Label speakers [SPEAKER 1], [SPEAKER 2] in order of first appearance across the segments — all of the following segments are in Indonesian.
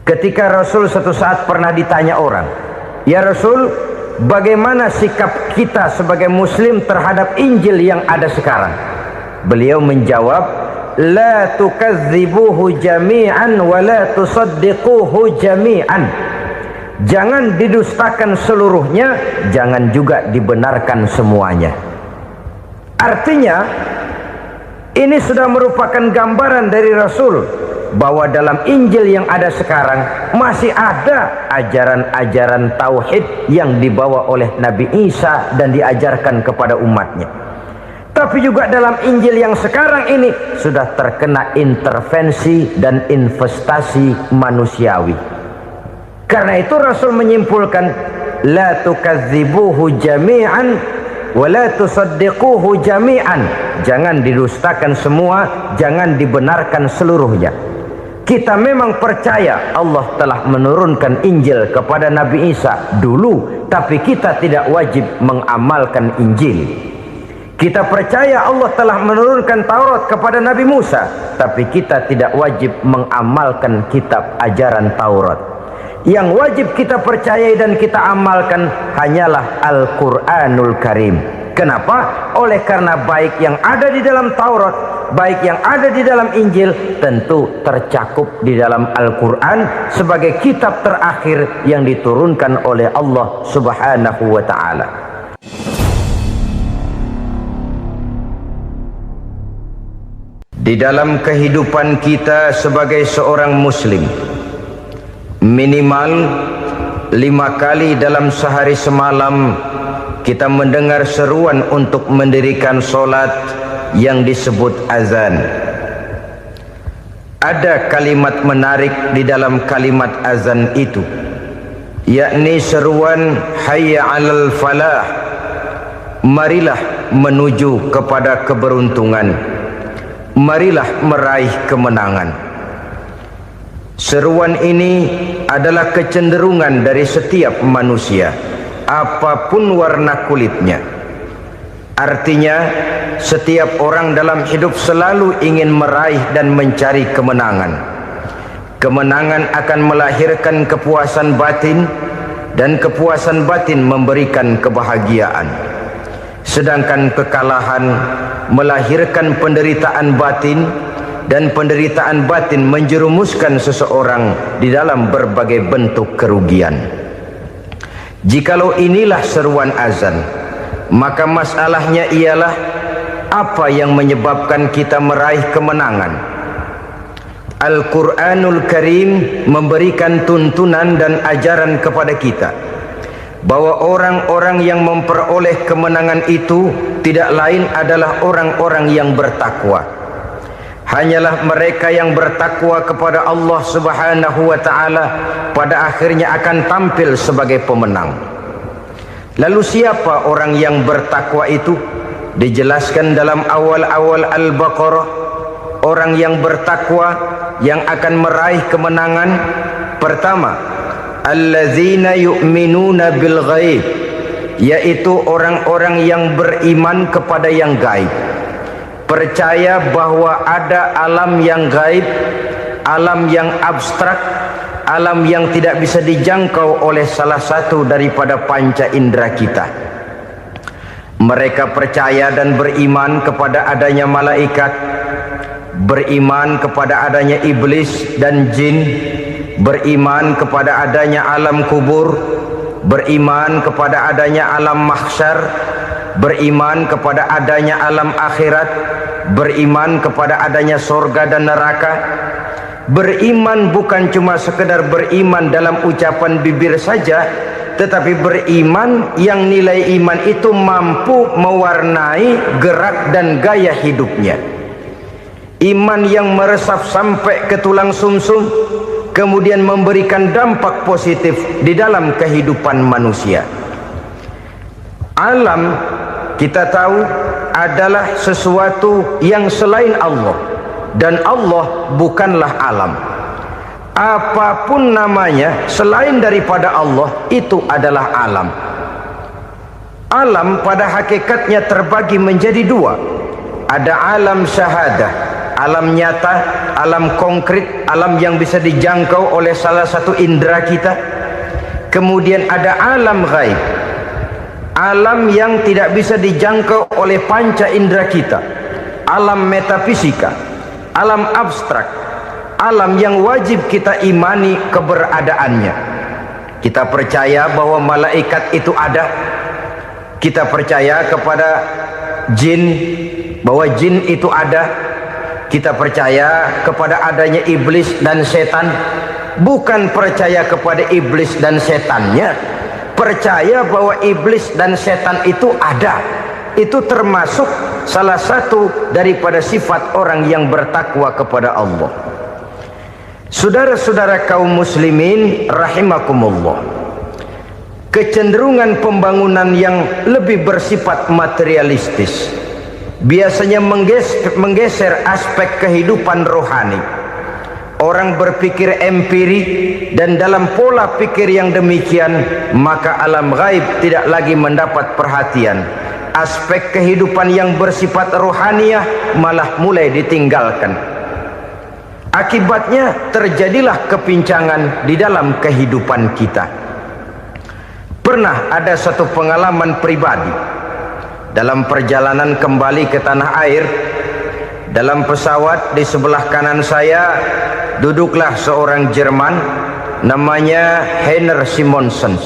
[SPEAKER 1] Ketika Rasul suatu saat pernah ditanya orang, "Ya Rasul, bagaimana sikap kita sebagai muslim terhadap Injil yang ada sekarang?" Beliau menjawab, "La tukadzibuhu jami'an wa la tusaddiquhu jami'an." Jangan didustakan seluruhnya, jangan juga dibenarkan semuanya. Artinya, ini sudah merupakan gambaran dari Rasul bahwa dalam Injil yang ada sekarang masih ada ajaran-ajaran tauhid yang dibawa oleh Nabi Isa dan diajarkan kepada umatnya. Tapi juga dalam Injil yang sekarang ini sudah terkena intervensi dan investasi manusiawi. Karena itu Rasul menyimpulkan, la tukadzibuhu jami'an wa la tusaddiquhu jami'an. Jangan didustakan semua, jangan dibenarkan seluruhnya. Kita memang percaya Allah telah menurunkan Injil kepada Nabi Isa dulu, tapi kita tidak wajib mengamalkan Injil. Kita percaya Allah telah menurunkan Taurat kepada Nabi Musa, tapi kita tidak wajib mengamalkan kitab ajaran Taurat. Yang wajib kita percayai dan kita amalkan hanyalah Al-Quranul Karim. Kenapa? Oleh karena baik yang ada di dalam Taurat, baik yang ada di dalam Injil, tentu tercakup di dalam Al-Quran sebagai kitab terakhir yang diturunkan oleh Allah Subhanahu wa Ta'ala. Di dalam kehidupan kita sebagai seorang muslim, minimal 5 kali dalam sehari semalam kita mendengar seruan untuk mendirikan solat yang disebut azan. Ada kalimat menarik di dalam kalimat azan itu, yakni seruan hayya 'alal falah, marilah menuju kepada keberuntungan, marilah meraih kemenangan. Seruan ini adalah kecenderungan dari setiap manusia, apapun warna kulitnya. Artinya, setiap orang dalam hidup selalu ingin meraih dan mencari kemenangan. Kemenangan akan melahirkan kepuasan batin, dan kepuasan batin memberikan kebahagiaan. Sedangkan kekalahan melahirkan penderitaan batin, dan penderitaan batin menjerumuskan seseorang di dalam berbagai bentuk kerugian. Jikalau inilah seruan azan, maka masalahnya ialah apa yang menyebabkan kita meraih kemenangan. Al-Quranul Karim memberikan tuntunan dan ajaran kepada kita bahwa orang-orang yang memperoleh kemenangan itu tidak lain adalah orang-orang yang bertakwa. Hanyalah mereka yang bertakwa kepada Allah Subhanahu wa Ta'ala pada akhirnya akan tampil sebagai pemenang. Lalu siapa orang yang bertakwa itu? Dijelaskan dalam awal-awal Al-Baqarah, orang yang bertakwa yang akan meraih kemenangan. Pertama, allazina yu'minuna bil ghaib, yaitu orang-orang yang beriman kepada yang gaib, percaya bahwa ada alam yang gaib, alam yang abstrak, alam yang tidak bisa dijangkau oleh salah satu daripada panca indera kita. Mereka percaya dan beriman kepada adanya malaikat, beriman kepada adanya iblis dan jin, beriman kepada adanya alam kubur, beriman kepada adanya alam mahsyar, beriman kepada adanya alam akhirat, beriman kepada adanya sorga dan neraka. Beriman bukan cuma sekedar beriman dalam ucapan bibir saja, tetapi beriman yang nilai iman itu mampu mewarnai gerak dan gaya hidupnya. Iman yang meresap sampai ke tulang sumsum, kemudian memberikan dampak positif di dalam kehidupan manusia. Alam, kita tahu, adalah sesuatu yang selain Allah, dan Allah bukanlah alam. Apapun namanya selain daripada Allah itu adalah alam. Alam pada hakikatnya terbagi menjadi dua. Ada alam syahadah, alam nyata, alam konkret, alam yang bisa dijangkau oleh salah satu indera kita. Kemudian ada alam ghaib, alam yang tidak bisa dijangkau oleh panca indera kita, alam metafisika, alam abstrak, alam yang wajib kita imani keberadaannya. Kita percaya bahwa malaikat itu ada, kita percaya kepada jin, bahwa jin itu ada, kita percaya kepada adanya iblis dan setan. Bukan percaya kepada iblis dan setannya, percaya bahwa iblis dan setan itu ada. Itu termasuk salah satu daripada sifat orang yang bertakwa kepada Allah. Saudara-saudara kaum muslimin rahimakumullah, kecenderungan pembangunan yang lebih bersifat materialistis biasanya menggeser aspek kehidupan rohani. Orang berpikir empiri, dan dalam pola pikir yang demikian maka alam gaib tidak lagi mendapat perhatian. Aspek kehidupan yang bersifat rohaniah malah mulai ditinggalkan. Akibatnya terjadilah kepincangan di dalam kehidupan kita. Pernah ada satu pengalaman pribadi dalam perjalanan kembali ke tanah air. Dalam pesawat di sebelah kanan saya duduklah seorang Jerman namanya Heiner Simonsen.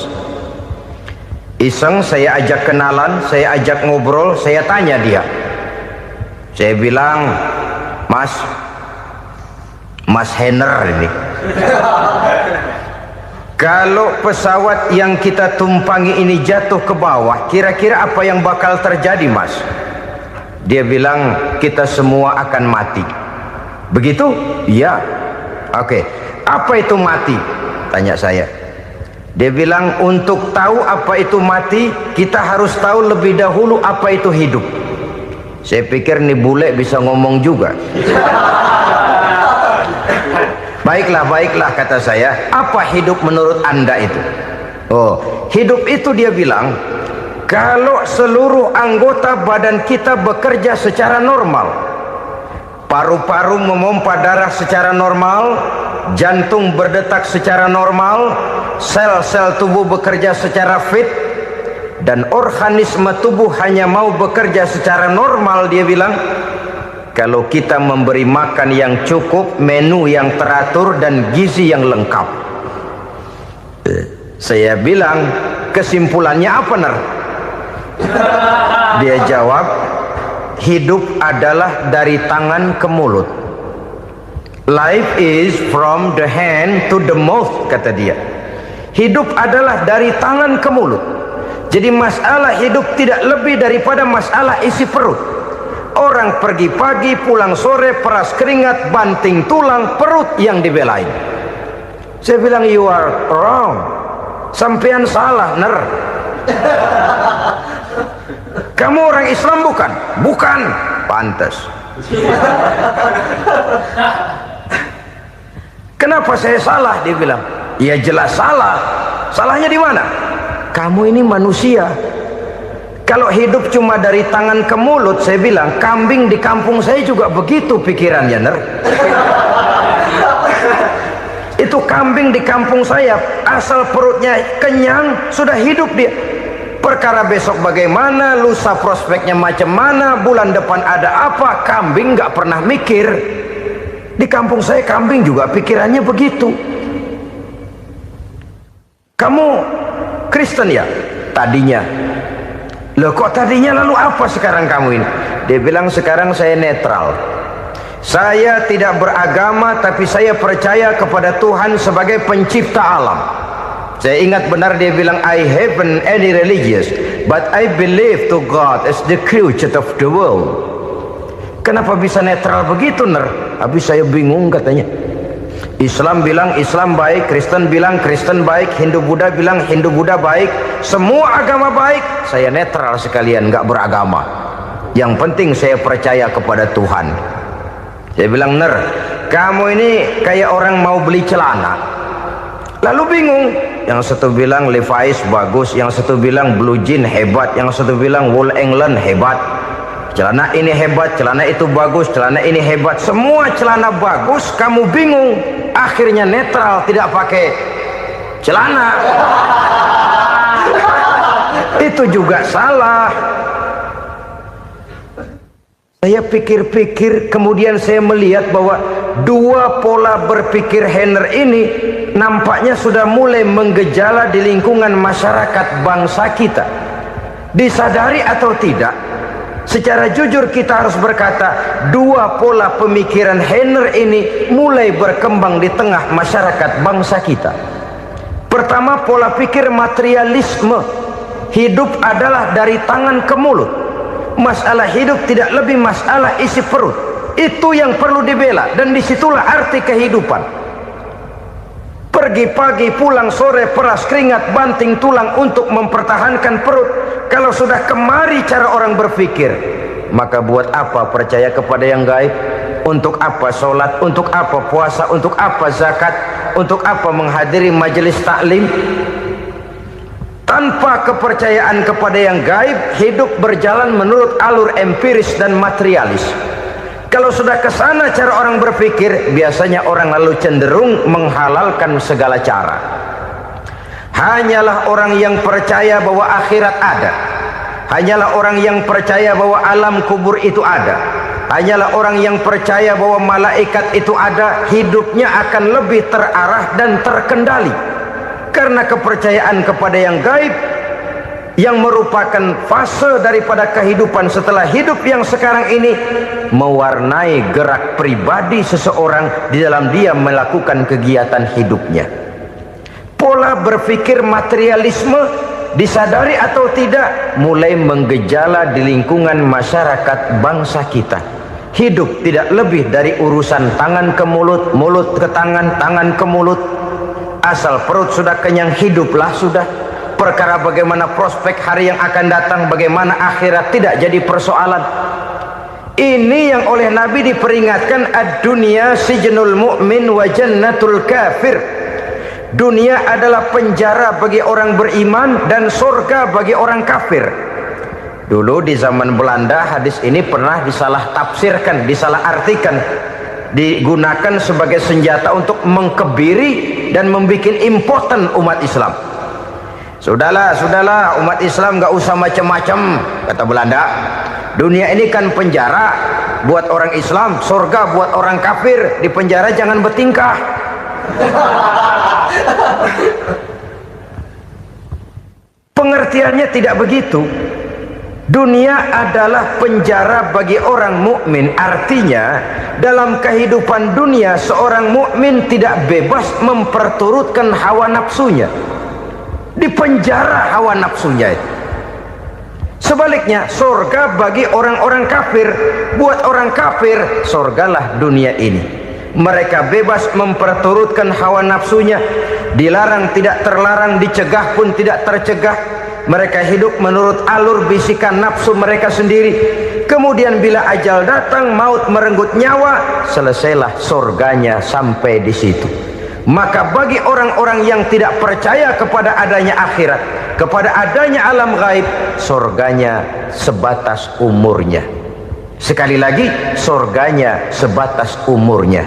[SPEAKER 1] Iseng saya ajak kenalan, saya ajak ngobrol, saya tanya dia. Saya bilang, Mas Heiner ini, kalau pesawat yang kita tumpangi ini jatuh ke bawah, kira-kira apa yang bakal terjadi, Mas? Dia bilang, kita semua akan mati. Begitu? Iya. Oke. Apa itu mati? Tanya saya. Dia bilang, untuk tahu apa itu mati, kita harus tahu lebih dahulu apa itu hidup. Saya pikir nih bule bisa ngomong juga. Baiklah kata saya. Apa hidup menurut Anda itu? Oh, hidup itu dia bilang, kalau seluruh anggota badan kita bekerja secara normal, paru-paru memompa darah secara normal, jantung berdetak secara normal, sel-sel tubuh bekerja secara fit, dan organisme tubuh hanya mau bekerja secara normal, dia bilang, kalau kita memberi makan yang cukup, menu yang teratur, dan gizi yang lengkap. Saya bilang, kesimpulannya apa, Ner? Dia jawab, hidup adalah dari tangan ke mulut. Life is from the hand to the mouth, kata dia. Hidup adalah dari tangan ke mulut. Jadi masalah hidup tidak lebih daripada masalah isi perut. Orang pergi pagi, pulang sore, peras keringat, banting tulang, perut yang dibelain. Saya bilang, you are wrong. Sampean salah, Ner. Kamu orang Islam bukan? Bukan. Pantas. Kenapa saya salah? Dia bilang, ya jelas salah. Salahnya di mana? Kamu ini manusia. Kalau hidup cuma dari tangan ke mulut, saya bilang, kambing di kampung saya juga begitu pikirannya, Ner. Itu kambing di kampung saya, asal perutnya kenyang, sudah hidup dia. Perkara besok bagaimana, lusa prospeknya macam mana, bulan depan ada apa, kambing nggak pernah mikir. Di kampung saya kambing juga pikirannya begitu. Kamu Kristen ya? Tadinya. Loh kok tadinya, lalu apa sekarang kamu ini? Dia bilang, sekarang saya netral. Saya tidak beragama, tapi saya percaya kepada Tuhan sebagai pencipta alam. Saya ingat benar dia bilang, I haven't any religious, but I believe to God as the creator of the world. Kenapa bisa netral begitu, Ner? Habis saya bingung katanya. Islam bilang Islam baik, Kristen bilang Kristen baik, Hindu Buddha bilang Hindu Buddha baik, semua agama baik. Saya netral sekalian, nggak beragama. Yang penting saya percaya kepada Tuhan. Saya bilang, Ner, kamu ini kayak orang mau beli celana. Lalu bingung, yang satu bilang Levi's bagus, yang satu bilang Blue Jean hebat, yang satu bilang Wool England hebat. celana ini hebat, celana itu bagus, celana ini hebat, semua celana bagus, kamu bingung, akhirnya netral, tidak pakai celana. Itu juga salah. Saya pikir-pikir, kemudian saya melihat bahwa dua pola berpikir Henner ini nampaknya sudah mulai menggejala di lingkungan masyarakat bangsa kita. Disadari atau tidak, secara jujur kita harus berkata, dua pola pemikiran Henner ini mulai berkembang di tengah masyarakat bangsa kita. Pertama, pola pikir materialisme. Hidup adalah dari tangan ke mulut. Masalah hidup tidak lebih masalah isi perut. Itu yang perlu dibela, dan disitulah arti kehidupan. Pergi pagi, pulang sore, peras keringat, banting tulang untuk mempertahankan perut. Kalau sudah kemari cara orang berpikir, maka buat apa percaya kepada yang gaib? Untuk apa sholat? Untuk apa puasa? Untuk apa zakat? Untuk apa menghadiri majelis taklim? Tanpa kepercayaan kepada yang gaib, hidup berjalan menurut alur empiris dan materialis. Kalau sudah ke sana cara orang berpikir, biasanya orang lalu cenderung menghalalkan segala cara. Hanyalah orang yang percaya bahwa akhirat ada, hanyalah orang yang percaya bahwa alam kubur itu ada, hanyalah orang yang percaya bahwa malaikat itu ada, hidupnya akan lebih terarah dan terkendali. Karena kepercayaan kepada yang gaib, yang merupakan fase daripada kehidupan setelah hidup yang sekarang ini, mewarnai gerak pribadi seseorang di dalam dia melakukan kegiatan hidupnya. Pola berpikir materialisme, disadari atau tidak, mulai menggejala di lingkungan masyarakat bangsa kita. Hidup tidak lebih dari urusan tangan ke mulut, mulut ke tangan, tangan ke mulut. Asal perut sudah kenyang, hiduplah sudah. Perkara bagaimana prospek hari yang akan datang, bagaimana akhirat, tidak jadi persoalan. Ini yang oleh Nabi diperingatkan, ad-dunya sijnul mu'min wa jannatul kafir. Dunia adalah penjara bagi orang beriman dan surga bagi orang kafir. Dulu di zaman Belanda hadis ini pernah disalah tafsirkan, disalah artikan, digunakan sebagai senjata untuk mengkebiri dan membuat impoten umat Islam. Sudahlah umat Islam gak usah macam-macam, kata Belanda. Dunia ini kan penjara buat orang Islam, surga buat orang kafir. Di penjara jangan bertingkah. Pengertiannya tidak begitu. Dunia adalah penjara bagi orang mukmin. Artinya dalam kehidupan dunia seorang mukmin tidak bebas memperturutkan hawa nafsunya. Di penjara hawa nafsunya itu. Sebaliknya, surga bagi orang-orang kafir. Buat orang kafir, surgalah dunia ini. Mereka bebas memperturutkan hawa nafsunya. Dilarang tidak terlarang, dicegah pun tidak tercegah. Mereka hidup menurut alur bisikan nafsu mereka sendiri. Kemudian bila ajal datang, maut merenggut nyawa, selesailah surganya sampai di situ. Maka bagi orang-orang yang tidak percaya kepada adanya akhirat, kepada adanya alam gaib, surganya sebatas umurnya. Sekali lagi, surganya sebatas umurnya.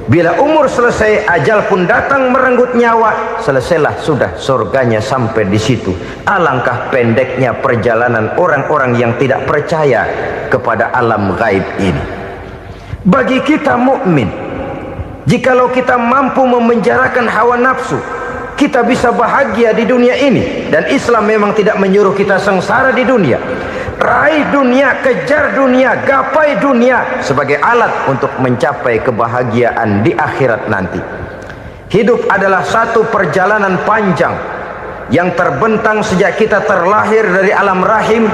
[SPEAKER 1] Bila umur selesai, ajal pun datang merenggut nyawa, selesailah sudah surganya sampai di situ. Alangkah pendeknya perjalanan orang-orang yang tidak percaya kepada alam gaib ini. Bagi kita mukmin, jikalau kita mampu memenjarakan hawa nafsu, kita bisa bahagia di dunia ini. Dan Islam memang tidak menyuruh kita sengsara di dunia. Raih dunia, kejar dunia, gapai dunia sebagai alat untuk mencapai kebahagiaan di akhirat nanti. Hidup adalah satu perjalanan panjang yang terbentang sejak kita terlahir dari alam rahim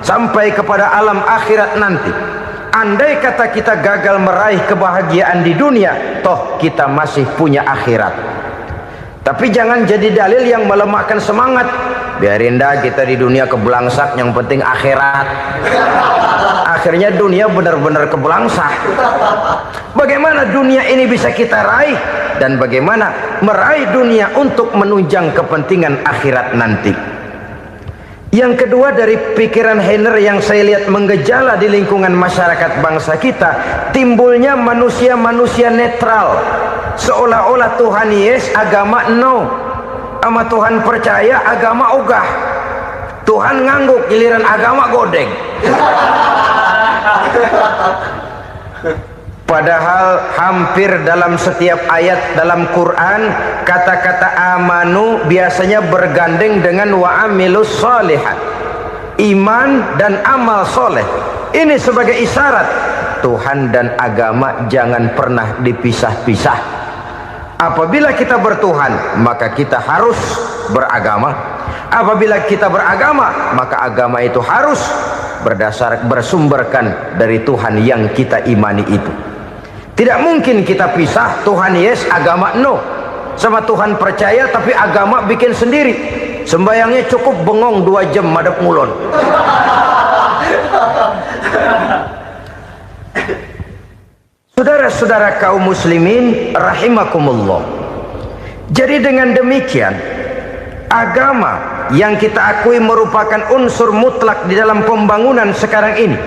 [SPEAKER 1] sampai kepada alam akhirat nanti. Andai kata kita gagal meraih kebahagiaan di dunia, toh kita masih punya akhirat. Tapi jangan jadi dalil yang melemahkan semangat. Biarin dah kita di dunia kebelangsak, yang penting akhirat. Akhirnya dunia benar-benar kebelangsak. Bagaimana dunia ini bisa kita raih, dan bagaimana meraih dunia untuk menunjang kepentingan akhirat nanti. Yang kedua, dari pikiran Heiner yang saya lihat menggejala di lingkungan masyarakat bangsa kita, timbulnya manusia-manusia netral, seolah-olah Tuhan yes, agama no, sama Tuhan percaya, agama ogah. Tuhan ngangguk, giliran agama godeng. Padahal hampir dalam setiap ayat dalam Quran, kata-kata amanu biasanya bergandeng dengan wa amilus sholihat, iman dan amal soleh. Ini sebagai isyarat Tuhan dan agama jangan pernah dipisah-pisah. Apabila kita bertuhan, maka kita harus beragama. Apabila kita beragama, maka agama itu harus bersumberkan dari Tuhan yang kita imani itu. Tidak mungkin kita pisah, Tuhan yes, agama no. Sama Tuhan percaya tapi agama bikin sendiri. Sembayangnya cukup bengong 2 jam madep ngulon. Saudara-saudara kaum muslimin rahimakumullah. Jadi dengan demikian, agama yang kita akui merupakan unsur mutlak di dalam pembangunan sekarang ini,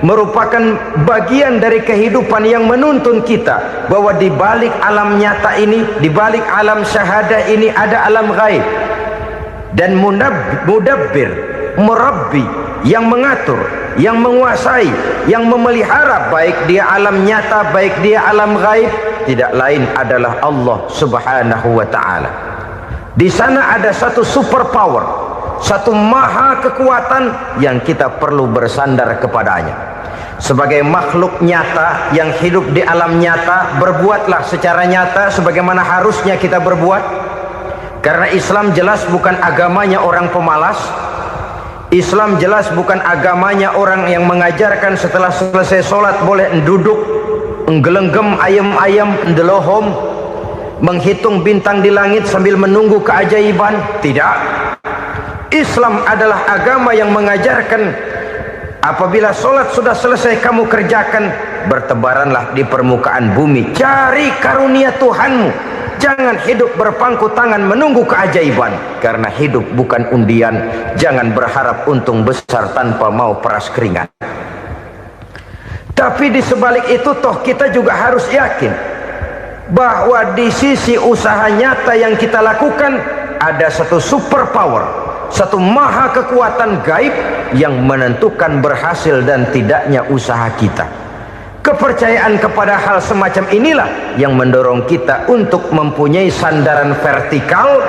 [SPEAKER 1] merupakan bagian dari kehidupan yang menuntun kita bahwa di balik alam nyata ini, di balik alam syahadah ini ada alam gaib. Dan mudabbir, murabbi, yang mengatur, yang menguasai, yang memelihara baik dia alam nyata, baik dia alam gaib, tidak lain adalah Allah Subhanahu wa ta'ala. Di sana ada satu super power, satu maha kekuatan yang kita perlu bersandar kepadanya. Sebagai makhluk nyata yang hidup di alam nyata, berbuatlah secara nyata sebagaimana harusnya kita berbuat. Karena Islam jelas bukan agamanya orang pemalas. Islam jelas bukan agamanya orang yang mengajarkan setelah selesai sholat boleh duduk, nggelenggem ayam-ayam, ndelohom, menghitung bintang di langit sambil menunggu keajaiban. Tidak. Islam adalah agama yang mengajarkan apabila sholat sudah selesai kamu kerjakan, bertebaranlah di permukaan bumi, cari karunia Tuhanmu. Jangan hidup berpangku tangan menunggu keajaiban, karena hidup bukan undian. Jangan berharap untung besar tanpa mau peras keringat. Tapi di sebalik itu toh kita juga harus yakin bahwa di sisi usaha nyata yang kita lakukan ada satu super power, satu maha kekuatan gaib yang menentukan berhasil dan tidaknya usaha kita. Kepercayaan kepada hal semacam inilah yang mendorong kita untuk mempunyai sandaran vertikal,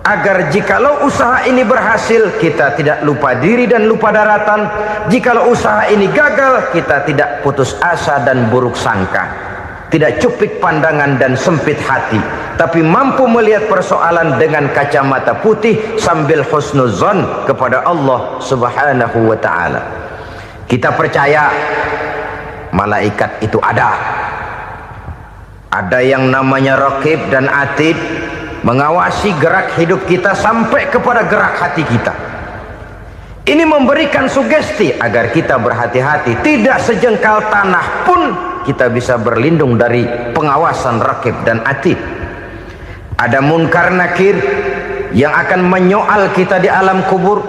[SPEAKER 1] agar jikalau usaha ini berhasil, kita tidak lupa diri dan lupa daratan. Jikalau usaha ini gagal, kita tidak putus asa dan buruk sangka, tidak cupik pandangan dan sempit hati, tapi mampu melihat persoalan dengan kacamata putih sambil husnuzon kepada Allah Subhanahu wa ta'ala. Kita percaya malaikat itu ada yang namanya raqib dan atid, mengawasi gerak hidup kita sampai kepada gerak hati kita. Ini memberikan sugesti agar kita berhati-hati, tidak sejengkal tanah pun kita bisa berlindung dari pengawasan raqib dan atid. Ada munkar nakir yang akan menyoal kita di alam kubur.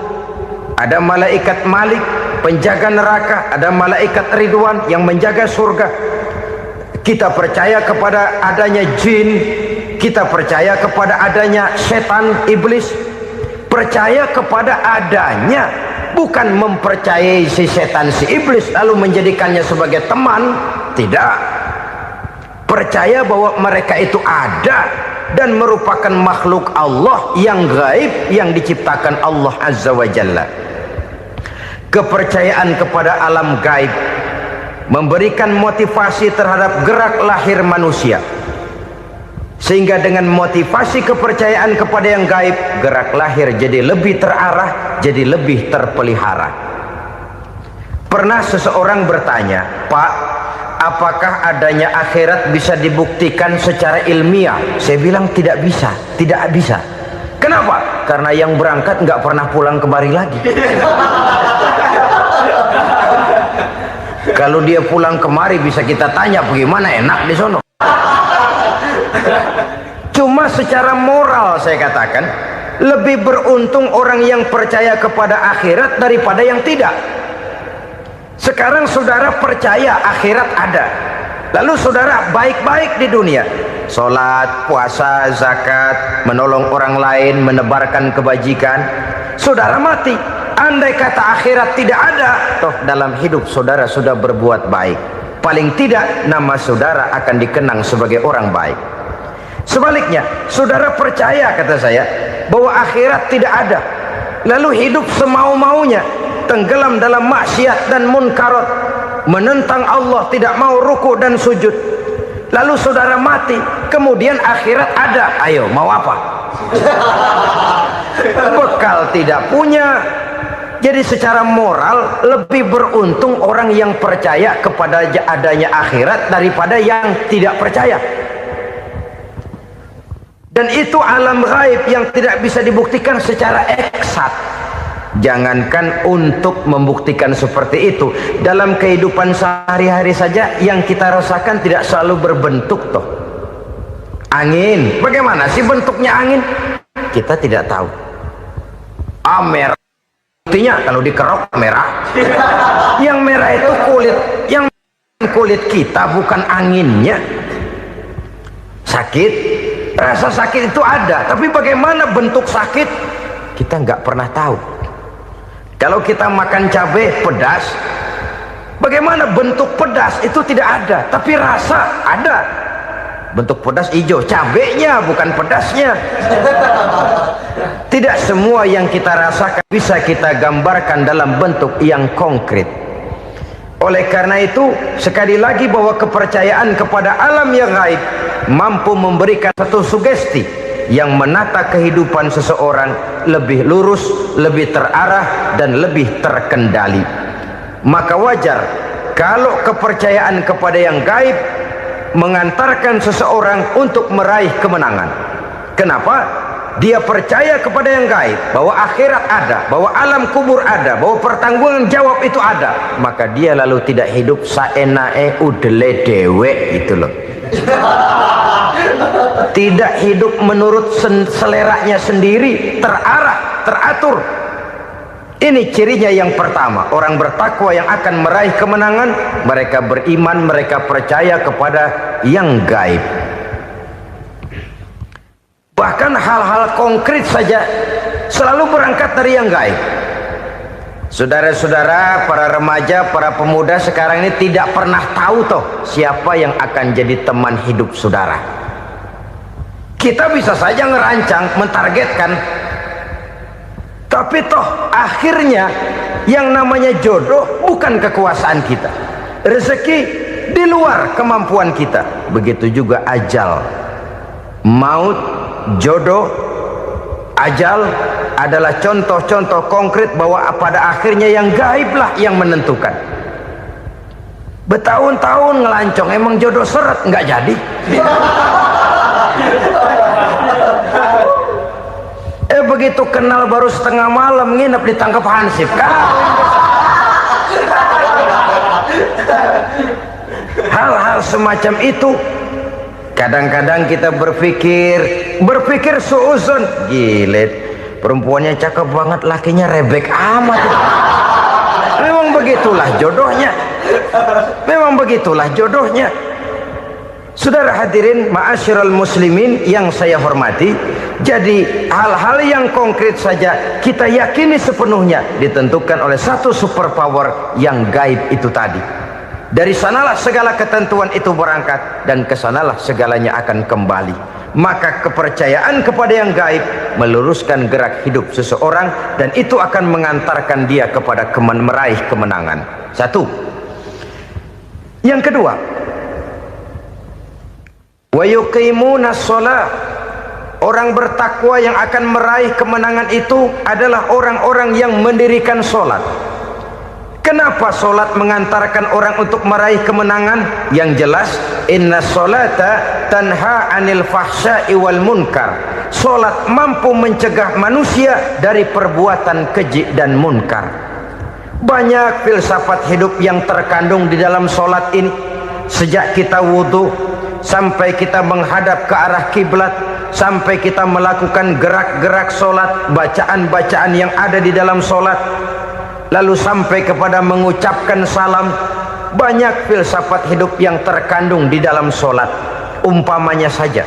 [SPEAKER 1] Ada malaikat Malik, penjaga neraka. Ada malaikat Ridwan yang menjaga surga. Kita percaya kepada adanya jin, kita percaya kepada adanya setan, iblis. Percaya kepada adanya, bukan mempercayai si setan, si iblis lalu menjadikannya sebagai teman. Tidak. Percaya bahwa mereka itu ada dan merupakan makhluk Allah yang gaib, yang diciptakan Allah Azza wa Jalla. Kepercayaan kepada alam gaib memberikan motivasi terhadap gerak lahir manusia, sehingga dengan motivasi kepercayaan kepada yang gaib, gerak lahir jadi lebih terarah, jadi lebih terpelihara. Pernah seseorang bertanya, "Pak, apakah adanya akhirat bisa dibuktikan secara ilmiah?" Saya bilang tidak bisa, tidak bisa. Kenapa? Karena yang berangkat nggak pernah pulang kemari lagi. Kalau dia pulang kemari bisa kita tanya bagaimana enak di sono. Cuma secara moral saya katakan, lebih beruntung orang yang percaya kepada akhirat daripada yang tidak. Sekarang saudara percaya akhirat ada, lalu saudara baik-baik di dunia, sholat, puasa, zakat, menolong orang lain, menebarkan kebajikan. Saudara mati, andai kata akhirat tidak ada, toh dalam hidup saudara sudah berbuat baik, paling tidak nama saudara akan dikenang sebagai orang baik. Sebaliknya, saudara percaya, kata saya, bahwa akhirat tidak ada, lalu hidup semau-maunya, tenggelam dalam maksiat dan munkarat, menentang Allah, tidak mau ruku dan sujud, lalu saudara mati, kemudian akhirat ada, ayo mau apa? Bekal tidak punya. Jadi secara moral lebih beruntung orang yang percaya kepada adanya akhirat daripada yang tidak percaya. Dan itu alam gaib yang tidak bisa dibuktikan secara eksat. Jangankan untuk membuktikan seperti itu, dalam kehidupan sehari-hari saja yang kita rasakan tidak selalu berbentuk toh. Angin, bagaimana sih bentuknya angin? Kita tidak tahu. Merah, buktinya kalau dikerok merah. Yang merah itu kulit, yang kulit kita bukan anginnya. Sakit, rasa sakit itu ada, tapi bagaimana bentuk sakit kita nggak pernah tahu. Kalau kita makan cabai pedas, bagaimana bentuk pedas itu tidak ada, tapi rasa ada. Bentuk pedas hijau, cabainya bukan pedasnya. Tidak semua yang kita rasakan bisa kita gambarkan dalam bentuk yang konkret. Oleh karena itu, sekali lagi bahwa kepercayaan kepada alam yang gaib mampu memberikan satu sugesti yang menata kehidupan seseorang lebih lurus, lebih terarah, dan lebih terkendali. Maka wajar kalau kepercayaan kepada yang gaib mengantarkan seseorang untuk meraih kemenangan. Kenapa? Dia percaya kepada yang gaib, bahwa akhirat ada, bahwa alam kubur ada, bahwa pertanggungan jawab itu ada. Maka dia lalu tidak hidup saenae udele dewe, gitu loh. Tidak hidup menurut seleranya sendiri, terarah, teratur. Ini cirinya yang pertama. Orang bertakwa yang akan meraih kemenangan, mereka beriman, mereka percaya kepada yang gaib. Bahkan hal-hal konkret saja selalu berangkat dari yang gaib. Saudara-saudara, para remaja, para pemuda sekarang ini tidak pernah tahu toh siapa yang akan jadi teman hidup saudara. Kita bisa saja ngerancang, mentargetkan, tapi toh akhirnya yang namanya jodoh bukan kekuasaan kita. Rezeki di luar kemampuan kita. Begitu juga ajal, maut, jodoh, ajal adalah contoh-contoh konkret bahwa pada akhirnya yang gaiblah yang menentukan. Bertahun-tahun ngelancong, emang jodoh seret, nggak jadi. Begitu kenal baru setengah malam nginep ditangkap hansip kan. Hal-hal semacam itu kadang-kadang kita berpikir suuzon, gilet, perempuannya cakep banget, lakinya rebek amat. Memang begitulah jodohnya. Memang begitulah jodohnya. Saudara hadirin ma'asyiral muslimin yang saya hormati, jadi hal-hal yang konkret saja kita yakini sepenuhnya ditentukan oleh satu superpower yang gaib itu tadi. Dari sanalah segala ketentuan itu berangkat dan kesanalah segalanya akan kembali. Maka kepercayaan kepada yang gaib meluruskan gerak hidup seseorang dan itu akan mengantarkan dia kepada meraih kemenangan. Satu. Yang kedua, wa yuqimuna shalah. Orang bertakwa yang akan meraih kemenangan itu adalah orang-orang yang mendirikan sholat. Kenapa sholat mengantarkan orang untuk meraih kemenangan? Yang jelas, inna sholata tanha anil fahsya'i wal munkar. Sholat mampu mencegah manusia dari perbuatan keji dan munkar. Banyak filsafat hidup yang terkandung di dalam sholat ini. Sejak kita wudhu sampai kita menghadap ke arah kiblat, sampai kita melakukan gerak-gerak solat, bacaan-bacaan yang ada di dalam solat, lalu sampai kepada mengucapkan salam. Banyak filsafat hidup yang terkandung di dalam solat. Umpamanya saja,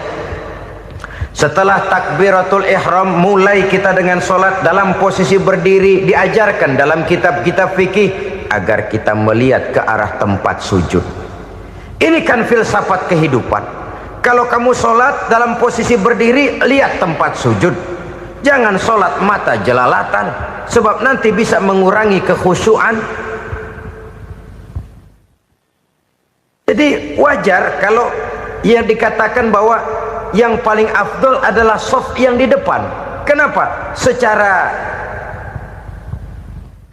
[SPEAKER 1] setelah takbiratul ihram, mulai kita dengan solat dalam posisi berdiri. Diajarkan dalam kitab-kitab fikih agar kita melihat ke arah tempat sujud. Ini kan filsafat kehidupan. Kalau kamu sholat dalam posisi berdiri, lihat tempat sujud. Jangan sholat mata jelalatan, sebab nanti bisa mengurangi kekhusyuan. Jadi wajar kalau yang dikatakan bahwa yang paling afdol adalah shaf yang di depan. Kenapa? Secara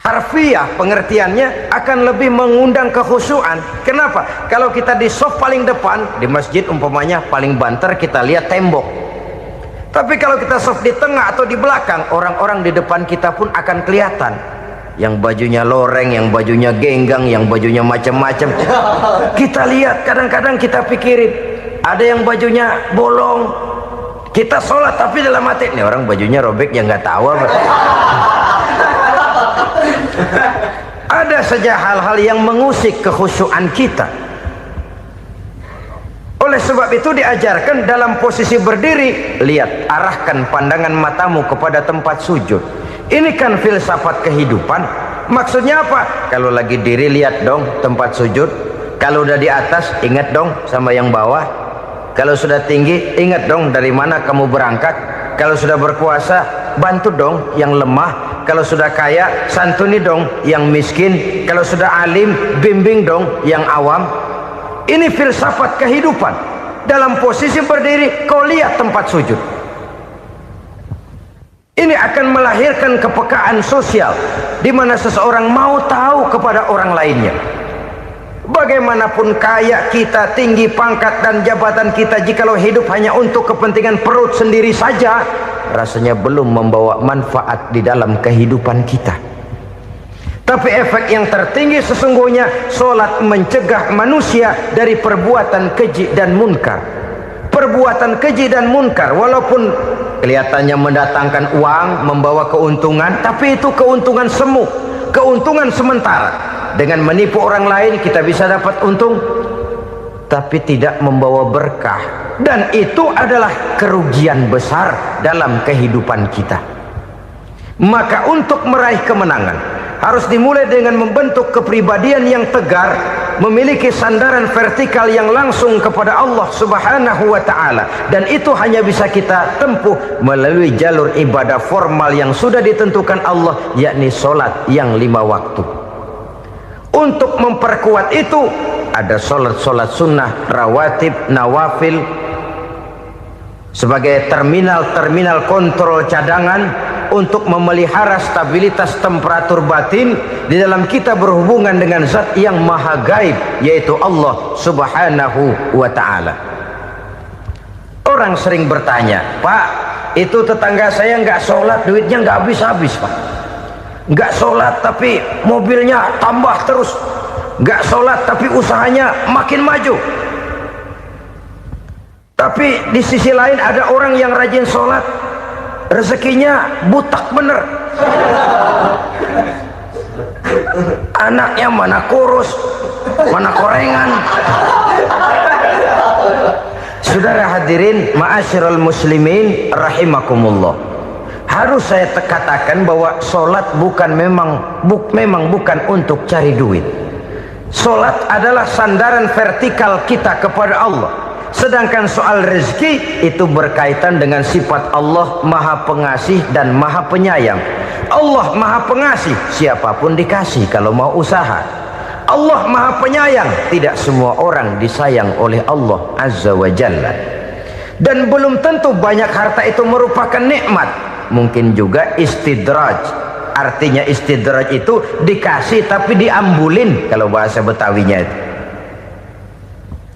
[SPEAKER 1] harfiah pengertiannya akan lebih mengundang kekhusyuan. Kenapa? Kalau kita di shaf paling depan di masjid umpamanya paling banter, kita lihat tembok. Tapi kalau kita shaf di tengah atau di belakang, orang-orang di depan kita pun akan kelihatan. Yang bajunya loreng, yang bajunya genggang, yang bajunya macam-macam. Kita lihat, kadang-kadang kita pikirin, ada yang bajunya bolong. Kita sholat tapi dalam hati, nih orang bajunya robek yang nggak tahu apa. Ada saja hal-hal yang mengusik kekhusyuan kita. Oleh sebab itu diajarkan dalam posisi berdiri, lihat, arahkan pandangan matamu kepada tempat sujud. Ini kan filsafat kehidupan. Maksudnya apa? Kalau lagi diri, lihat dong tempat sujud. Kalau udah di atas, ingat dong sama yang bawah. Kalau sudah tinggi, ingat dong dari mana kamu berangkat. Kalau sudah berkuasa, bantu dong yang lemah. Kalau sudah kaya, santuni dong yang miskin. Kalau sudah alim, bimbing dong yang awam. Ini filsafat kehidupan. Dalam posisi berdiri, kau lihat tempat sujud. Ini akan melahirkan kepekaan sosial, di mana seseorang mau tahu kepada orang lainnya. Bagaimanapun kaya kita, tinggi pangkat dan jabatan kita, jikalau hidup hanya untuk kepentingan perut sendiri saja, rasanya belum membawa manfaat di dalam kehidupan kita. Tapi efek yang tertinggi sesungguhnya, solat mencegah manusia dari perbuatan keji dan munkar. Perbuatan keji dan munkar, walaupun kelihatannya mendatangkan uang, membawa keuntungan, tapi itu keuntungan semu, keuntungan sementara. Dengan menipu orang lain kita bisa dapat untung, tapi tidak membawa berkah, dan itu adalah kerugian besar dalam kehidupan kita. Maka untuk meraih kemenangan harus dimulai dengan membentuk kepribadian yang tegar, memiliki sandaran vertikal yang langsung kepada Allah Subhanahu wa ta'ala, dan itu hanya bisa kita tempuh melalui jalur ibadah formal yang sudah ditentukan Allah, yakni solat yang 5 waktu. Untuk memperkuat itu ada solat-solat sunnah, rawatib, nawafil sebagai terminal kontrol cadangan untuk memelihara stabilitas temperatur batin di dalam kita berhubungan dengan zat yang maha gaib, yaitu Allah Subhanahu wa ta'ala. Orang sering bertanya, Pak, itu tetangga saya nggak sholat, duitnya nggak habis-habis, Pak. Nggak sholat tapi mobilnya tambah terus. Nggak sholat tapi usahanya makin maju. Tapi di sisi lain ada orang yang rajin sholat, rezekinya butak bener. Anaknya mana kurus, mana korengan. Saudara hadirin ma'asyiral muslimin rahimakumullah. Harus saya katakan bahwa solat memang bukan untuk cari duit. Solat adalah sandaran vertikal kita kepada Allah. Sedangkan soal rezeki itu berkaitan dengan sifat Allah maha pengasih dan maha penyayang. Allah maha pengasih, siapapun dikasih kalau mau usaha. Allah maha penyayang, tidak semua orang disayang oleh Allah Azza wa Jalla. Dan belum tentu banyak harta itu merupakan nikmat. Mungkin juga istidraj. Artinya istidraj itu dikasih tapi diambulin, kalau bahasa Betawinya itu.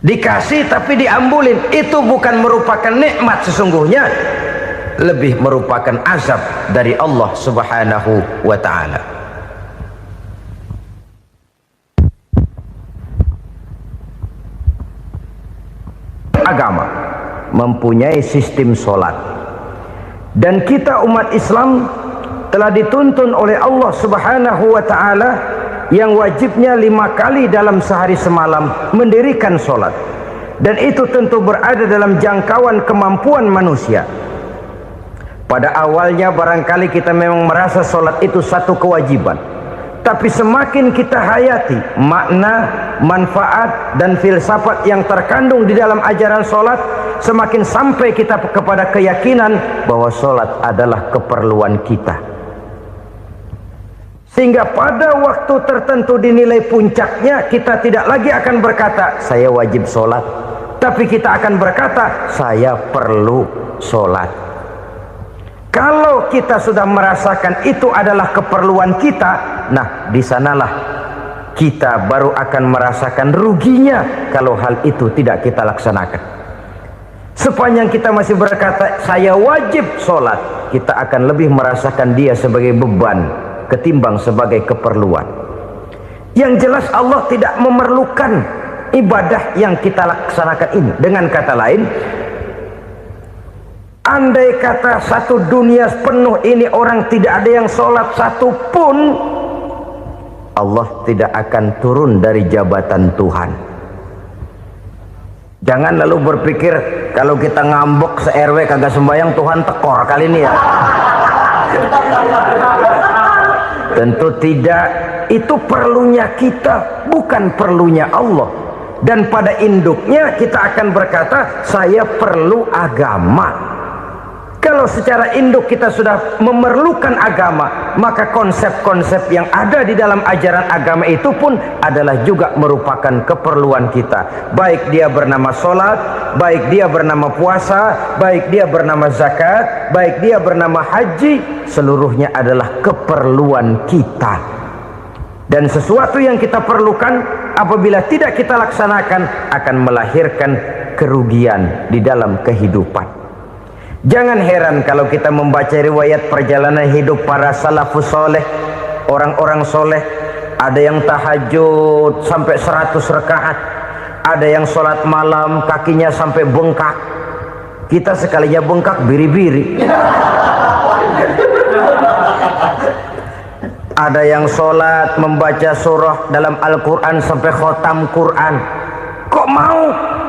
[SPEAKER 1] Dikasih tapi diambulin, itu bukan merupakan nikmat sesungguhnya, lebih merupakan azab dari Allah Subhanahu wa ta'ala. Agama mempunyai sistem solat. Dan kita umat Islam telah dituntun oleh Allah Subhanahu wa ta'ala yang wajibnya 5 kali dalam sehari semalam mendirikan solat. Dan itu tentu berada dalam jangkauan kemampuan manusia. Pada awalnya barangkali kita memang merasa solat itu satu kewajiban, tapi semakin kita hayati makna, manfaat dan filsafat yang terkandung di dalam ajaran solat, semakin sampai kita kepada keyakinan bahwa solat adalah keperluan kita. Sehingga pada waktu tertentu dinilai puncaknya, kita tidak lagi akan berkata saya wajib solat, tapi kita akan berkata saya perlu solat. Kalau kita sudah merasakan itu adalah keperluan kita, nah di sanalah kita baru akan merasakan ruginya kalau hal itu tidak kita laksanakan. Sepanjang kita masih berkata saya wajib sholat, kita akan lebih merasakan dia sebagai beban ketimbang sebagai keperluan. Yang jelas Allah tidak memerlukan ibadah yang kita laksanakan ini. Dengan kata lain, andai kata satu dunia penuh ini orang tidak ada yang sholat satu pun, Allah tidak akan turun dari jabatan Tuhan. Jangan lalu berpikir kalau kita ngambek se-RW kagak sembahyang Tuhan tekor kali ini ya. Tentu tidak. Itu perlunya kita, bukan perlunya Allah. Dan pada induknya kita akan berkata saya perlu agama. Kalau secara induk kita sudah memerlukan agama, maka konsep-konsep yang ada di dalam ajaran agama itu pun adalah juga merupakan keperluan kita. Baik dia bernama sholat, baik dia bernama puasa, baik dia bernama zakat, baik dia bernama haji, seluruhnya adalah keperluan kita. Dan sesuatu yang kita perlukan apabila tidak kita laksanakan akan melahirkan kerugian di dalam kehidupan. Jangan heran kalau kita membaca riwayat perjalanan hidup para salafus soleh, orang-orang soleh. Ada yang tahajud sampai 100 rakaat, ada yang sholat malam kakinya sampai bengkak. Kita sekalinya bengkak biri-biri. Ada yang sholat membaca surah dalam Al-Quran sampai khotam Quran. Kok mau?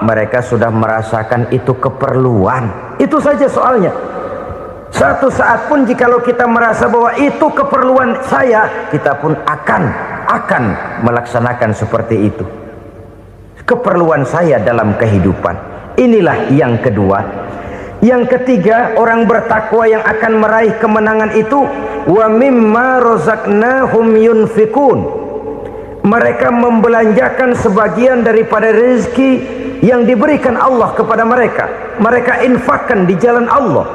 [SPEAKER 1] Mereka sudah merasakan itu keperluan. Itu saja soalnya. Satu saat pun jikalau kita merasa bahwa itu keperluan saya, kita pun akan melaksanakan seperti itu. Keperluan saya dalam kehidupan. Inilah yang kedua. Yang ketiga, orang bertakwa yang akan meraih kemenangan itu, wa mimma razaqnahum yunfikun. Mereka membelanjakan sebagian daripada rezeki yang diberikan Allah kepada mereka. Mereka infakkan di jalan Allah.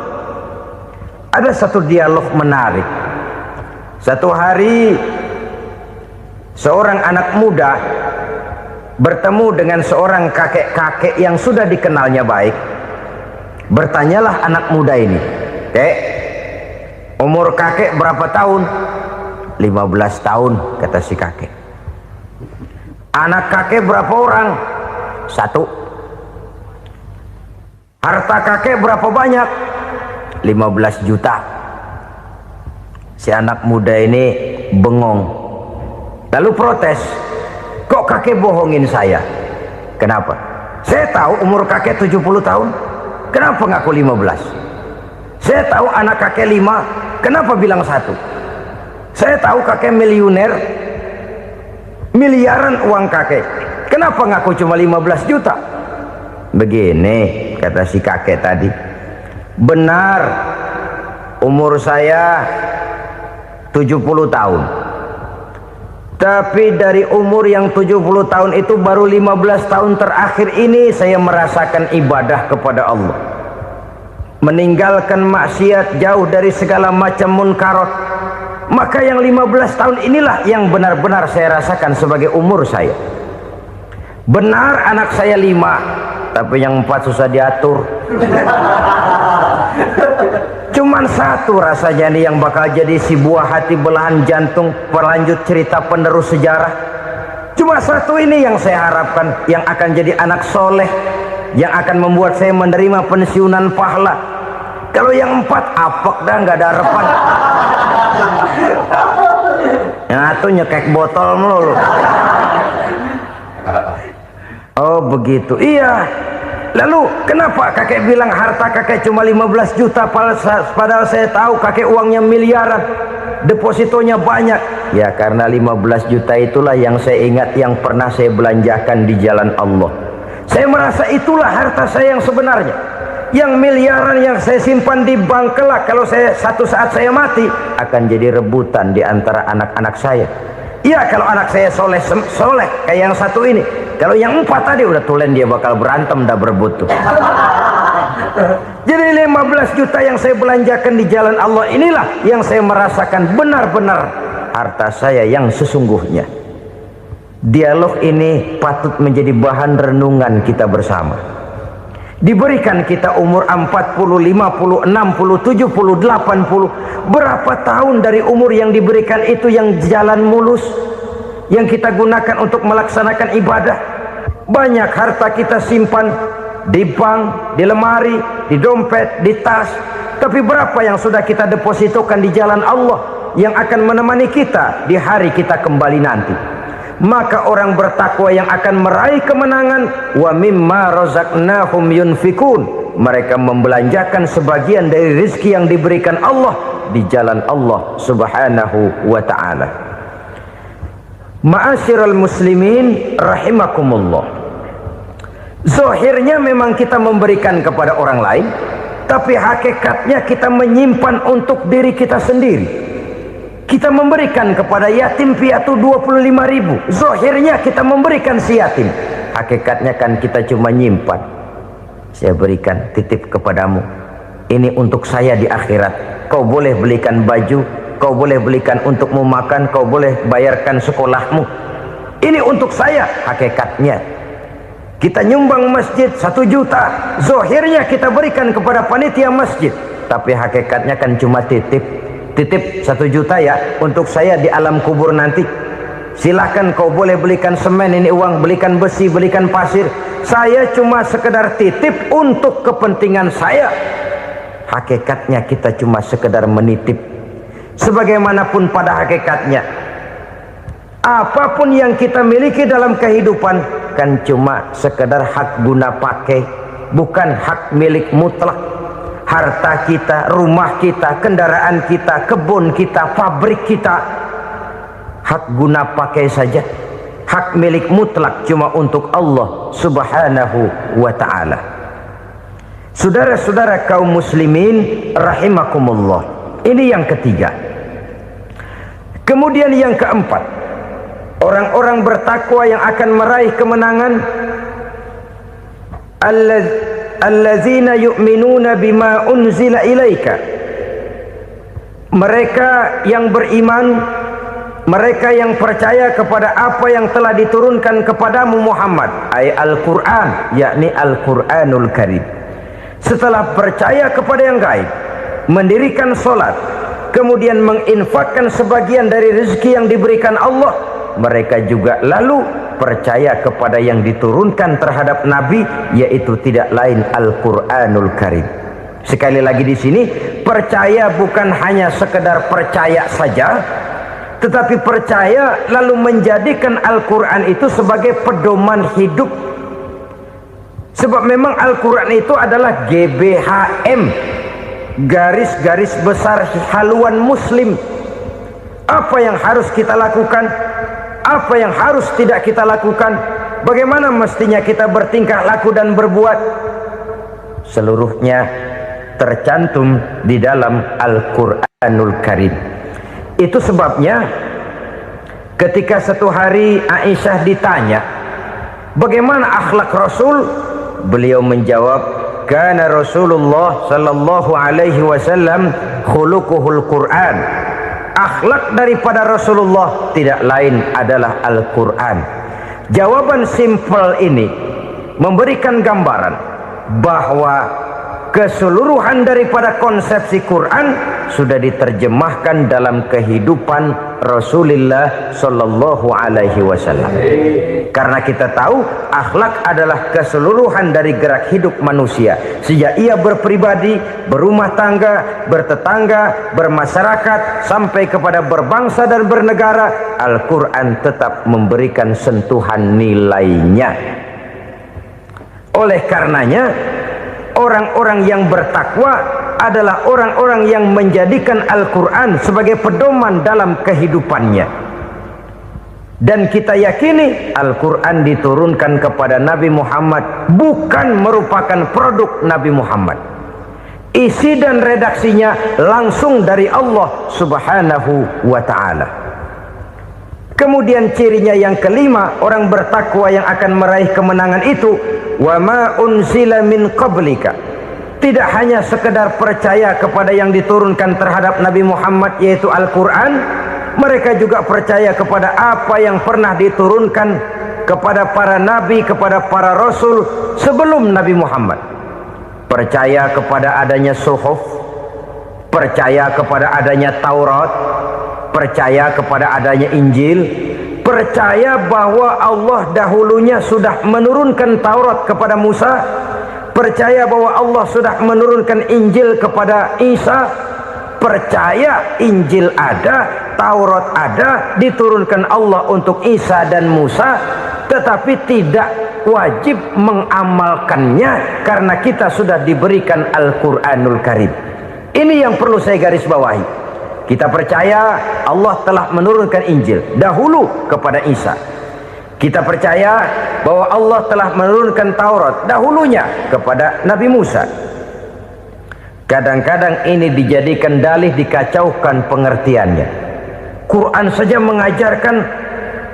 [SPEAKER 1] Ada satu dialog menarik. Satu hari seorang anak muda bertemu dengan seorang kakek-kakek yang sudah dikenalnya baik. Bertanyalah anak muda ini, "Kek, umur kakek berapa tahun?" 15 tahun, kata si kakek. Anak kakek berapa orang? 1. Harta kakek berapa banyak? 15 juta. Si anak muda ini bengong, lalu protes, "Kok kakek bohongin saya?" "Kenapa?" "Saya tahu umur kakek 70 tahun. Kenapa ngaku 15? Saya tahu anak kakek 5. Kenapa bilang 1? Saya tahu kakek miliuner, miliaran uang kakek. Kenapa ngaku cuma 15 juta? Begini, kata si kakek tadi. Benar, umur saya 70 tahun. Tapi dari umur yang 70 tahun itu baru 15 tahun terakhir ini saya merasakan ibadah kepada Allah. Meninggalkan maksiat, jauh dari segala macam munkarat. Maka yang 15 tahun inilah yang benar-benar saya rasakan sebagai umur saya. Benar anak saya 5, tapi yang 4 susah diatur. Cuman 1 rasanya nih yang bakal jadi si buah hati belahan jantung berlanjut cerita penerus sejarah. Cuma 1 ini yang saya harapkan yang akan jadi anak soleh, yang akan membuat saya menerima pensiunan pahala. Kalau yang 4 apek dah, nggak ada harapan. Yang satu nyekek botol melulu. Oh begitu, iya. Lalu kenapa kakek bilang harta kakek cuma 15 juta padahal saya tahu kakek uangnya miliaran, depositonya banyak? Ya karena 15 juta itulah yang saya ingat yang pernah saya belanjakan di jalan Allah. Saya merasa itulah harta saya yang sebenarnya. Yang miliaran yang saya simpan di bank kelak kalau satu saat saya mati akan jadi rebutan di antara anak-anak saya. Iya kalau anak saya soleh kayak yang satu ini. Kalau yang 4 tadi udah tulen dia bakal berantem dah berebut tuh. Jadi 15 juta yang saya belanjakan di jalan Allah inilah yang saya merasakan benar-benar harta saya yang sesungguhnya. Dialog ini patut menjadi bahan renungan kita bersama. Diberikan kita umur 40, 50, 60, 70, 80. Berapa tahun dari umur yang diberikan itu yang jalan mulus, yang kita gunakan untuk melaksanakan ibadah? Banyak harta kita simpan di bank, di lemari, di dompet, di tas. Tapi berapa yang sudah kita depositokan di jalan Allah yang akan menemani kita di hari kita kembali nanti? Maka orang bertakwa yang akan meraih kemenangan, wa mimma razaqnahum yunfikun, mereka membelanjakan sebagian dari rezeki yang diberikan Allah di jalan Allah subhanahu wa ta'ala. Ma'asyiral muslimin rahimakumullah, zahirnya memang kita memberikan kepada orang lain, tapi hakikatnya kita menyimpan untuk diri kita sendiri. Kita memberikan kepada yatim piatu 25.000. Zahirnya kita memberikan si yatim, hakikatnya kan kita cuma nyimpan. Saya berikan, titip kepadamu, ini untuk saya di akhirat. Kau boleh belikan baju, kau boleh belikan untukmu makan, kau boleh bayarkan sekolahmu. Ini untuk saya. Hakikatnya kita nyumbang masjid 1 juta, zahirnya kita berikan kepada panitia masjid, tapi hakikatnya kan cuma titip 1 juta ya untuk saya di alam kubur nanti. Silahkan kau boleh belikan semen, ini uang, belikan besi, belikan pasir. Saya cuma sekedar titip untuk kepentingan saya. Hakikatnya kita cuma sekedar menitip. Sebagaimanapun pada hakikatnya, apapun yang kita miliki dalam kehidupan kan cuma sekedar hak guna pakai, bukan hak milik mutlak. Harta kita, rumah kita, kendaraan kita, kebun kita, pabrik kita, hak guna pakai saja. Hak milik mutlak cuma untuk Allah subhanahu wa ta'ala. Saudara-saudara kaum muslimin rahimakumullah, ini yang ketiga. Kemudian yang keempat, orang-orang bertakwa yang akan meraih kemenangan, allazina yu'minuna bima unzila ilaika, mereka yang beriman, mereka yang percaya kepada apa yang telah diturunkan kepadamu Muhammad, ay Al-Quran, yakni Al-Quranul Karim. Setelah percaya kepada yang gaib, mendirikan solat, kemudian menginfakkan sebagian dari rezeki yang diberikan Allah, mereka juga lalu percaya kepada yang diturunkan terhadap Nabi, yaitu tidak lain Al-Quranul Karim. Sekali lagi di sini, percaya bukan hanya sekedar percaya saja, tetapi percaya lalu menjadikan Al-Quran itu sebagai pedoman hidup. Sebab memang Al-Quran itu adalah GBHM, garis-garis besar haluan muslim. Apa yang harus kita lakukan, apa yang harus tidak kita lakukan, bagaimana mestinya kita bertingkah laku dan berbuat, seluruhnya tercantum di dalam Al-Quranul Karim. Itu sebabnya ketika satu hari Aisyah ditanya bagaimana akhlak Rasul, beliau menjawab, kana Rasulullah sallallahu alaihi wasallam khuluquhul Quran. Akhlak daripada Rasulullah tidak lain adalah Al-Quran. Jawaban simpel ini memberikan gambaran bahwa keseluruhan daripada konsepsi Quran sudah diterjemahkan dalam kehidupan Rasulullah sallallahu alaihi wasallam. Karena kita tahu akhlak adalah keseluruhan dari gerak hidup manusia. Sejak ia berpribadi, berumah tangga, bertetangga, bermasyarakat, sampai kepada berbangsa dan bernegara, Al-Quran tetap memberikan sentuhan nilainya. Oleh karenanya, orang-orang yang bertakwa adalah orang-orang yang menjadikan Al-Quran sebagai pedoman dalam kehidupannya. Dan kita yakini Al-Quran diturunkan kepada Nabi Muhammad bukan merupakan produk Nabi Muhammad. Isi dan redaksinya langsung dari Allah Subhanahu wa ta'ala. Kemudian cirinya yang kelima, orang bertakwa yang akan meraih kemenangan itu, wa ma unzila min qablika. Tidak hanya sekedar percaya kepada yang diturunkan terhadap Nabi Muhammad yaitu Al-Quran, mereka juga percaya kepada apa yang pernah diturunkan kepada para nabi, kepada para rasul sebelum Nabi Muhammad. Percaya kepada adanya suhuf, percaya kepada adanya Taurat, percaya kepada adanya Injil, percaya bahwa Allah dahulunya sudah menurunkan Taurat kepada Musa, percaya bahwa Allah sudah menurunkan Injil kepada Isa, percaya Injil ada, Taurat ada, diturunkan Allah untuk Isa dan Musa, tetapi tidak wajib mengamalkannya karena kita sudah diberikan Al-Quranul Karim. Ini yang perlu saya garis bawahi. Kita percaya Allah telah menurunkan Injil dahulu kepada Isa. Kita percaya bahwa Allah telah menurunkan Taurat dahulunya kepada Nabi Musa. Kadang-kadang ini dijadikan dalih, dikacaukan pengertiannya. Quran saja mengajarkan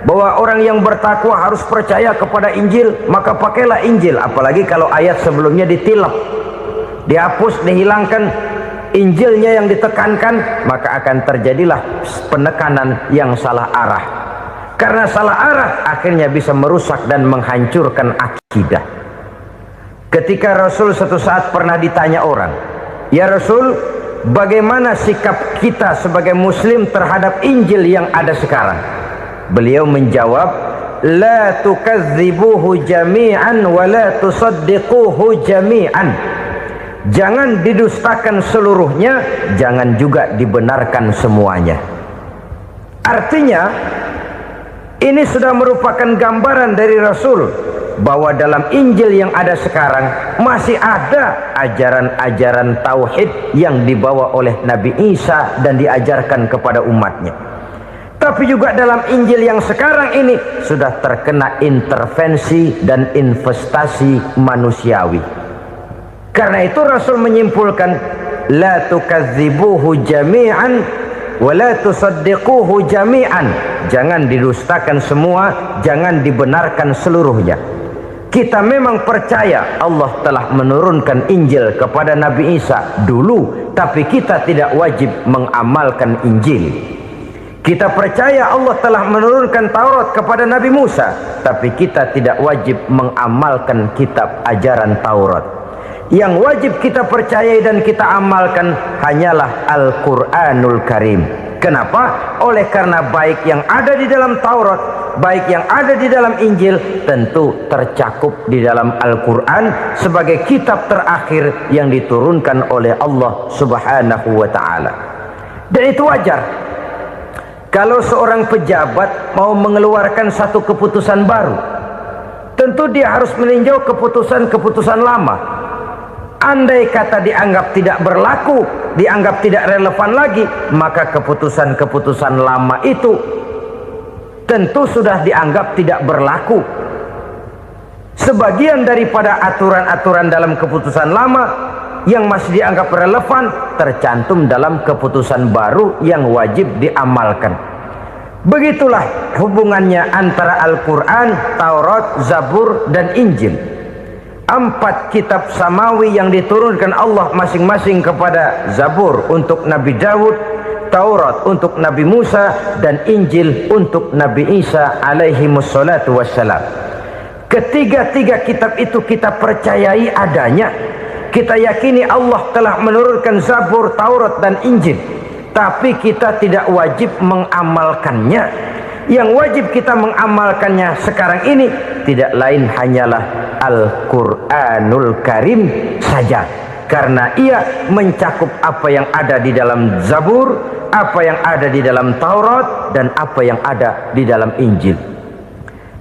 [SPEAKER 1] bahwa orang yang bertakwa harus percaya kepada Injil, maka pakailah Injil. Apalagi kalau ayat sebelumnya ditilap, dihapus, dihilangkan, Injilnya yang ditekankan, maka akan terjadilah penekanan yang salah arah. Karena salah arah akhirnya bisa merusak dan menghancurkan akidah. Ketika Rasul suatu saat pernah ditanya orang, "Ya Rasul, bagaimana sikap kita sebagai muslim terhadap Injil yang ada sekarang?" Beliau menjawab, "La tukadzibuhu jami'an wa la tusaddiquhu jami'an." Jangan didustakan seluruhnya, jangan juga dibenarkan semuanya. Artinya, ini sudah merupakan gambaran dari Rasul bahwa dalam Injil yang ada sekarang masih ada ajaran-ajaran tauhid yang dibawa oleh Nabi Isa dan diajarkan kepada umatnya. Tapi juga dalam Injil yang sekarang ini sudah terkena intervensi dan investasi manusiawi. Karena itu Rasul menyimpulkan, la tukadzibuhu jami'an wa la tusaddiquhu jami'an. Jangan didustakan semua, jangan dibenarkan seluruhnya. Kita memang percaya Allah telah menurunkan Injil kepada Nabi Isa dulu, tapi kita tidak wajib mengamalkan Injil. Kita percaya Allah telah menurunkan Taurat kepada Nabi Musa, tapi kita tidak wajib mengamalkan kitab ajaran Taurat. Yang wajib kita percayai dan kita amalkan hanyalah Al-Quranul Karim. Kenapa? Oleh karena baik yang ada di dalam Taurat, baik yang ada di dalam Injil, tentu tercakup di dalam Al-Quran sebagai kitab terakhir yang diturunkan oleh Allah Subhanahu wa ta'ala. Dan itu wajar. Kalau seorang pejabat mau mengeluarkan satu keputusan baru, tentu dia harus meninjau keputusan-keputusan lama. Andai kata dianggap tidak berlaku, dianggap tidak relevan lagi, maka keputusan-keputusan lama itu tentu sudah dianggap tidak berlaku. Sebagian daripada aturan-aturan dalam keputusan lama yang masih dianggap relevan tercantum dalam keputusan baru yang wajib diamalkan. Begitulah hubungannya antara Al-Quran, Taurat, Zabur, dan Injil. 4 kitab samawi yang diturunkan Allah masing-masing kepada Zabur untuk Nabi Daud, Taurat untuk Nabi Musa, dan Injil untuk Nabi Isa alaihi wassalatu wassalam. Ketiga-tiga kitab itu kita percayai adanya. Kita yakini Allah telah menurunkan Zabur, Taurat, dan Injil. Tapi kita tidak wajib mengamalkannya. Yang wajib kita mengamalkannya sekarang ini tidak lain hanyalah Al-Quranul Karim saja, karena ia mencakup apa yang ada di dalam Zabur, apa yang ada di dalam Taurat, dan apa yang ada di dalam Injil.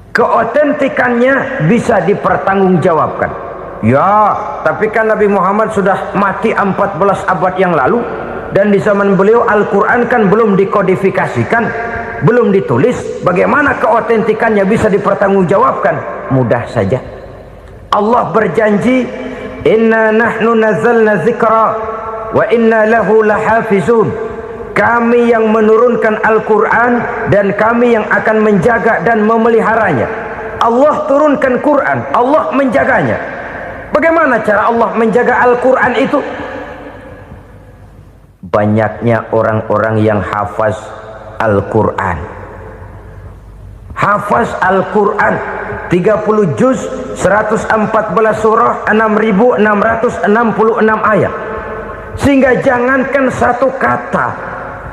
[SPEAKER 1] Keotentikannya bisa dipertanggungjawabkan. Ya, tapi kan Nabi Muhammad sudah mati 14 abad yang lalu, dan di zaman beliau Al-Quran kan belum dikodifikasikan, belum ditulis. Bagaimana keotentikannya bisa dipertanggungjawabkan? Mudah saja. Allah berjanji, inna nahnu nazzalna dzikra wa inna lahu lahafizun. Kami yang menurunkan Al-Quran dan kami yang akan menjaga dan memeliharanya. Allah turunkan Quran, Allah menjaganya. Bagaimana cara Allah menjaga Al-Quran itu? Banyaknya orang-orang yang hafaz Al-Quran. Hafaz Al-Quran 30 juz, 114 surah, 6.666 ayat. Sehingga jangankan satu kata,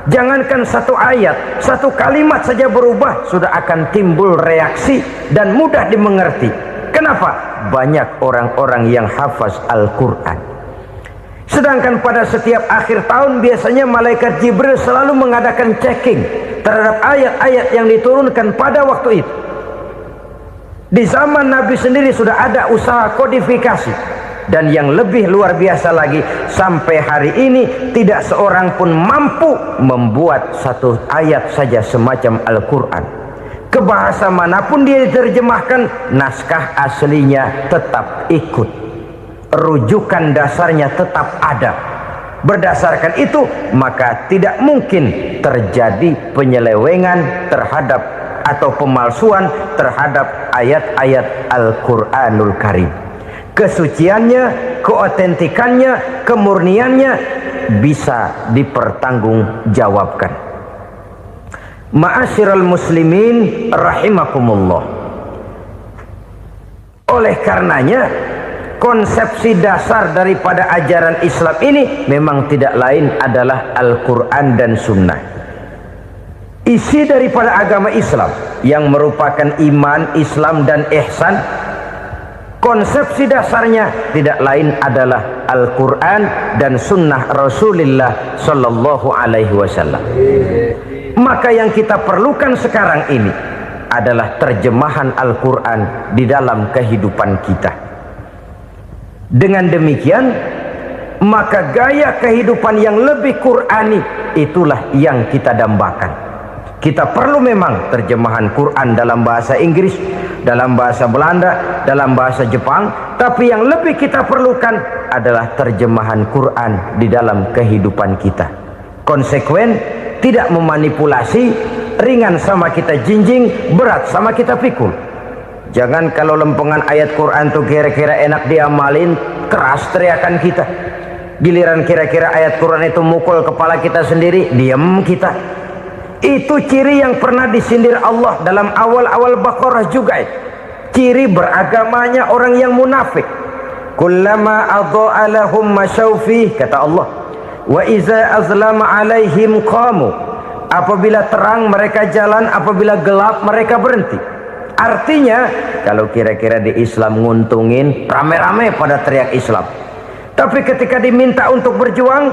[SPEAKER 1] jangankan satu ayat, satu kalimat saja berubah sudah akan timbul reaksi dan mudah dimengerti. Kenapa? Banyak orang-orang yang hafaz Al-Quran. Sedangkan pada setiap akhir tahun biasanya malaikat Jibril selalu mengadakan checking terhadap ayat-ayat yang diturunkan pada waktu itu. Di zaman Nabi sendiri sudah ada usaha kodifikasi. Dan yang lebih luar biasa lagi, sampai hari ini tidak seorang pun mampu membuat satu ayat saja semacam Al-Quran. Ke bahasa manapun dia diterjemahkan, naskah aslinya tetap ikut, rujukan dasarnya tetap ada. Berdasarkan itu maka tidak mungkin terjadi penyelewengan terhadap atau pemalsuan terhadap ayat-ayat Al-Quranul Karim. Kesuciannya, keotentikannya, kemurniannya bisa dipertanggungjawabkan. Ma'asyiral muslimin rahimakumullah. Oleh karenanya, konsepsi dasar daripada ajaran Islam ini memang tidak lain adalah Al-Quran dan Sunnah. Isi daripada agama Islam yang merupakan iman, Islam dan ihsan, konsepsi dasarnya tidak lain adalah Al-Quran dan Sunnah Rasulullah Sallallahu Alaihi Wasallam. Maka yang kita perlukan sekarang ini adalah terjemahan Al-Quran di dalam kehidupan kita. Dengan demikian, maka gaya kehidupan yang lebih Qurani itulah yang kita dambakan. Kita perlu memang terjemahan Quran dalam bahasa Inggris, dalam bahasa Belanda, dalam bahasa Jepang, tapi yang lebih kita perlukan adalah terjemahan Quran di dalam kehidupan kita. Konsekuen, tidak memanipulasi, ringan sama kita jinjing, berat sama kita pikul. Jangan kalau lempengan ayat Quran tuh kira-kira enak diamalin, keras teriakan kita. Giliran kira-kira ayat Quran itu mukul kepala kita sendiri, diam kita. Itu ciri yang pernah disindir Allah dalam awal-awal Baqarah juga. Ciri beragamanya orang yang munafik. Kullama adha'a lahum masyawfih, kata Allah. Wa iza azlama alaihim qamu. Apabila terang mereka jalan, apabila gelap mereka berhenti. Artinya, kalau kira-kira di Islam nguntungin, rame-rame pada teriak Islam. Tapi ketika diminta untuk berjuang,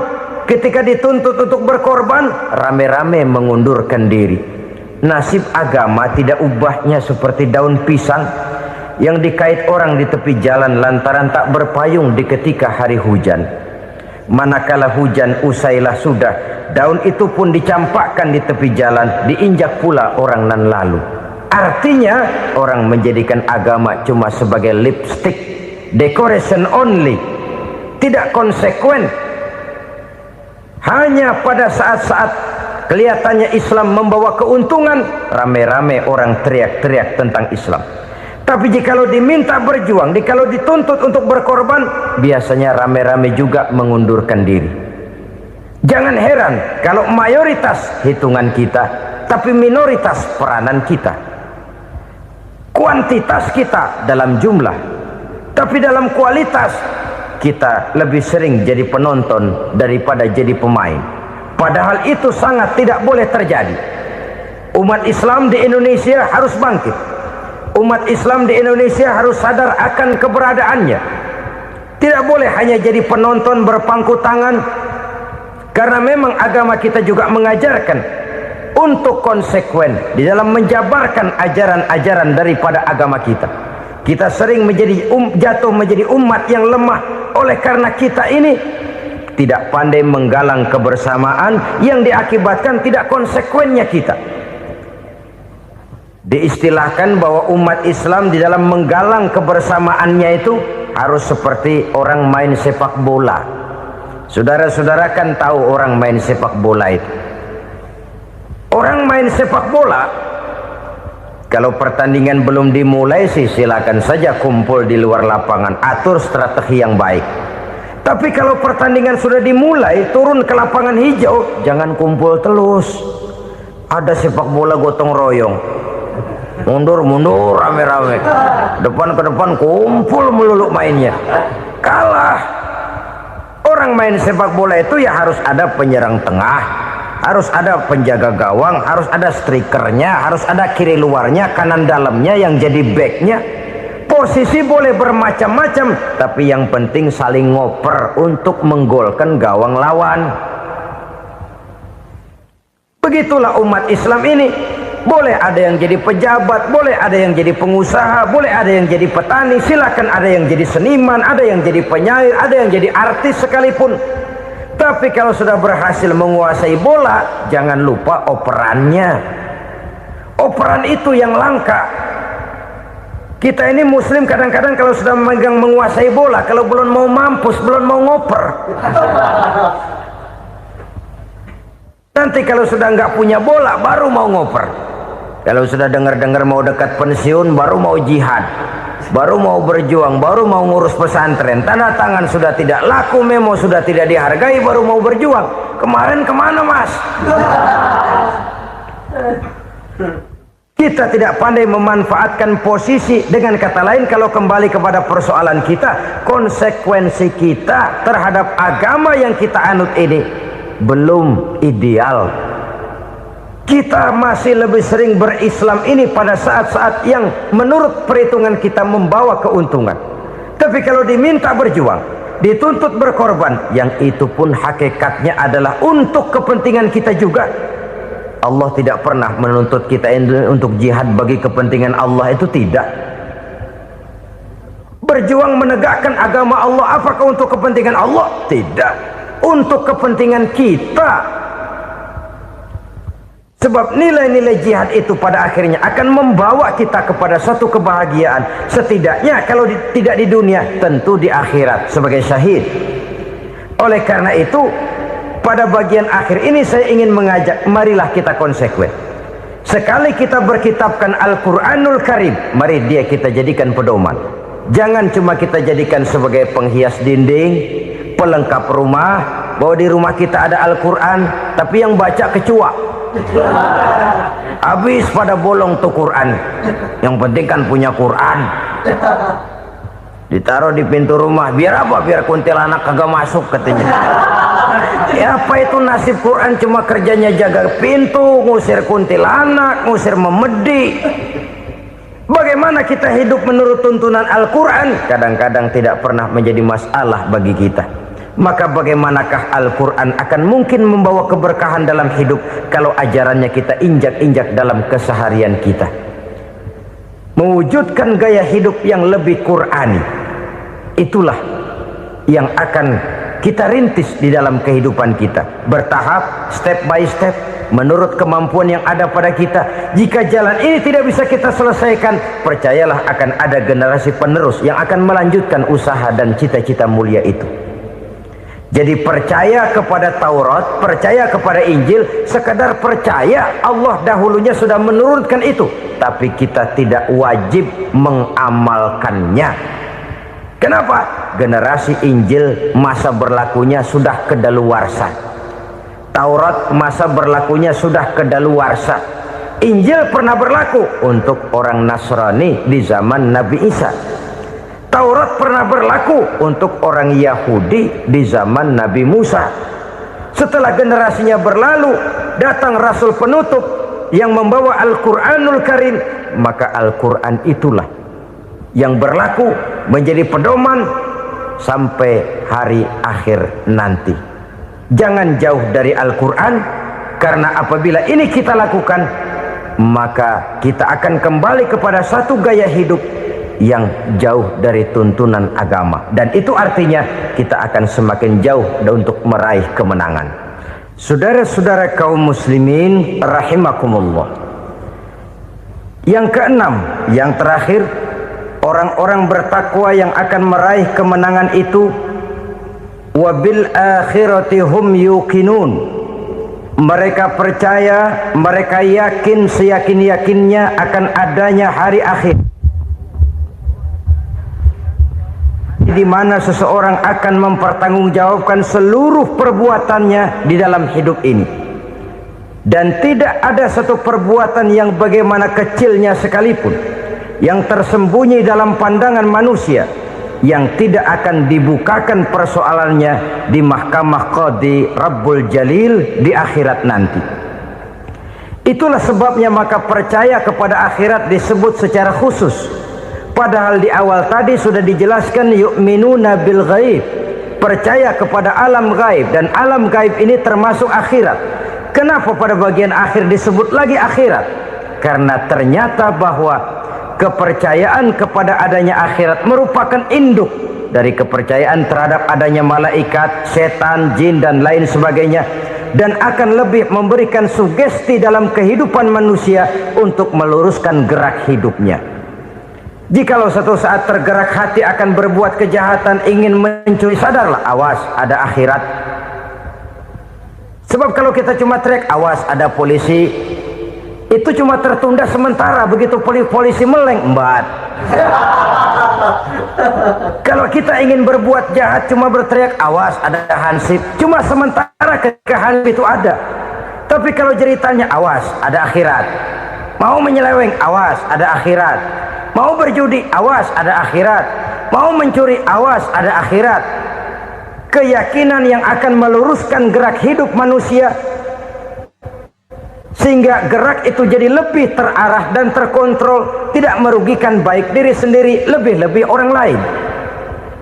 [SPEAKER 1] ketika dituntut untuk berkorban, rame-rame mengundurkan diri. Nasib agama tidak ubahnya seperti daun pisang yang dikait orang di tepi jalan lantaran tak berpayung di ketika hari hujan. Manakala hujan usailah sudah, daun itu pun dicampakkan di tepi jalan, diinjak pula orang nan lalu. Artinya, orang menjadikan agama cuma sebagai lipstick, decoration only, tidak konsekuen. Hanya pada saat-saat kelihatannya Islam membawa keuntungan, rame-rame orang teriak-teriak tentang Islam. Tapi jikalau diminta berjuang, jikalau dituntut untuk berkorban, biasanya rame-rame juga mengundurkan diri. Jangan heran kalau mayoritas hitungan kita, tapi minoritas peranan kita. Kuantitas kita dalam jumlah, tapi dalam kualitas kita lebih sering jadi penonton daripada jadi pemain. Padahal itu sangat tidak boleh terjadi. Umat Islam di Indonesia harus bangkit. Umat Islam di Indonesia harus sadar akan keberadaannya. Tidak boleh hanya jadi penonton berpangku tangan, karena memang agama kita juga mengajarkan untuk konsekuen di dalam menjabarkan ajaran-ajaran daripada agama kita. Kita sering jatuh menjadi umat yang lemah oleh karena kita ini tidak pandai menggalang kebersamaan yang diakibatkan tidak konsekuennya kita. Diistilahkan bahwa umat Islam di dalam menggalang kebersamaannya itu harus seperti orang main sepak bola. Saudara-saudara kan tahu orang main sepak bola itu. Orang main sepak bola, kalau pertandingan belum dimulai sih silakan saja kumpul di luar lapangan, atur strategi yang baik. Tapi kalau pertandingan sudah dimulai, turun ke lapangan hijau, jangan kumpul terus. Ada sepak bola gotong royong, mundur-mundur rame-rame, depan ke depan kumpul melulu mainnya. Kalah. Orang main sepak bola itu ya harus ada penyerang tengah, harus ada penjaga gawang, harus ada strikernya, harus ada kiri luarnya, kanan dalamnya yang jadi backnya. Posisi boleh bermacam-macam, tapi yang penting saling ngoper untuk menggolkan gawang lawan. Begitulah umat Islam ini. Boleh ada yang jadi pejabat, boleh ada yang jadi pengusaha, boleh ada yang jadi petani, silakan ada yang jadi seniman, ada yang jadi penyair, ada yang jadi artis sekalipun. Tapi kalau sudah berhasil menguasai bola, jangan lupa operannya. Operan itu yang langka. Kita ini muslim kadang-kadang kalau sudah memegang menguasai bola, kalau belum mau mampus, belum mau ngoper. Nanti kalau sudah nggak punya bola, baru mau ngoper. Kalau sudah dengar-dengar mau dekat pensiun, baru mau jihad, baru mau berjuang, baru mau ngurus pesantren. Tanda tangan sudah tidak laku, memo sudah tidak dihargai, baru mau berjuang. Kemarin kemana mas? Kita tidak pandai memanfaatkan posisi. Dengan kata lain, kalau kembali kepada persoalan kita, konsekuensi kita terhadap agama yang kita anut ini belum ideal. Kita masih lebih sering berislam ini pada saat-saat yang menurut perhitungan kita membawa keuntungan. Tapi kalau diminta berjuang, dituntut berkorban, yang itu pun hakikatnya adalah untuk kepentingan kita juga. Allah tidak pernah menuntut kita untuk jihad bagi kepentingan Allah, itu tidak. Berjuang menegakkan agama Allah, apakah untuk kepentingan Allah? Tidak. Untuk kepentingan kita. Sebab nilai-nilai jihad itu pada akhirnya akan membawa kita kepada suatu kebahagiaan. Setidaknya kalau tidak di dunia, tentu di akhirat sebagai syahid. Oleh karena itu, pada bagian akhir ini saya ingin mengajak, marilah kita konsekuen. Sekali kita berkitabkan Al-Quranul Karim, mari dia kita jadikan pedoman. Jangan cuma kita jadikan sebagai penghias dinding, pelengkap rumah, bahwa di rumah kita ada Al-Quran, tapi yang baca kecoa. Habis pada bolong tuh Quran. Yang penting kan punya Quran, ditaruh di pintu rumah. Biar apa? Biar kuntilanak kagak masuk katanya. Ya apa itu nasib Quran? Cuma kerjanya jaga pintu, ngusir kuntilanak, ngusir memedi. Bagaimana kita hidup menurut tuntunan Al-Quran? Kadang-kadang tidak pernah menjadi masalah bagi kita. Maka bagaimanakah Al-Quran akan mungkin membawa keberkahan dalam hidup kalau ajarannya kita injak-injak dalam keseharian kita? Mewujudkan gaya hidup yang lebih Qurani, itulah yang akan kita rintis di dalam kehidupan kita, bertahap, step by step, menurut kemampuan yang ada pada kita. Jika jalan ini tidak bisa kita selesaikan, percayalah akan ada generasi penerus yang akan melanjutkan usaha dan cita-cita mulia itu. Jadi percaya kepada Taurat, percaya kepada Injil, sekadar percaya Allah dahulunya sudah menurunkan itu, tapi kita tidak wajib mengamalkannya. Kenapa? Generasi Injil masa berlakunya sudah kedaluarsa. Taurat masa berlakunya sudah kedaluarsa. Injil pernah berlaku untuk orang Nasrani di zaman Nabi Isa. Taurat pernah berlaku untuk orang Yahudi di zaman Nabi Musa. Setelah generasinya berlalu, datang Rasul penutup yang membawa Al-Quranul Karim, maka Al-Quran itulah yang berlaku menjadi pedoman sampai hari akhir nanti. Jangan jauh dari Al-Quran, karena apabila ini kita lakukan, maka kita akan kembali kepada satu gaya hidup yang jauh dari tuntunan agama, dan itu artinya kita akan semakin jauh untuk meraih kemenangan. Saudara-saudara kaum muslimin rahimakumullah. Yang keenam, yang terakhir, orang-orang bertakwa yang akan meraih kemenangan itu wabil akhirati hum yuqinun. Mereka percaya, mereka yakin seyakin-yakinnya akan adanya hari akhir, di mana seseorang akan mempertanggungjawabkan seluruh perbuatannya di dalam hidup ini, dan tidak ada satu perbuatan yang bagaimana kecilnya sekalipun yang tersembunyi dalam pandangan manusia yang tidak akan dibukakan persoalannya di mahkamah Qadi Rabbul Jalil di akhirat nanti. Itulah sebabnya maka percaya kepada akhirat disebut secara khusus. Padahal di awal tadi sudah dijelaskan yu'minuna bil ghaib, percaya kepada alam gaib, dan alam gaib ini termasuk akhirat. Kenapa pada bagian akhir disebut lagi akhirat? Karena ternyata bahwa kepercayaan kepada adanya akhirat merupakan induk dari kepercayaan terhadap adanya malaikat, setan, jin, dan lain sebagainya, dan akan lebih memberikan sugesti dalam kehidupan manusia untuk meluruskan gerak hidupnya. Jikalau satu saat tergerak hati akan berbuat kejahatan, ingin mencuri, sadarlah, awas ada akhirat. Sebab kalau kita cuma teriak awas ada polisi, itu cuma tertunda sementara, begitu polisi meleng embat. Kalau kita ingin berbuat jahat cuma berteriak awas ada hansip, cuma sementara ketika hansip itu ada. Tapi kalau ceritanya awas ada akhirat, mau menyeleweng awas ada akhirat, mau berjudi awas ada akhirat, mau mencuri awas ada akhirat. Keyakinan yang akan meluruskan gerak hidup manusia sehingga gerak itu jadi lebih terarah dan terkontrol, tidak merugikan baik diri sendiri, lebih-lebih orang lain.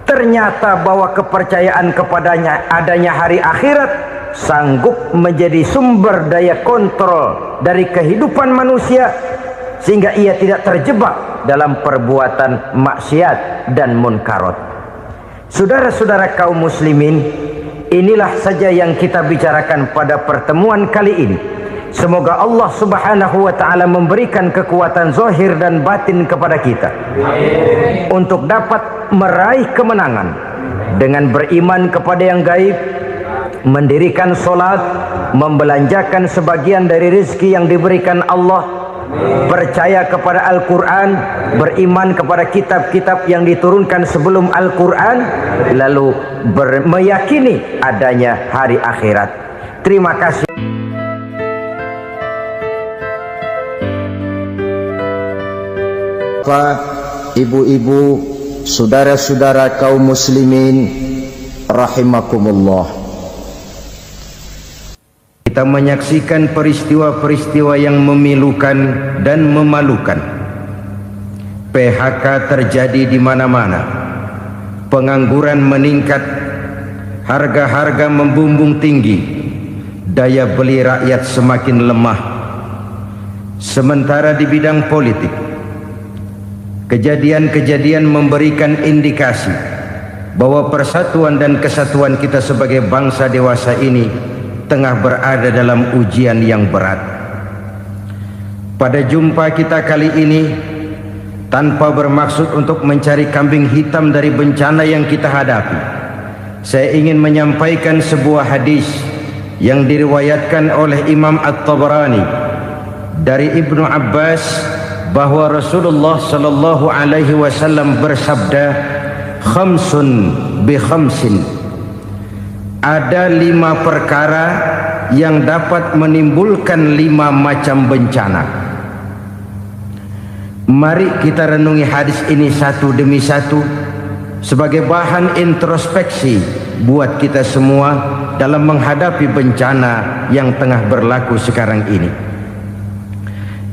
[SPEAKER 1] Ternyata bahwa kepercayaan kepadanya adanya hari akhirat sanggup menjadi sumber daya kontrol dari kehidupan manusia, sehingga ia tidak terjebak dalam perbuatan maksiat dan munkarat. Saudara-saudara kaum muslimin, inilah saja yang kita bicarakan pada pertemuan kali ini. Semoga Allah subhanahu wa ta'ala memberikan kekuatan zahir dan batin kepada kita untuk dapat meraih kemenangan dengan beriman kepada yang gaib, mendirikan solat, membelanjakan sebagian dari rezeki yang diberikan Allah, percaya kepada Al-Quran, beriman kepada kitab-kitab yang diturunkan sebelum Al-Quran, lalu meyakini adanya hari akhirat. Terima kasih. Ibu-ibu, saudara-saudara kaum muslimin rahimakumullah, kita menyaksikan peristiwa-peristiwa yang memilukan dan memalukan. PHK terjadi di mana-mana, pengangguran meningkat, harga-harga membumbung tinggi, daya beli rakyat semakin lemah. Sementara di bidang politik, kejadian-kejadian memberikan indikasi bahwa persatuan dan kesatuan kita sebagai bangsa dewasa ini tengah berada dalam ujian yang berat. Pada jumpa kita kali ini, tanpa bermaksud untuk mencari kambing hitam dari bencana yang kita hadapi, saya ingin menyampaikan sebuah hadis yang diriwayatkan oleh Imam At-Tabarani dari Ibnu Abbas, bahwa Rasulullah sallallahu alaihi wasallam bersabda, khamsun bi khamsin, ada 5 perkara yang dapat menimbulkan 5 macam bencana. Mari kita renungi hadis ini satu demi satu sebagai bahan introspeksi buat kita semua dalam menghadapi bencana yang tengah berlaku sekarang ini.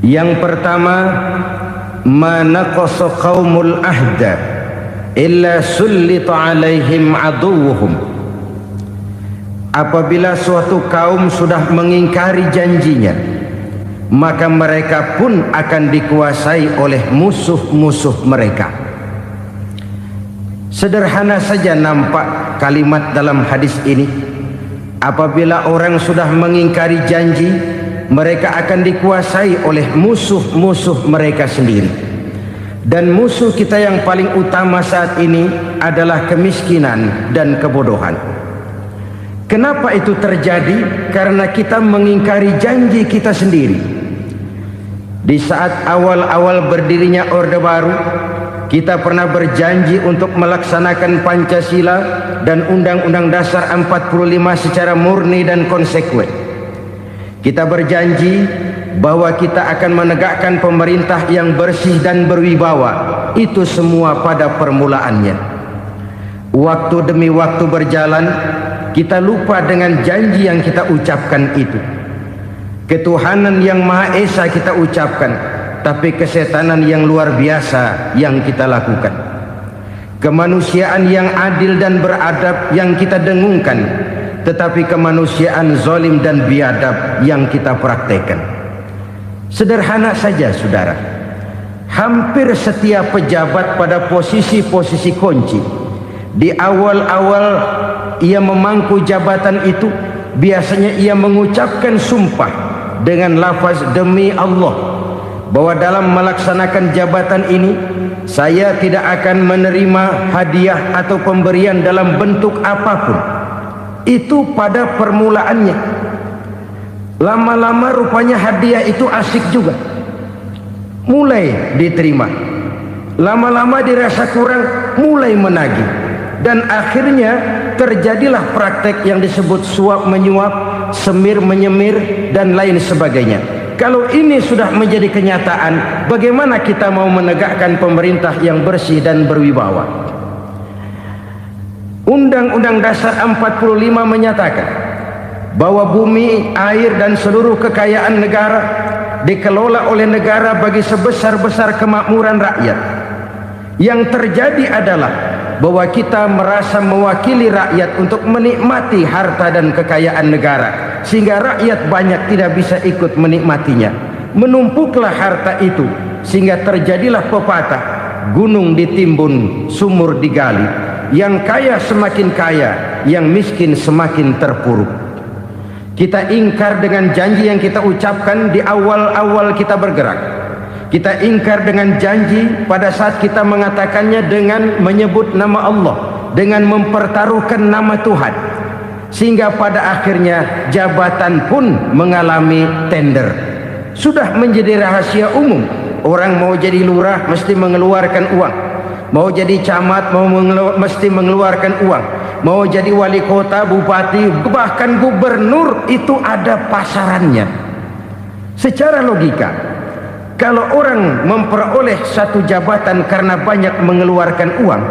[SPEAKER 1] Yang pertama, ma naqasa qaumul ahda illa sullita alaihim aduwwuhum. Apabila suatu kaum sudah mengingkari janjinya, maka mereka pun akan dikuasai oleh musuh-musuh mereka. Sederhana saja nampak kalimat dalam hadis ini. Apabila orang sudah mengingkari janji, mereka akan dikuasai oleh musuh-musuh mereka sendiri. Dan musuh kita yang paling utama saat ini adalah kemiskinan dan kebodohan. Kenapa itu terjadi? Karena kita mengingkari janji kita sendiri. Di saat awal-awal berdirinya Orde Baru, kita pernah berjanji untuk melaksanakan Pancasila dan Undang-Undang Dasar 45 secara murni dan konsekuen. Kita berjanji bahwa kita akan menegakkan pemerintah yang bersih dan berwibawa. Itu semua pada permulaannya. Waktu demi waktu berjalan, kita lupa dengan janji yang kita ucapkan itu. Ketuhanan yang Maha Esa kita ucapkan, tapi kesetanan yang luar biasa yang kita lakukan. Kemanusiaan yang adil dan beradab yang kita dengungkan, tetapi kemanusiaan zalim dan biadab yang kita praktekkan. Sederhana saja saudara, hampir setiap pejabat pada posisi-posisi kunci, di awal-awal ia memangku jabatan itu, biasanya ia mengucapkan sumpah dengan lafaz demi Allah, bahwa dalam melaksanakan jabatan ini saya tidak akan menerima hadiah atau pemberian dalam bentuk apapun. Itu pada permulaannya. Lama-lama rupanya hadiah itu asik juga, mulai diterima. Lama-lama dirasa kurang, mulai menagih. Dan akhirnya terjadilah praktek yang disebut suap menyuap, semir menyemir, dan lain sebagainya. Kalau ini sudah menjadi kenyataan, bagaimana kita mau menegakkan pemerintah yang bersih dan berwibawa? Undang-Undang Dasar 45 menyatakan bahwa bumi, air, dan seluruh kekayaan negara dikelola oleh negara bagi sebesar-besar kemakmuran rakyat. Yang terjadi adalah bahwa kita merasa mewakili rakyat untuk menikmati harta dan kekayaan negara, sehingga rakyat banyak tidak bisa ikut menikmatinya. Menumpuklah harta itu sehingga terjadilah pepatah, gunung ditimbun, sumur digali. Yang kaya semakin kaya, yang miskin semakin terpuruk. Kita ingkar dengan janji yang kita ucapkan di awal-awal kita bergerak. Kita ingkar dengan janji pada saat kita mengatakannya dengan menyebut nama Allah, dengan mempertaruhkan nama Tuhan, sehingga pada akhirnya jabatan pun mengalami tender. Sudah menjadi rahasia umum, orang mau jadi lurah mesti mengeluarkan uang, mau jadi camat mesti mengeluarkan uang, mau jadi wali kota, bupati, bahkan gubernur, itu ada pasarannya. Secara logika, kalau orang memperoleh satu jabatan karena banyak mengeluarkan uang,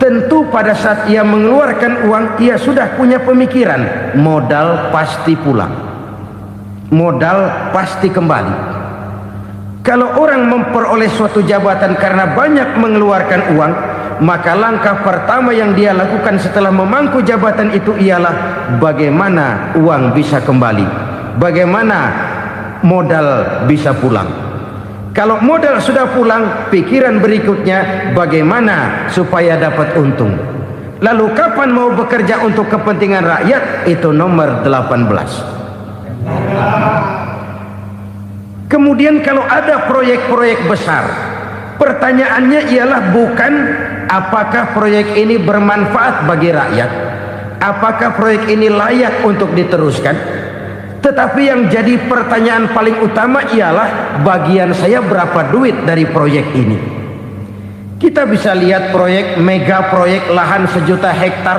[SPEAKER 1] tentu pada saat ia mengeluarkan uang, ia sudah punya pemikiran, modal pasti pulang, modal pasti kembali. Kalau orang memperoleh suatu jabatan karena banyak mengeluarkan uang, maka langkah pertama yang dia lakukan setelah memangku jabatan itu ialah bagaimana uang bisa kembali, bagaimana modal bisa pulang. Kalau modal sudah pulang, pikiran berikutnya bagaimana supaya dapat untung. Lalu kapan mau bekerja untuk kepentingan rakyat? Itu nomor 18. Kemudian kalau ada proyek-proyek besar, pertanyaannya ialah bukan apakah proyek ini bermanfaat bagi rakyat, apakah proyek ini layak untuk diteruskan, tetapi yang jadi pertanyaan paling utama ialah bagian saya berapa duit dari proyek ini. Kita bisa lihat proyek, mega proyek lahan 1 juta hektar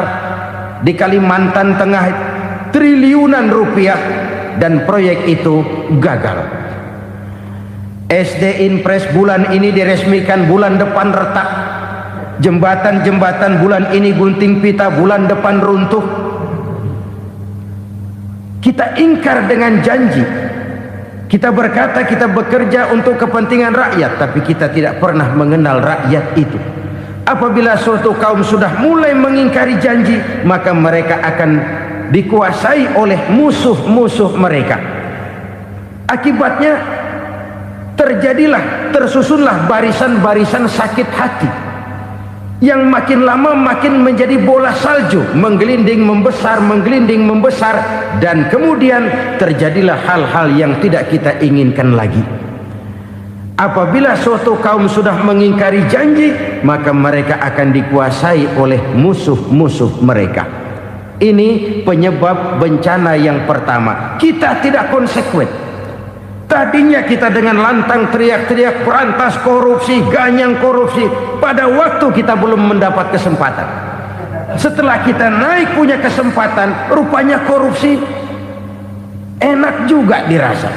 [SPEAKER 1] di Kalimantan Tengah, triliunan rupiah, dan proyek itu gagal. SD Inpres bulan ini diresmikan, bulan depan retak. Jembatan-jembatan bulan ini gunting pita, bulan depan runtuh. Kita ingkar dengan janji,
[SPEAKER 2] Kita berkata kita bekerja untuk kepentingan rakyat, tapi kita tidak pernah mengenal rakyat itu. Apabila suatu kaum sudah mulai mengingkari janji, maka mereka akan dikuasai oleh musuh-musuh mereka. Akibatnya tersusunlah barisan-barisan sakit hati yang makin lama makin menjadi bola salju, menggelinding membesar, dan kemudian terjadilah hal-hal yang tidak kita inginkan lagi. Apabila suatu kaum sudah mengingkari janji, maka mereka akan dikuasai oleh musuh-musuh mereka. Ini penyebab bencana yang pertama. Kita tidak konsekuen. Tadinya kita dengan lantang teriak-teriak berantas korupsi, ganyang korupsi. Pada waktu kita belum mendapat kesempatan. Setelah kita naik punya kesempatan, rupanya korupsi enak juga dirasa.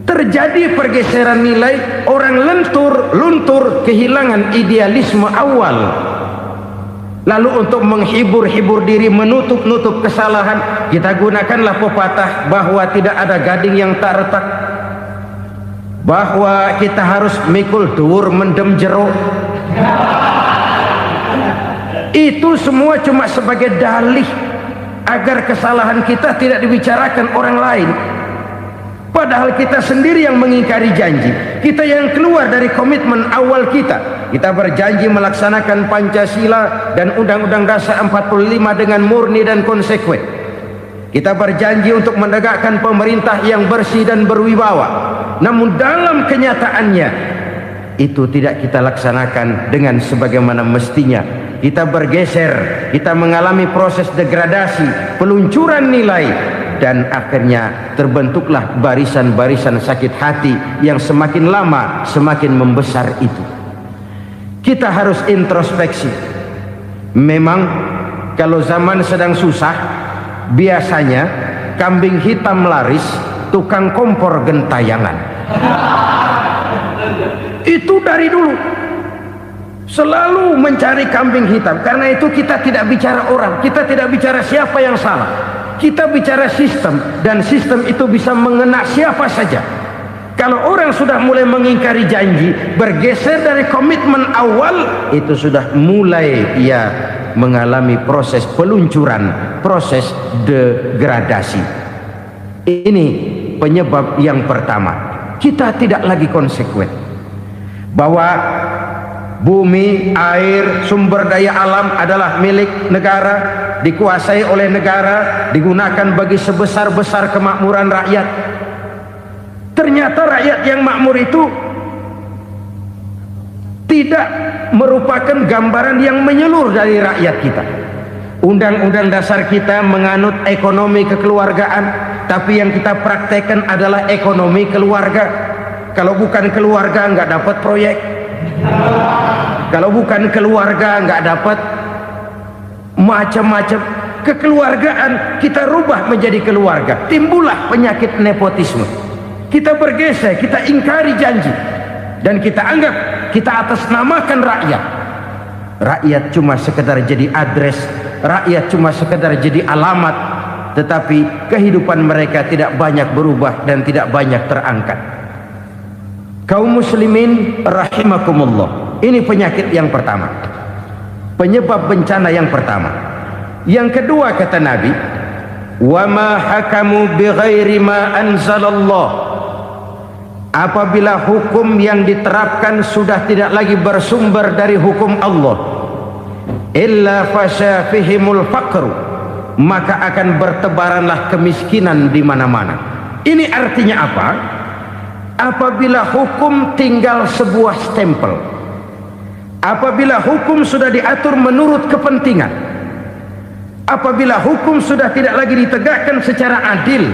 [SPEAKER 2] Terjadi pergeseran nilai, orang luntur, kehilangan idealisme awal. Lalu untuk menghibur diri, menutup kesalahan, kita gunakanlah pepatah bahwa tidak ada gading yang tak retak, bahwa kita harus mikul dhuwur mendem jero. Itu semua cuma sebagai dalih agar kesalahan kita tidak dibicarakan orang lain. Padahal kita sendiri yang mengingkari janji. Kita yang keluar dari komitmen awal kita. Kita berjanji melaksanakan Pancasila dan Undang-Undang Dasar 45 dengan murni dan konsekuen. Kita berjanji untuk menegakkan pemerintah yang bersih dan berwibawa. Namun dalam kenyataannya itu tidak kita laksanakan dengan sebagaimana mestinya. Kita bergeser, kita mengalami proses degradasi, peluncuran nilai, dan akhirnya terbentuklah barisan-barisan sakit hati yang semakin lama semakin membesar itu. Kita harus introspeksi. Memang kalau zaman sedang susah, biasanya kambing hitam laris, tukang kompor gentayangan. Itu dari dulu selalu mencari kambing hitam. Karena itu kita tidak bicara orang, kita tidak bicara siapa yang salah, kita bicara sistem, dan sistem itu bisa mengena siapa saja. Kalau orang sudah mulai mengingkari janji, bergeser dari komitmen awal, itu sudah mulai ia mengalami proses peluncuran, proses degradasi. Ini penyebab yang pertama. Kita tidak lagi konsekuen bahwa bumi, air, sumber daya alam adalah milik negara, dikuasai oleh negara, digunakan bagi sebesar-besar kemakmuran rakyat. Ternyata rakyat yang makmur itu tidak merupakan gambaran yang menyeluruh dari rakyat kita. Undang-undang dasar kita menganut ekonomi kekeluargaan, tapi yang kita praktekkan adalah ekonomi keluarga. Kalau bukan keluarga nggak dapat proyek. Kalau bukan keluarga nggak dapat macam-macam. Kekeluargaan kita rubah menjadi keluarga, timbullah penyakit nepotisme. Kita bergeser, kita ingkari janji, dan kita anggap kita atasnamakan rakyat. Rakyat cuma sekedar jadi address, rakyat cuma sekedar jadi alamat, tetapi kehidupan mereka tidak banyak berubah dan tidak banyak terangkat. Kaum muslimin rahimakumullah, ini penyakit yang pertama, penyebab bencana yang pertama. Yang kedua, kata Nabi, wa ma hakamu bighairi ma anzalallah. Apabila hukum yang diterapkan sudah tidak lagi bersumber dari hukum Allah, illa fasya fihimul faqru, maka akan bertebaranlah kemiskinan di mana-mana. Ini artinya apa? Apabila hukum tinggal sebuah stempel, apabila hukum sudah diatur menurut kepentingan, apabila hukum sudah tidak lagi ditegakkan secara adil,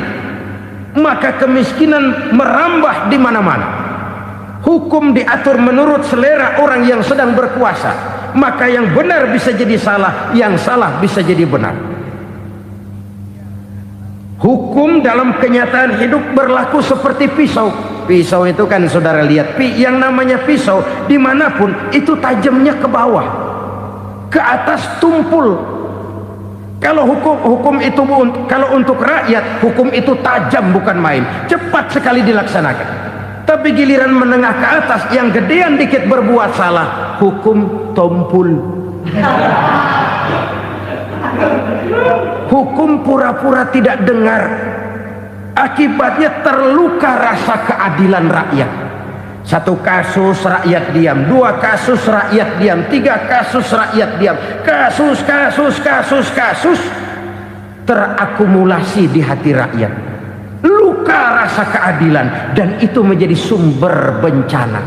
[SPEAKER 2] maka kemiskinan merambah di mana-mana. Hukum diatur menurut selera orang yang sedang berkuasa, maka yang benar bisa jadi salah, yang salah bisa jadi benar. Hukum dalam kenyataan hidup berlaku seperti pisau. Pisau itu kan saudara lihat, yang namanya pisau dimanapun itu tajamnya ke bawah, ke atas tumpul, Kalau hukum itu, kalau untuk rakyat, hukum itu tajam bukan main, cepat sekali dilaksanakan. Tapi giliran menengah ke atas yang gedean dikit berbuat salah, hukum tompul. Hukum pura-pura tidak dengar. Akibatnya terluka rasa keadilan rakyat. Satu kasus rakyat diam, dua kasus rakyat diam, tiga kasus rakyat diam. Kasus terakumulasi di hati rakyat. Luka rasa keadilan, dan itu menjadi sumber bencana.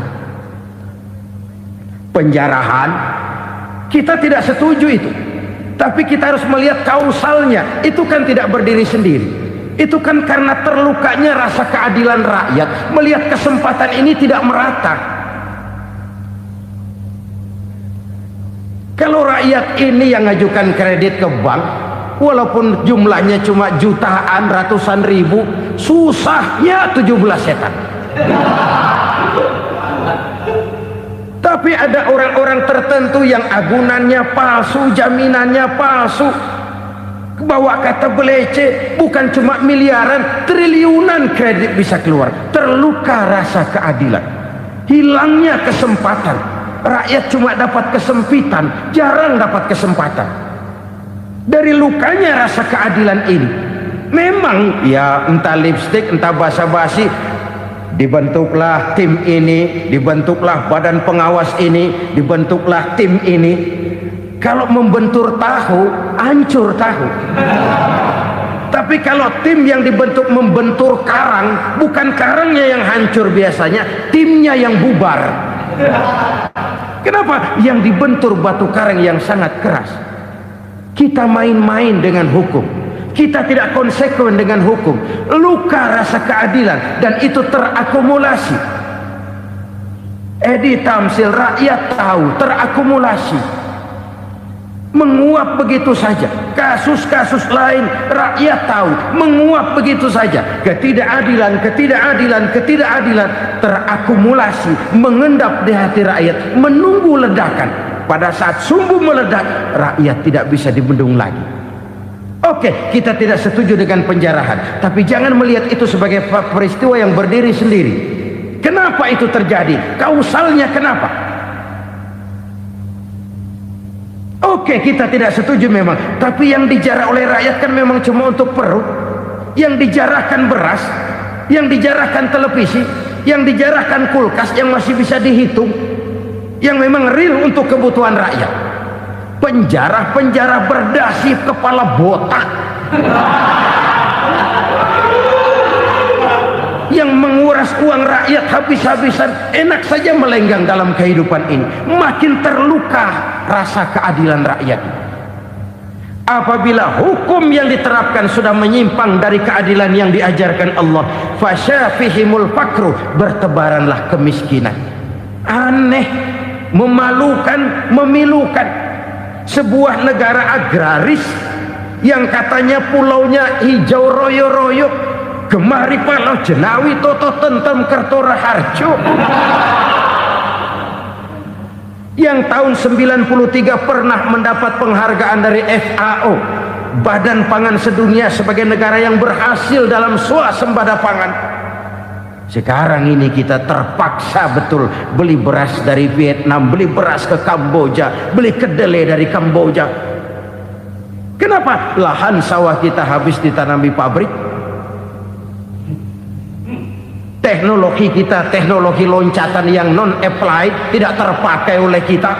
[SPEAKER 2] Penjarahan, kita tidak setuju itu. Tapi kita harus melihat kausalnya. Itu kan tidak berdiri sendiri. Itu kan karena terlukanya rasa keadilan rakyat, melihat kesempatan ini tidak merata. Kalau rakyat ini yang ngajukan kredit ke bank, walaupun jumlahnya cuma jutaan, ratusan ribu, susahnya 17 setan. Tapi ada orang-orang tertentu yang agunannya palsu, jaminannya palsu, bawa kata belece, bukan cuma miliaran, triliunan kredit bisa keluar. Terluka rasa keadilan, hilangnya kesempatan. Rakyat cuma dapat kesempitan, jarang dapat kesempatan. Dari lukanya rasa keadilan ini, memang ya entah lipstik, entah basa-basi, dibentuklah tim ini, dibentuklah badan pengawas ini, dibentuklah tim ini. Kalau membentur tahu, hancur tahu. Tapi kalau tim yang dibentuk membentur karang, bukan karangnya yang hancur biasanya, timnya yang bubar. Kenapa? Yang dibentur batu karang yang sangat keras. Kita main-main dengan hukum, kita tidak konsekuen dengan hukum. Luka rasa keadilan, dan itu terakumulasi. Edi Tamsil, rakyat tahu, terakumulasi, menguap begitu saja. Kasus-kasus lain rakyat tahu, menguap begitu saja. Ketidakadilan terakumulasi, mengendap di hati rakyat, menunggu ledakan. Pada saat sumbu meledak, rakyat tidak bisa dibendung lagi. Oke, kita tidak setuju dengan penjarahan, tapi jangan melihat itu sebagai peristiwa yang berdiri sendiri. Kenapa itu terjadi? Kausalnya kenapa? Oke, kita tidak setuju memang, tapi yang dijarah oleh rakyat kan memang cuma untuk perut. Yang dijarahkan beras, yang dijarahkan televisi, yang dijarahkan kulkas yang masih bisa dihitung, yang memang real untuk kebutuhan rakyat. Penjara berdasi kepala botak yang menguras uang rakyat habis-habisan, enak saja melenggang dalam kehidupan ini. Makin terluka rasa keadilan rakyat. Apabila hukum yang diterapkan sudah menyimpang dari keadilan yang diajarkan Allah, fasyafihimul fakru, bertebaranlah kemiskinan. Aneh, memalukan, memilukan. Sebuah negara agraris yang katanya pulaunya hijau royo-royo, Gemari Palau Jenawi Toto Tentem Kertora Harjo, yang tahun 93 pernah mendapat penghargaan dari FAO, Badan Pangan Sedunia, sebagai negara yang berhasil dalam swasembada pangan. Sekarang ini kita terpaksa betul beli beras dari Vietnam, beli beras ke Kamboja, beli kedelai dari Kamboja. Kenapa? Lahan sawah kita habis ditanami pabrik. Teknologi kita, teknologi loncatan yang non-applied, tidak terpakai oleh kita.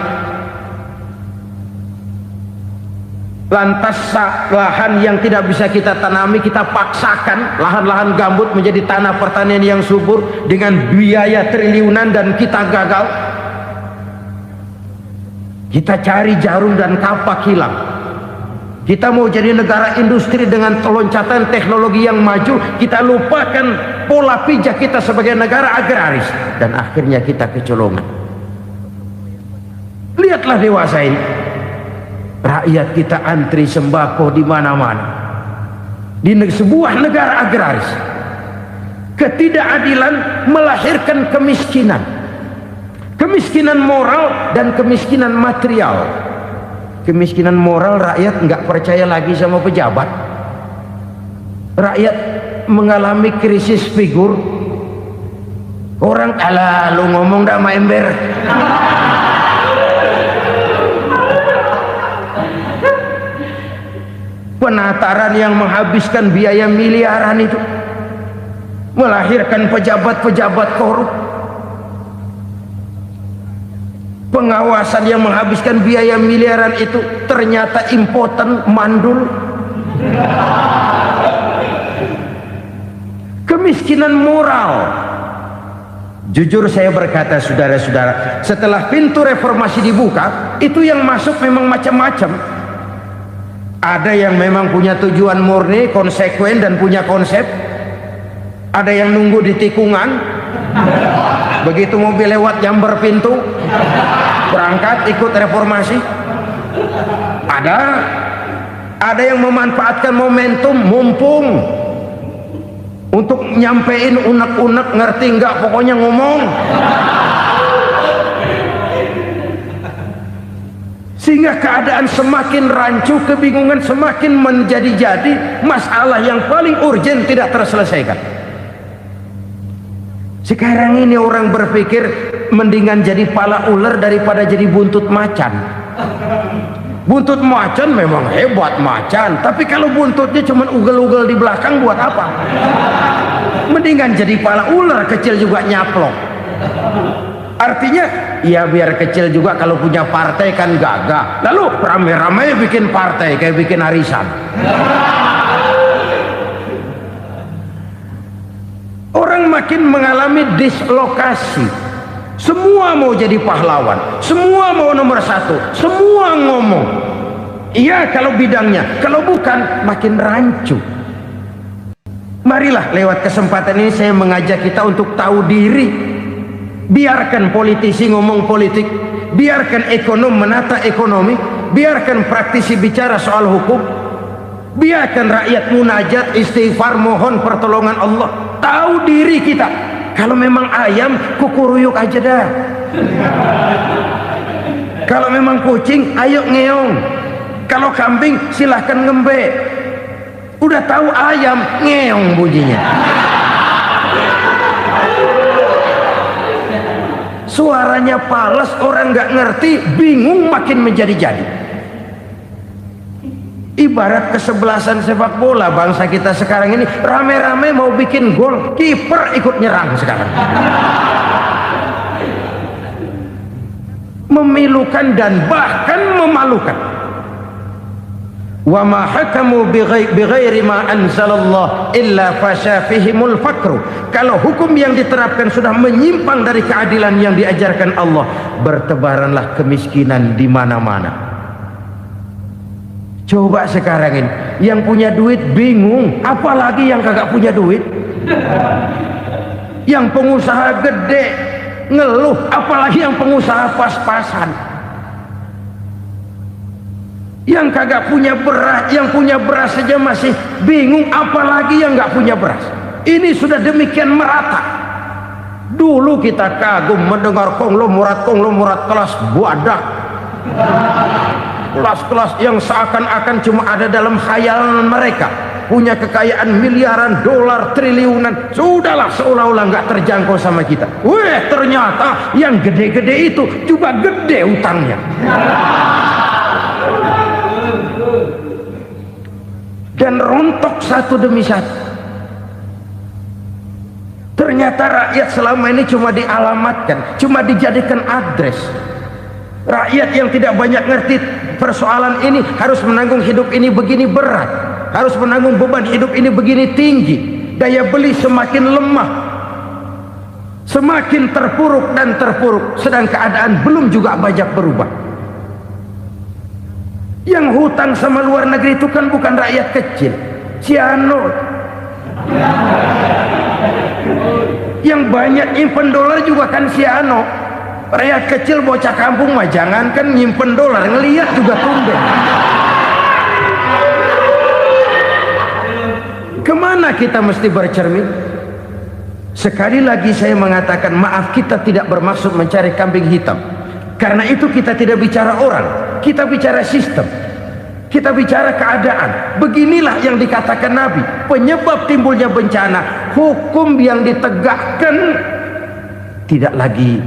[SPEAKER 2] Lantas lahan yang tidak bisa kita tanami, kita paksakan lahan-lahan gambut menjadi tanah pertanian yang subur dengan biaya triliunan, dan kita gagal. Kita cari jarum dan kapak hilang. Kita mau jadi negara industri dengan loncatan teknologi yang maju, kita lupakan pola pijak kita sebagai negara agraris, dan akhirnya kita kecolongan. Lihatlah dewasa ini, rakyat kita antri sembako di mana-mana. Di sebuah negara agraris, ketidakadilan melahirkan kemiskinan, kemiskinan moral dan kemiskinan material. Kemiskinan moral, rakyat nggak percaya lagi sama pejabat. Rakyat mengalami krisis figur. Orang, alah lu ngomong dah sama ember. Penataran yang menghabiskan biaya miliaran itu melahirkan pejabat-pejabat korup. Pengawasan yang menghabiskan biaya miliaran itu ternyata impoten, mandul. Kemiskinan moral. Jujur saya berkata, saudara-saudara, setelah pintu reformasi dibuka, itu yang masuk memang macam-macam. Ada yang memang punya tujuan murni, konsekuen dan punya konsep. Ada yang nunggu di tikungan, begitu mobil lewat nyamber pintu, berangkat ikut reformasi. Ada yang memanfaatkan momentum, mumpung, untuk nyampein unek-unek, ngerti nggak, pokoknya ngomong. Sehingga keadaan semakin rancu, kebingungan semakin menjadi-jadi, masalah yang paling urgent tidak terselesaikan. Sekarang ini orang berpikir mendingan jadi pala ular daripada jadi buntut macan. Buntut macan memang hebat macan, tapi kalau buntutnya cuma ugel-ugel di belakang buat apa? Mendingan jadi pala ular, kecil juga nyaplok. Artinya ya biar kecil juga kalau punya partai kan gagah. Lalu rame-rame bikin partai kayak bikin arisan. Orang makin mengalami dislokasi. Semua mau jadi pahlawan, semua mau nomor satu, semua ngomong. Iya kalau bidangnya, kalau bukan makin rancu. Marilah lewat kesempatan ini saya mengajak kita untuk tahu diri. Biarkan politisi ngomong politik, biarkan ekonom menata ekonomi, biarkan praktisi bicara soal hukum, biarkan rakyat munajat, istighfar, mohon pertolongan Allah. Tahu diri kita. Kalau memang ayam, kukuruyuk aja dah. Kalau memang kucing, ayo ngeong. Kalau kambing, silahkan ngembe. Udah tahu ayam, ngeong bunyinya. Suaranya palas, orang nggak ngerti, bingung, makin menjadi-jadi. Ibarat kesebelasan sepak bola bangsa kita sekarang ini, rame-rame mau bikin gol, kiper ikut nyerang sekarang. Memilukan dan bahkan memalukan. Wa ma hakamu bighairi ma anzalallah illa fasyafihimul fakru. Kalau hukum yang diterapkan sudah menyimpang dari keadilan yang diajarkan Allah, bertebaranlah kemiskinan di mana-mana. Coba sekarang ini yang punya duit bingung, apalagi yang kagak punya duit. Yang pengusaha gede ngeluh, apalagi yang pengusaha pas-pasan. Yang kagak punya beras, yang punya beras saja masih bingung, apalagi yang nggak punya beras. Ini sudah demikian merata. Dulu kita kagum mendengar konglomerat kelas buadak, kelas-kelas yang seakan-akan cuma ada dalam khayalan mereka, punya kekayaan miliaran dolar, triliunan. Sudahlah, seolah-olah nggak terjangkau sama kita. Weh, ternyata yang gede-gede itu juga gede utangnya. Dan rontok satu demi satu. Ternyata rakyat selama ini cuma dialamatkan, cuma dijadikan address. Rakyat yang tidak banyak ngerti persoalan ini harus menanggung hidup ini begini berat, harus menanggung beban hidup ini begini tinggi. Daya beli semakin lemah, semakin terpuruk dan terpuruk, sedang keadaan belum juga banyak berubah. Yang hutang sama luar negeri itu kan bukan rakyat kecil, Ciano. Yang banyak nyimpen dolar juga kan Ciano. Rakyat kecil bocah kampung mah jangankan nyimpen dolar, ngelihat juga tumben. Kemana kita mesti bercermin? Sekali lagi saya mengatakan maaf, kita tidak bermaksud mencari kambing hitam. Karena itu kita tidak bicara orang, kita bicara sistem, kita bicara keadaan. Beginilah yang dikatakan Nabi, penyebab timbulnya bencana, hukum yang ditegakkan tidak lagi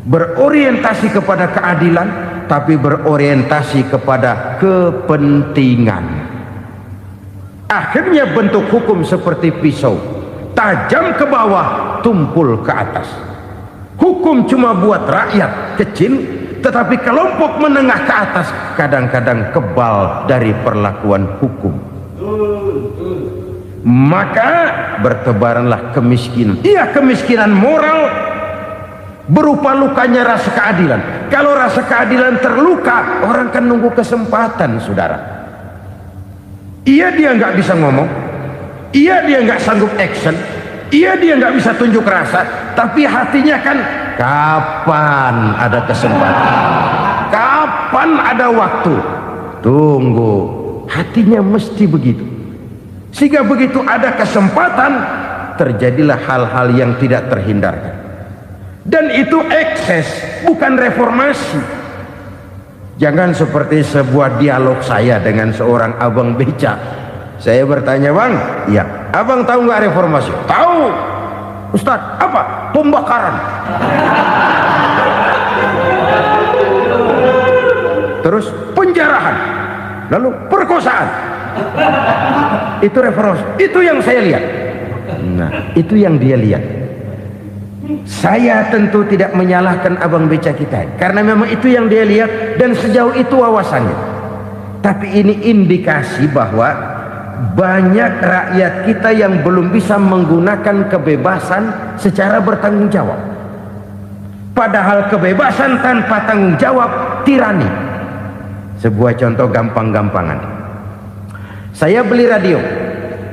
[SPEAKER 2] berorientasi kepada keadilan, tapi berorientasi kepada kepentingan. Akhirnya bentuk hukum seperti pisau, tajam ke bawah, tumpul ke atas. Hukum cuma buat rakyat kecil, tetapi kelompok menengah ke atas kadang-kadang kebal dari perlakuan hukum. Maka bertebaranlah kemiskinan. Iya, kemiskinan moral berupa lukanya rasa keadilan. Kalau rasa keadilan terluka, orang kan nunggu kesempatan, saudara. Iya, dia nggak bisa ngomong, iya, dia nggak sanggup action, iya, dia nggak bisa tunjuk rasa, tapi hatinya kan, kapan ada kesempatan, kapan ada waktu, tunggu. Hatinya mesti begitu, sehingga begitu ada kesempatan terjadilah hal-hal yang tidak terhindarkan. Dan itu ekses, bukan reformasi. Jangan seperti sebuah dialog saya dengan seorang abang beca. Saya bertanya, bang, ya, abang tahu nggak reformasi? Tahu. Ustaz, apa? Pembakaran. Terus penjarahan, lalu perkosaan. Itu reformasi. Itu yang saya lihat. Nah, itu yang dia lihat. Saya tentu tidak menyalahkan abang beca kita, karena memang itu yang dia lihat dan sejauh itu wawasannya. Tapi ini indikasi bahwa banyak rakyat kita yang belum bisa menggunakan kebebasan secara bertanggung jawab. Padahal kebebasan tanpa tanggung jawab tirani. Sebuah contoh gampang-gampangan. Saya beli radio,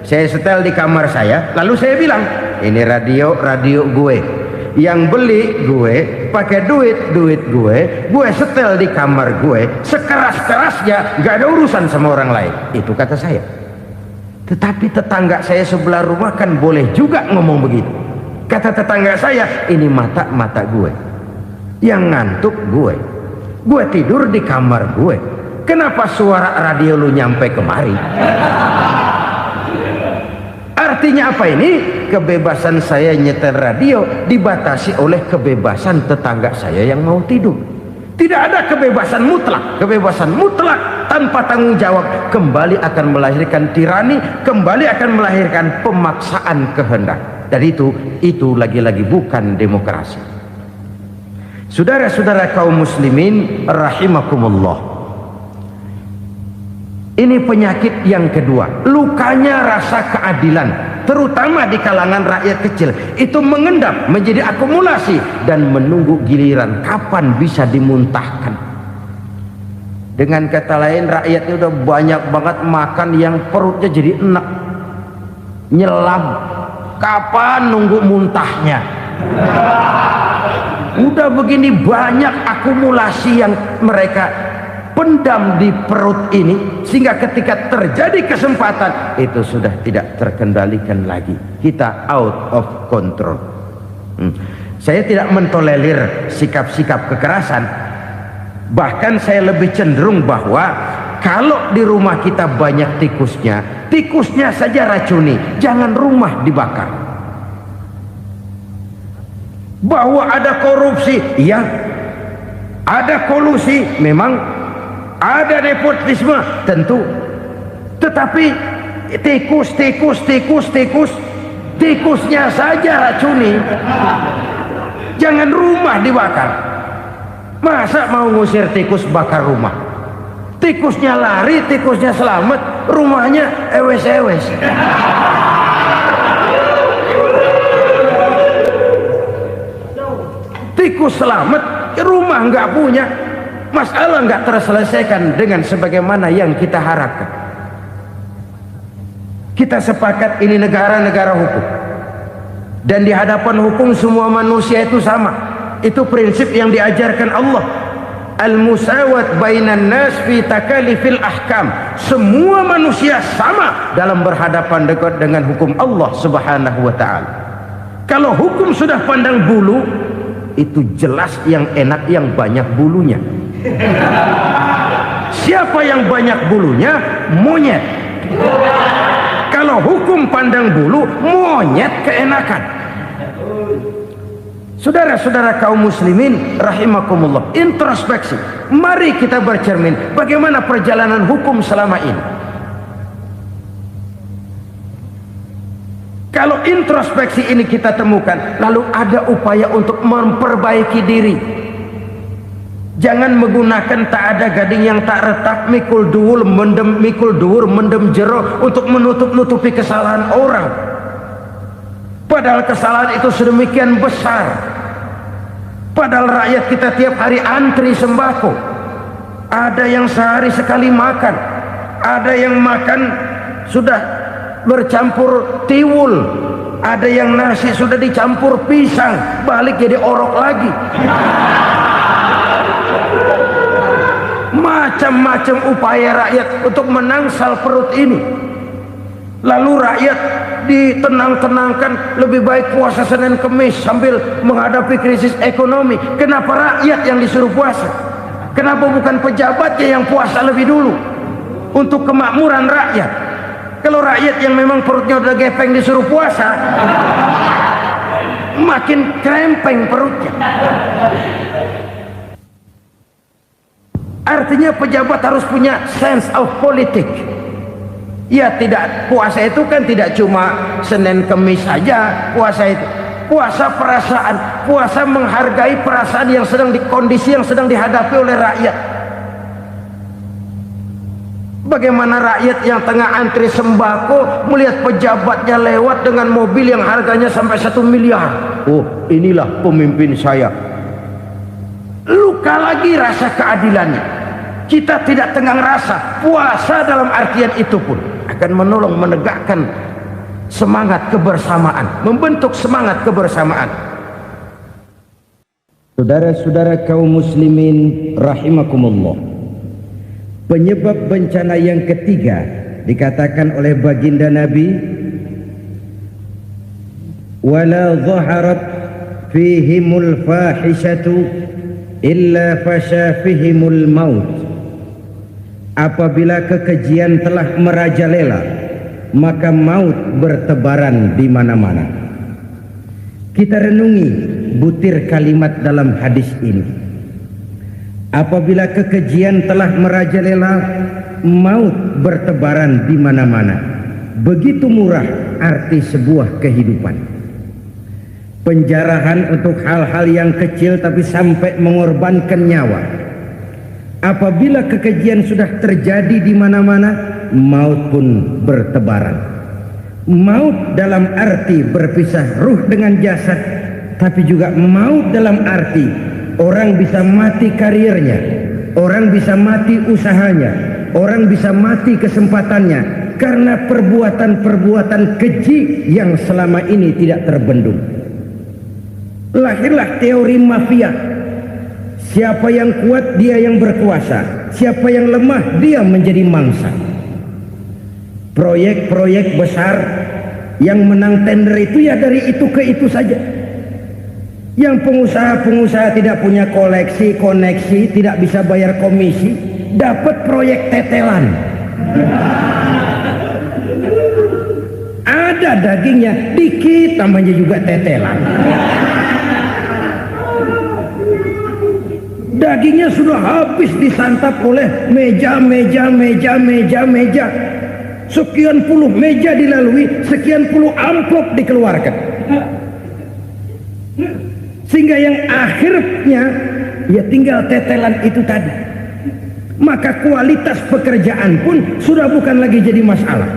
[SPEAKER 2] saya setel di kamar saya, lalu saya bilang, ini radio gue. Yang beli gue, pakai duit gue setel di kamar gue, sekeras-kerasnya, gak ada urusan sama orang lain. Itu kata saya. Tetapi tetangga saya sebelah rumah kan boleh juga ngomong begitu. Kata tetangga saya, ini mata gue, yang ngantuk gue tidur di kamar gue, kenapa suara radio lu nyampe kemari? Artinya apa ini? Kebebasan saya nyetel radio dibatasi oleh kebebasan tetangga saya yang mau tidur. Tidak ada kebebasan mutlak. Kebebasan mutlak tanpa tanggung jawab kembali akan melahirkan tirani, kembali akan melahirkan pemaksaan kehendak. Dan itu lagi-lagi bukan demokrasi. Saudara-saudara kaum muslimin rahimakumullah. Ini penyakit yang kedua, lukanya rasa keadilan, terutama di kalangan rakyat kecil. Itu mengendap menjadi akumulasi dan menunggu giliran kapan bisa dimuntahkan. Dengan kata lain, rakyatnya udah banyak banget makan yang perutnya jadi enak, nyelam. Kapan nunggu muntahnya? Udah begini banyak akumulasi yang mereka pendam di perut ini, sehingga ketika terjadi kesempatan itu sudah tidak terkendalikan lagi. Kita out of control. Saya tidak mentolerir sikap-sikap kekerasan, bahkan saya lebih cenderung bahwa kalau di rumah kita banyak tikusnya saja racuni, jangan rumah dibakar. Bahwa ada korupsi, ya, ada kolusi, memang ada nepotisme, tentu. Tetapi tikusnya saja racuni, jangan rumah dibakar. Masa mau ngusir tikus bakar rumah? Tikusnya lari, tikusnya selamat, rumahnya ewes-ewes. Tikus selamat, rumah nggak punya, masalah nggak terselesaikan dengan sebagaimana yang kita harapkan. Kita sepakat ini negara hukum, dan di hadapan hukum semua manusia itu sama. Itu prinsip yang diajarkan Allah. Al-musawat bainan nas fi takalifil ahkam. Semua manusia sama dalam berhadapan dekat dengan hukum Allah Subhanahu wa taala. Kalau hukum sudah pandang bulu, itu jelas yang enak yang banyak bulunya. siapa yang banyak bulunya? Monyet. Kalau hukum pandang bulu, monyet keenakan. Saudara-saudara kaum muslimin rahimakumullah, introspeksi. Mari kita bercermin bagaimana perjalanan hukum selama ini. Kalau introspeksi ini kita temukan, lalu ada upaya untuk memperbaiki diri. Jangan menggunakan tak ada gading yang tak retak, mikul duwul mendem jero untuk menutup-nutupi kesalahan orang. Padahal kesalahan itu sedemikian besar. Padahal rakyat kita tiap hari antri sembako. Ada yang sehari sekali makan, ada yang makan sudah bercampur tiwul, ada yang nasi sudah dicampur pisang, balik jadi orok lagi. Macam-macam upaya rakyat untuk menangsal perut ini. Lalu rakyat ditenang-tenangkan, lebih baik puasa Senin Kemis sambil menghadapi krisis ekonomi. Kenapa rakyat yang disuruh puasa? Kenapa bukan pejabatnya yang puasa lebih dulu untuk kemakmuran rakyat? Kalau rakyat yang memang perutnya udah gepeng disuruh puasa, makin krempeng perutnya. Artinya pejabat harus punya sense of politik. Ya, tidak, puasa itu kan tidak cuma Senin Kemis saja puasa itu. Puasa perasaan, puasa menghargai perasaan yang sedang kondisi yang sedang dihadapi oleh rakyat. Bagaimana rakyat yang tengah antri sembako melihat pejabatnya lewat dengan mobil yang harganya sampai 1 miliar. Oh, inilah pemimpin saya. Luka lagi rasa keadilannya. Kita tidak tenggang rasa. Puasa dalam artian itu pun akan menolong menegakkan semangat kebersamaan, membentuk semangat kebersamaan. Saudara-saudara kaum muslimin rahimakumullah, penyebab bencana yang ketiga dikatakan oleh baginda Nabi, wala dhaharat fihimul fahishatu illa fasha fihimul maut. Apabila kekejian telah merajalela, maka maut bertebaran di mana-mana. Kita renungi butir kalimat dalam hadis ini. Apabila kekejian telah merajalela, maut bertebaran di mana-mana. Begitu murah arti sebuah kehidupan. Penjarahan untuk hal-hal yang kecil tapi sampai mengorbankan nyawa. Apabila kekejian sudah terjadi di mana-mana, maut pun bertebaran. Maut dalam arti berpisah ruh dengan jasad, tapi juga maut dalam arti orang bisa mati karirnya, orang bisa mati usahanya, orang bisa mati kesempatannya karena perbuatan-perbuatan keji yang selama ini tidak terbendung. Lahirlah teori mafia. Siapa yang kuat dia yang berkuasa, siapa yang lemah dia menjadi mangsa. Proyek-proyek besar yang menang tender itu ya dari itu ke itu saja. Yang pengusaha-pengusaha tidak punya koleksi, koneksi, tidak bisa bayar komisi, dapat proyek tetelan. Ada dagingnya, dikit namanya juga tetelan. Dagingnya sudah habis disantap oleh meja. Sekian puluh meja dilalui, sekian puluh amplop dikeluarkan. Sehingga yang akhirnya ya tinggal tetelan itu tadi. Maka kualitas pekerjaan pun sudah bukan lagi jadi masalah.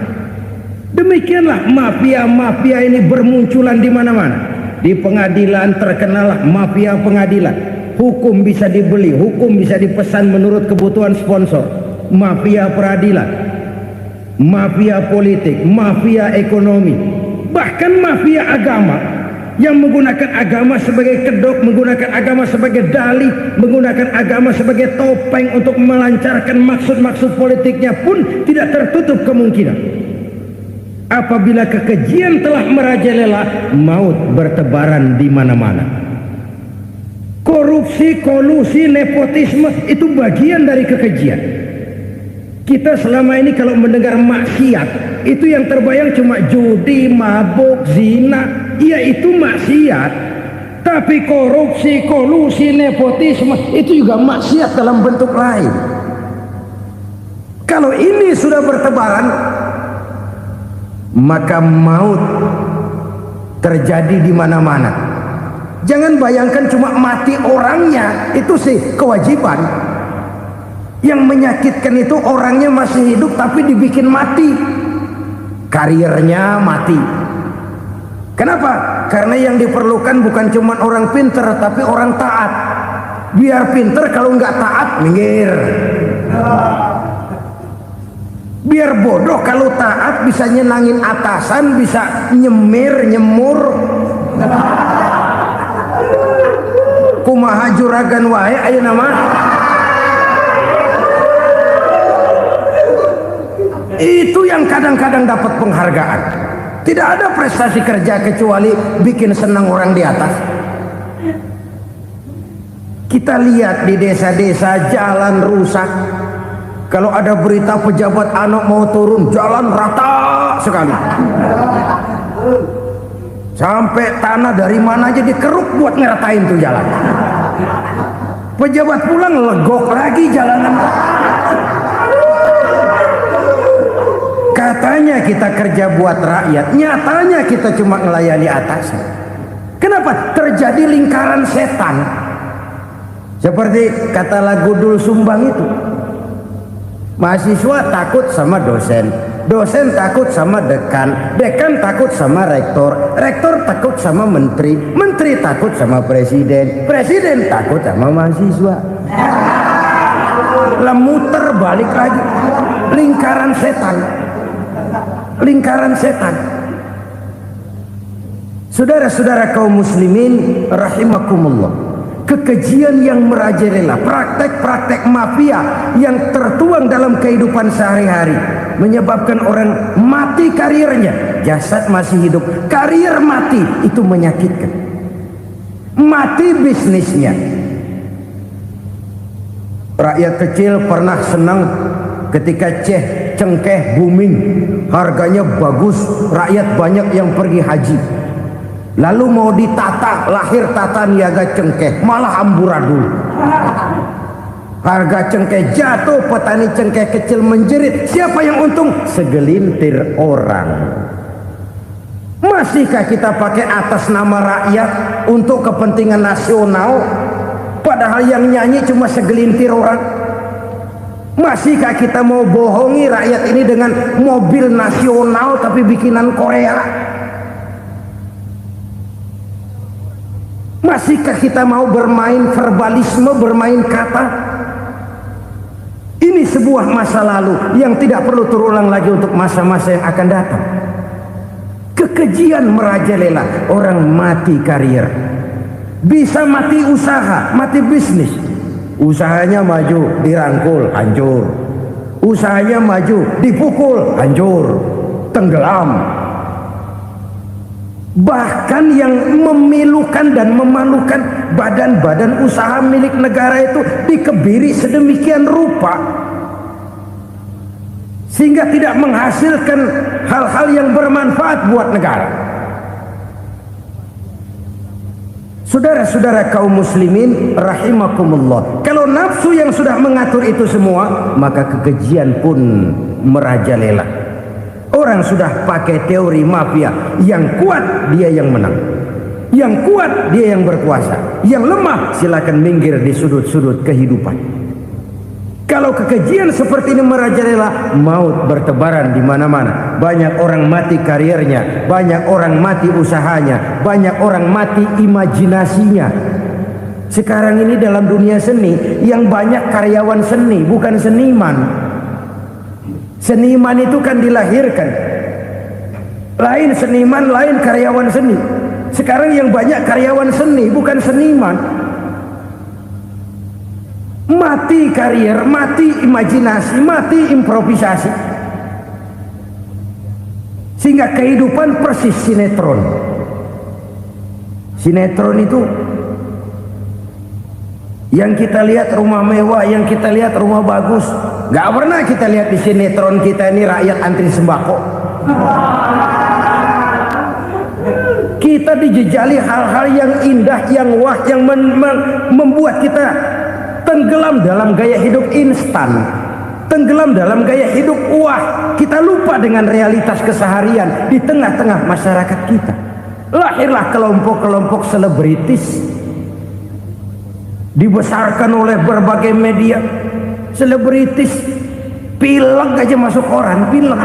[SPEAKER 2] Demikianlah mafia-mafia ini bermunculan di mana-mana. Di pengadilan terkenallah mafia pengadilan. Hukum bisa dibeli, hukum bisa dipesan menurut kebutuhan sponsor. Mafia peradilan, mafia politik, mafia ekonomi, bahkan mafia agama yang menggunakan agama sebagai kedok, menggunakan agama sebagai dalih, menggunakan agama sebagai topeng untuk melancarkan maksud-maksud politiknya pun tidak tertutup kemungkinan. Apabila kekejian telah merajalela, maut bertebaran di mana-mana. Korupsi, kolusi, nepotisme itu bagian dari kekejian. Kita selama ini kalau mendengar maksiat, itu yang terbayang cuma judi, mabuk, zina. Iya, itu maksiat. Tapi korupsi, kolusi, nepotisme itu juga maksiat dalam bentuk lain. Kalau ini sudah bertebaran, maka maut terjadi di mana-mana. Jangan bayangkan cuma mati orangnya, itu sih kewajiban. Yang menyakitkan itu orangnya masih hidup tapi dibikin mati, karirnya mati. Kenapa? Karena yang diperlukan bukan cuma orang pinter tapi orang taat. Biar pinter, kalau nggak taat minggir. Biar bodoh, kalau taat bisa nyenangin atasan, bisa nyemir, nyemur. Kumaha juragan wae ayo nama. Itu yang kadang-kadang dapat penghargaan. Tidak ada prestasi kerja kecuali bikin senang orang di atas. Kita lihat di desa-desa jalan rusak. Kalau ada berita pejabat anak mau turun, jalan rata sekali. Sampai tanah dari mana aja dikeruk buat ngeratain tuh jalan. Pejabat pulang legok lagi jalanan. Katanya kita kerja buat rakyat, nyatanya kita cuma melayani atasnya. Kenapa? Terjadi lingkaran setan. Seperti kata lagu Dul Sumbang itu. Mahasiswa takut sama dosen, dosen takut sama dekan, dekan takut sama rektor, rektor takut sama menteri, menteri takut sama presiden, presiden takut sama mahasiswa. Lah muter balik lagi. Lingkaran setan. Lingkaran setan. Saudara-saudara kaum muslimin rahimakumullah, kekejian yang merajalela, praktek-praktek mafia yang tertuang dalam kehidupan sehari-hari menyebabkan orang mati karirnya, jasad masih hidup, karir mati, itu menyakitkan. Mati bisnisnya. Rakyat kecil pernah senang ketika cengkeh booming, harganya bagus, rakyat banyak yang pergi haji. Lalu mau ditata, lahir tata niaga cengkeh, malah amburadul. Harga cengkeh jatuh, petani cengkeh kecil menjerit. Siapa yang untung? Segelintir orang. Masihkah kita pakai atas nama rakyat untuk kepentingan nasional, padahal yang nyanyi cuma segelintir orang? Masihkah kita mau bohongi rakyat ini dengan mobil nasional tapi bikinan Korea? Masihkah kita mau bermain verbalisme, bermain kata? Ini sebuah masa lalu yang tidak perlu terulang lagi untuk masa-masa yang akan datang. Kekejian merajalela, orang mati karir. Bisa mati usaha, mati bisnis. Usahanya maju, dirangkul, hancur. Usahanya maju, dipukul, hancur, tenggelam. Bahkan yang memilukan dan memalukan, badan-badan usaha milik negara itu dikebiri sedemikian rupa sehingga tidak menghasilkan hal-hal yang bermanfaat buat negara. Saudara-saudara kaum muslimin rahimakumullah, kalau nafsu yang sudah mengatur itu semua, maka kekejian pun merajalela. Orang sudah pakai teori mafia, yang kuat dia yang menang, yang kuat dia yang berkuasa, yang lemah silakan minggir di sudut-sudut kehidupan. Kalau kekejian seperti ini merajalela, maut bertebaran di mana-mana. Banyak orang mati karirnya, banyak orang mati usahanya, banyak orang mati imajinasinya. Sekarang ini dalam dunia seni yang banyak karyawan seni, bukan seniman. Seniman itu kan dilahirkan, lain seniman, lain karyawan seni. Sekarang yang banyak karyawan seni, bukan seniman. Mati karir, mati imajinasi, mati improvisasi, sehingga kehidupan persis sinetron. Sinetron itu Yang kita lihat rumah mewah, yang kita lihat rumah bagus. Gak pernah kita lihat di sinetron kita ini rakyat antri sembako. Kita dijejali hal-hal yang indah, yang wah, yang membuat kita tenggelam dalam gaya hidup instan, tenggelam dalam gaya hidup wah. Kita lupa dengan realitas keseharian di tengah-tengah masyarakat kita. Lahirlah kelompok-kelompok selebritis, dibesarkan oleh berbagai media. Selebritis pilek aja masuk koran, pilek.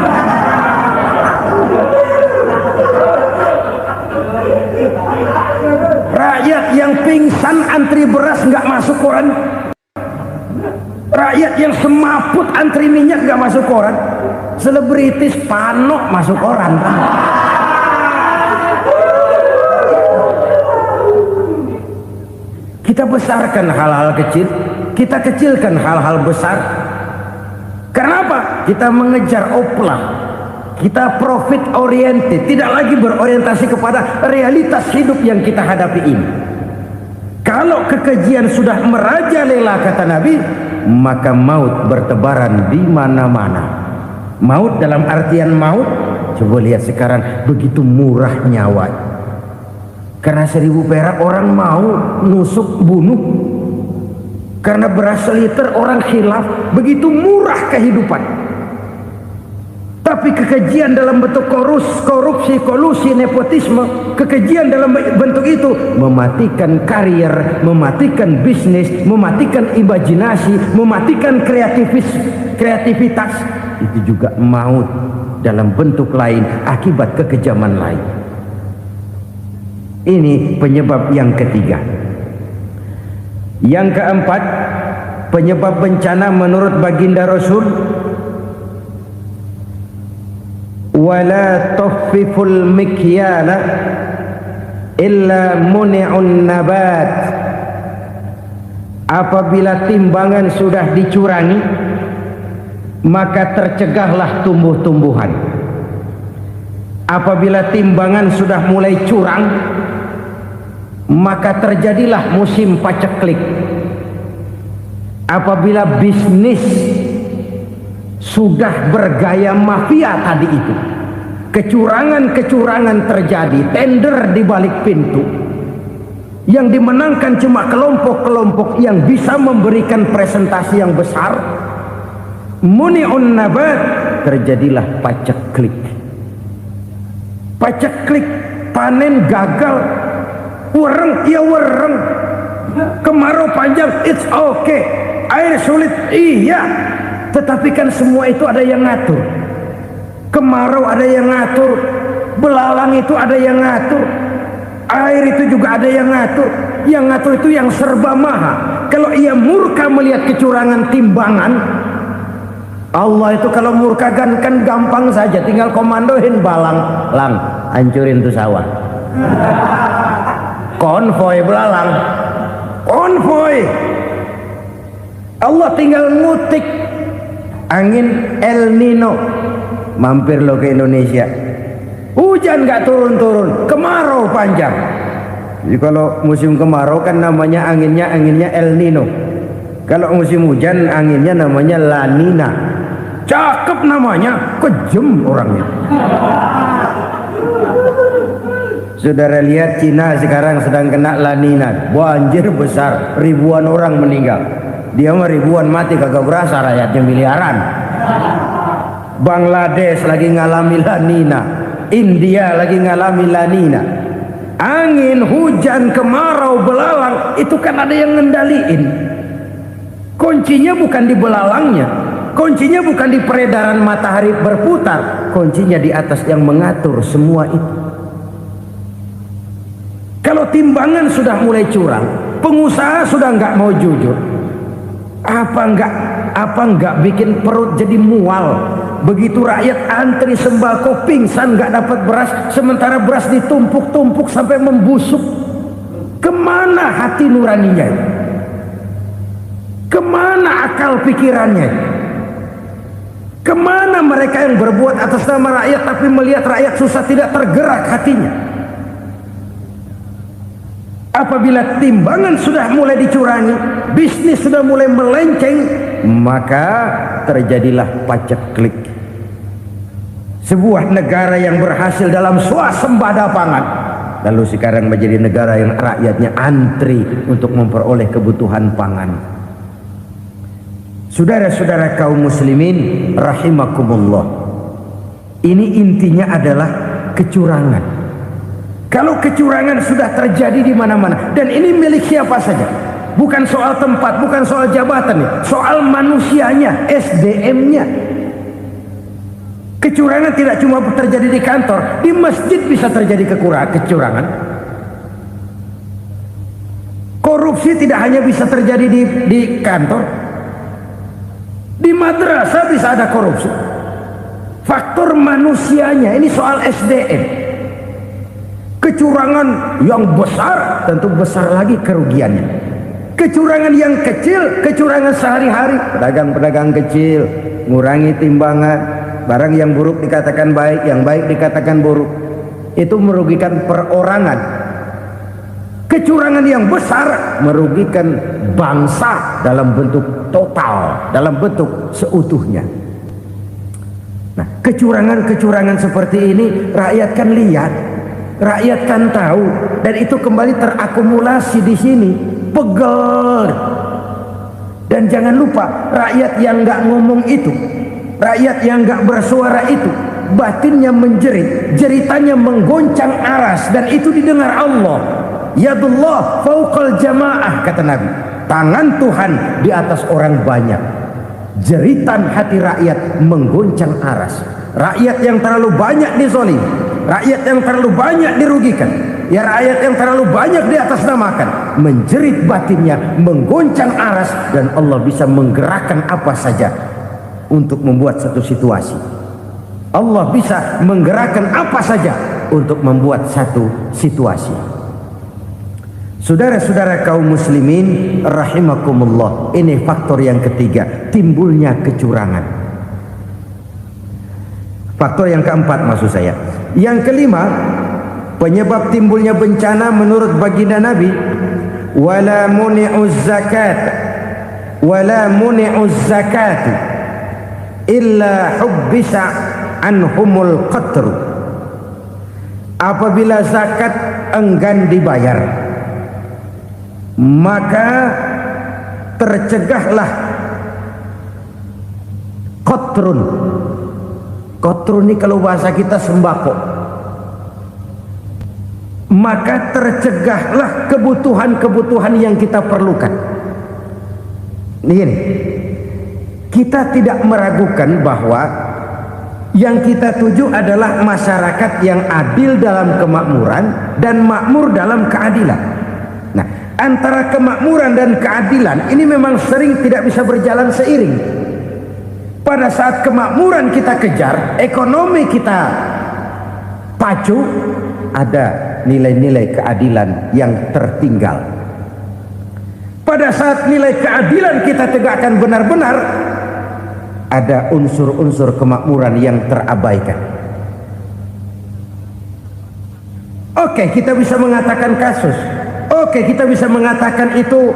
[SPEAKER 2] Rakyat yang pingsan antri beras nggak masuk koran. Rakyat yang semaput antri minyak nggak masuk koran. Selebritis panok masuk koran. Kita besarkan hal-hal kecil, kita kecilkan hal-hal besar. Kenapa? Kita mengejar oplah, kita profit oriented, tidak lagi berorientasi kepada realitas hidup yang kita hadapi ini. Kalau kekejian sudah merajalela, kata Nabi, maka maut bertebaran di mana-mana. Maut dalam artian maut, coba lihat sekarang begitu murah nyawa. Karena 1000 perak orang mau nusuk bunuh. Karena beras seliter orang khilaf. Begitu murah kehidupan. Tapi kekejian dalam bentuk korupsi, kolusi, nepotisme, kekejian dalam bentuk itu mematikan karier, mematikan bisnis, mematikan imajinasi, mematikan kreativitas. Itu juga maut dalam bentuk lain akibat kekejaman lain. Ini penyebab yang ketiga. Yang keempat, penyebab bencana menurut baginda Rasul, wala tuffiful mikyala illa muni'un nabat. Apabila timbangan sudah dicurangi, maka tercegahlah tumbuh-tumbuhan. Apabila timbangan sudah mulai curang, maka terjadilah musim paceklik. Apabila bisnis sudah bergaya mafia tadi itu, kecurangan-kecurangan terjadi, tender di balik pintu, yang dimenangkan cuma kelompok-kelompok yang bisa memberikan presentasi yang besar, muni'un nabat, terjadilah paceklik. Paceklik, panen gagal, wereng, ya wereng, kemarau panjang, it's okay, air sulit, iya, tetapi kan semua itu ada yang ngatur. Kemarau ada yang ngatur, belalang itu ada yang ngatur, air itu juga ada yang ngatur. Yang ngatur itu yang serba maha. Kalau ia murka melihat kecurangan timbangan, Allah itu kalau murka kan gampang saja, tinggal komandoin balang, lang, hancurin tuh sawah. Konvoy belalang, konvoy. Allah tinggal ngutik angin El Nino, mampir lo ke Indonesia. Hujan nggak turun-turun, kemarau panjang. Jadi kalau musim kemarau kan namanya anginnya El Nino. Kalau musim hujan anginnya namanya La Nina. Cakep namanya, kejem orangnya. Saudara lihat Cina sekarang sedang kena La Nina, banjir besar, ribuan orang meninggal. Dia mah ribuan mati kagak berasa, rakyatnya miliaran. Bangladesh lagi ngalami La Nina, India lagi ngalami La Nina. Angin, hujan, kemarau, belalang, itu kan ada yang ngendaliin. Kuncinya bukan di belalangnya, kuncinya bukan di peredaran matahari berputar, kuncinya di atas yang mengatur semua itu. Kalau timbangan sudah mulai curang, pengusaha sudah nggak mau jujur, apa nggak bikin perut jadi mual. Begitu rakyat antri sembako pingsan nggak dapat beras, sementara beras ditumpuk-tumpuk sampai membusuk. Kemana hati nuraninya? Kemana akal pikirannya? Kemana mereka yang berbuat atas nama rakyat tapi melihat rakyat susah tidak tergerak hatinya? Apabila timbangan sudah mulai dicurangi, bisnis sudah mulai melenceng, maka terjadilah paceklik. Sebuah negara yang berhasil dalam swasembada pangan, lalu sekarang menjadi negara yang rakyatnya antri untuk memperoleh kebutuhan pangan. Saudara-saudara kaum muslimin rahimakumullah, ini intinya adalah kecurangan. Kalau kecurangan sudah terjadi di mana-mana, dan ini milik siapa saja, bukan soal tempat, bukan soal jabatan, soal manusianya, SDM-nya. Kecurangan tidak cuma terjadi di kantor, di masjid bisa terjadi kecurangan. Korupsi tidak hanya bisa terjadi di kantor, di madrasah bisa ada korupsi. Faktor manusianya, ini soal SDM. Kecurangan yang besar tentu besar lagi kerugiannya. Kecurangan yang kecil, kecurangan sehari-hari, pedagang-pedagang kecil ngurangi timbangan, barang yang buruk dikatakan baik, yang baik dikatakan buruk, itu merugikan perorangan. Kecurangan yang besar merugikan bangsa dalam bentuk total, dalam bentuk seutuhnya. Nah, kecurangan-kecurangan seperti ini rakyat kan lihat, rakyat kan tahu, dan itu kembali terakumulasi di sini, pegel. Dan jangan lupa, rakyat yang nggak ngomong itu, rakyat yang nggak bersuara itu, batinnya menjerit, jeritannya menggoncang aras, dan itu didengar Allah. Yadullah fauqal jamaah, kata Nabi, tangan Tuhan di atas orang banyak. Jeritan hati rakyat menggoncang aras. Rakyat yang terlalu banyak dizolim, rakyat yang terlalu banyak dirugikan, ya rakyat yang terlalu banyak di atas namakan, menjerit batinnya, menggoncang aras, dan Allah bisa menggerakkan apa saja untuk membuat satu situasi. Allah bisa menggerakkan apa saja untuk membuat satu situasi. Saudara-saudara kaum muslimin rahimakumullah, ini faktor yang ketiga, timbulnya kecurangan. Faktor yang keempat maksud saya. Yang kelima, penyebab timbulnya bencana menurut baginda Nabi, wala muni'uz zakat wala muni'uz zakat illa hubbisa anhumul qatr. Apabila zakat enggan dibayar, maka tercegahlah qatrun. Qatrun ini kalau bahasa kita sembako. Maka tercegahlah kebutuhan-kebutuhan yang kita perlukan. Ini, kita tidak meragukan bahwa yang kita tuju adalah masyarakat yang adil dalam kemakmuran dan makmur dalam keadilan. Nah, antara kemakmuran dan keadilan ini memang sering tidak bisa berjalan seiring. Pada saat kemakmuran kita kejar, ekonomi kita pacu, ada nilai-nilai keadilan yang tertinggal. Pada saat nilai keadilan kita tegakkan benar-benar, ada unsur-unsur kemakmuran yang terabaikan. Oke, kita bisa mengatakan kasus. Oke, kita bisa mengatakan itu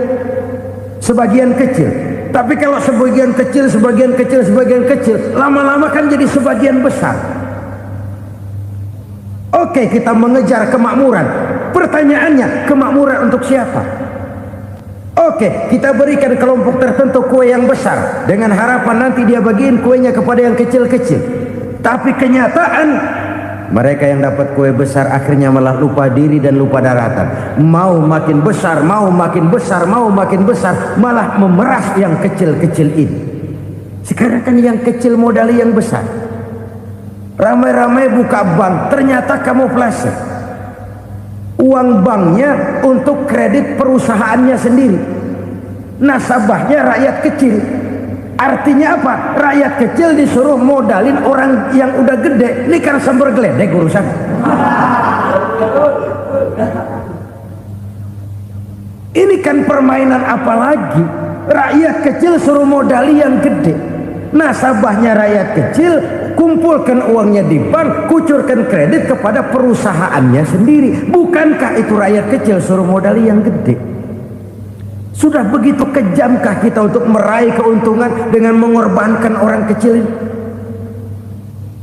[SPEAKER 2] sebagian kecil. Tapi kalau sebagian kecil, lama-lama kan jadi sebagian besar. Oke, kita mengejar kemakmuran. Pertanyaannya, kemakmuran untuk siapa? Oke, kita berikan kelompok tertentu kue yang besar dengan harapan nanti dia bagiin kuenya kepada yang kecil-kecil. Tapi kenyataan, mereka yang dapat kue besar akhirnya malah lupa diri dan lupa daratan. Mau makin besar, mau makin besar, mau makin besar, malah memeras yang kecil-kecil ini. Sekarang kan yang kecil modali yang besar. Ramai-ramai buka bank, ternyata kamuflase. Uang banknya untuk kredit perusahaannya sendiri. Nasabahnya rakyat kecil. Artinya apa? Rakyat kecil disuruh modalin orang yang udah gede. Ini kan sumber geledek urusan. Ini kan permainan apa lagi? Rakyat kecil suruh modali yang gede. Nasabahnya rakyat kecil, kumpulkan uangnya di bank, kucurkan kredit kepada perusahaannya sendiri. Bukankah itu rakyat kecil suruh modali yang gede? Sudah begitu kejamkah kita untuk meraih keuntungan dengan mengorbankan orang kecil ini?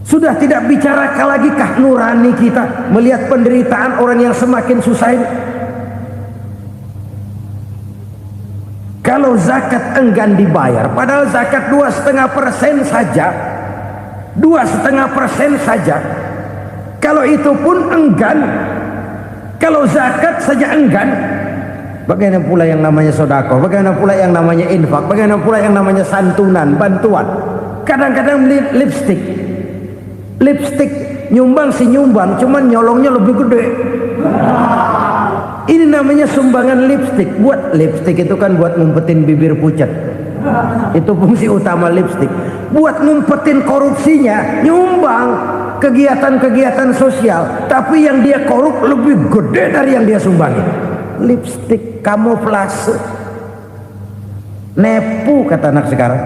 [SPEAKER 2] Sudah tidak bicara lagi kah nurani kita melihat penderitaan orang yang semakin susah ini? Kalau zakat enggan dibayar, padahal zakat 2,5% saja, 2,5% saja. Kalau itu pun enggan, kalau zakat saja enggan, bagaimana pula yang namanya sedekah? Bagaimana pula yang namanya infak? Bagaimana pula yang namanya santunan, bantuan? Kadang-kadang lipstick nyumbang si nyumbang, cuman nyolongnya lebih gede. Ini namanya sumbangan lipstick. Buat lipstick itu kan buat ngumpetin bibir pucat. Itu fungsi utama lipstick. Buat ngumpetin korupsinya, nyumbang kegiatan-kegiatan sosial, tapi yang dia korup lebih gede dari yang dia sumbangi. Lipstick kamuflase, nepu kata anak sekarang.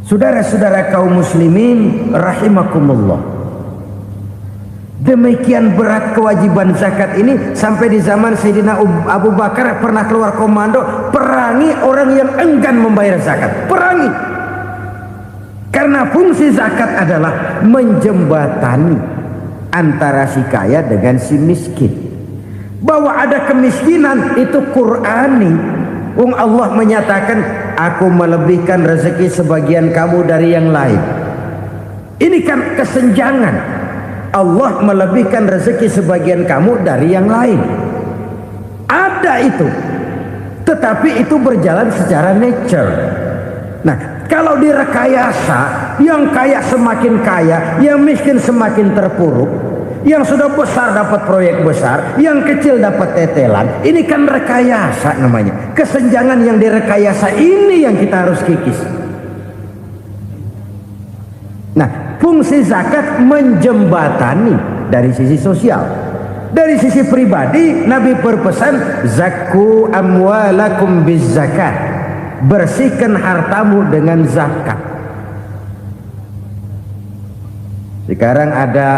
[SPEAKER 2] Saudara-saudara kaum muslimin rahimakumullah, demikian berat kewajiban zakat ini sampai di zaman Sayyidina Abu Bakar pernah keluar komando perangi orang yang enggan membayar zakat. Perangi, karena fungsi zakat adalah menjembatani antara si kaya dengan si miskin. Bahwa ada kemiskinan itu Qur'ani. Allah menyatakan, aku melebihkan rezeki sebagian kamu dari yang lain. Ini kan kesenjangan. Allah melebihkan rezeki sebagian kamu dari yang lain. Ada itu. Tetapi itu berjalan secara nature. Nah, kalau direkayasa, yang kaya semakin kaya, yang miskin semakin terpuruk, yang sudah besar dapat proyek besar, yang kecil dapat tetelan. Ini kan rekayasa namanya. Kesenjangan yang direkayasa ini yang kita harus kikis. Nah, fungsi zakat menjembatani dari sisi sosial. Dari sisi pribadi, Nabi berpesan, zakku amwalakum biz zakat. Bersihkan hartamu dengan zakat. Sekarang ada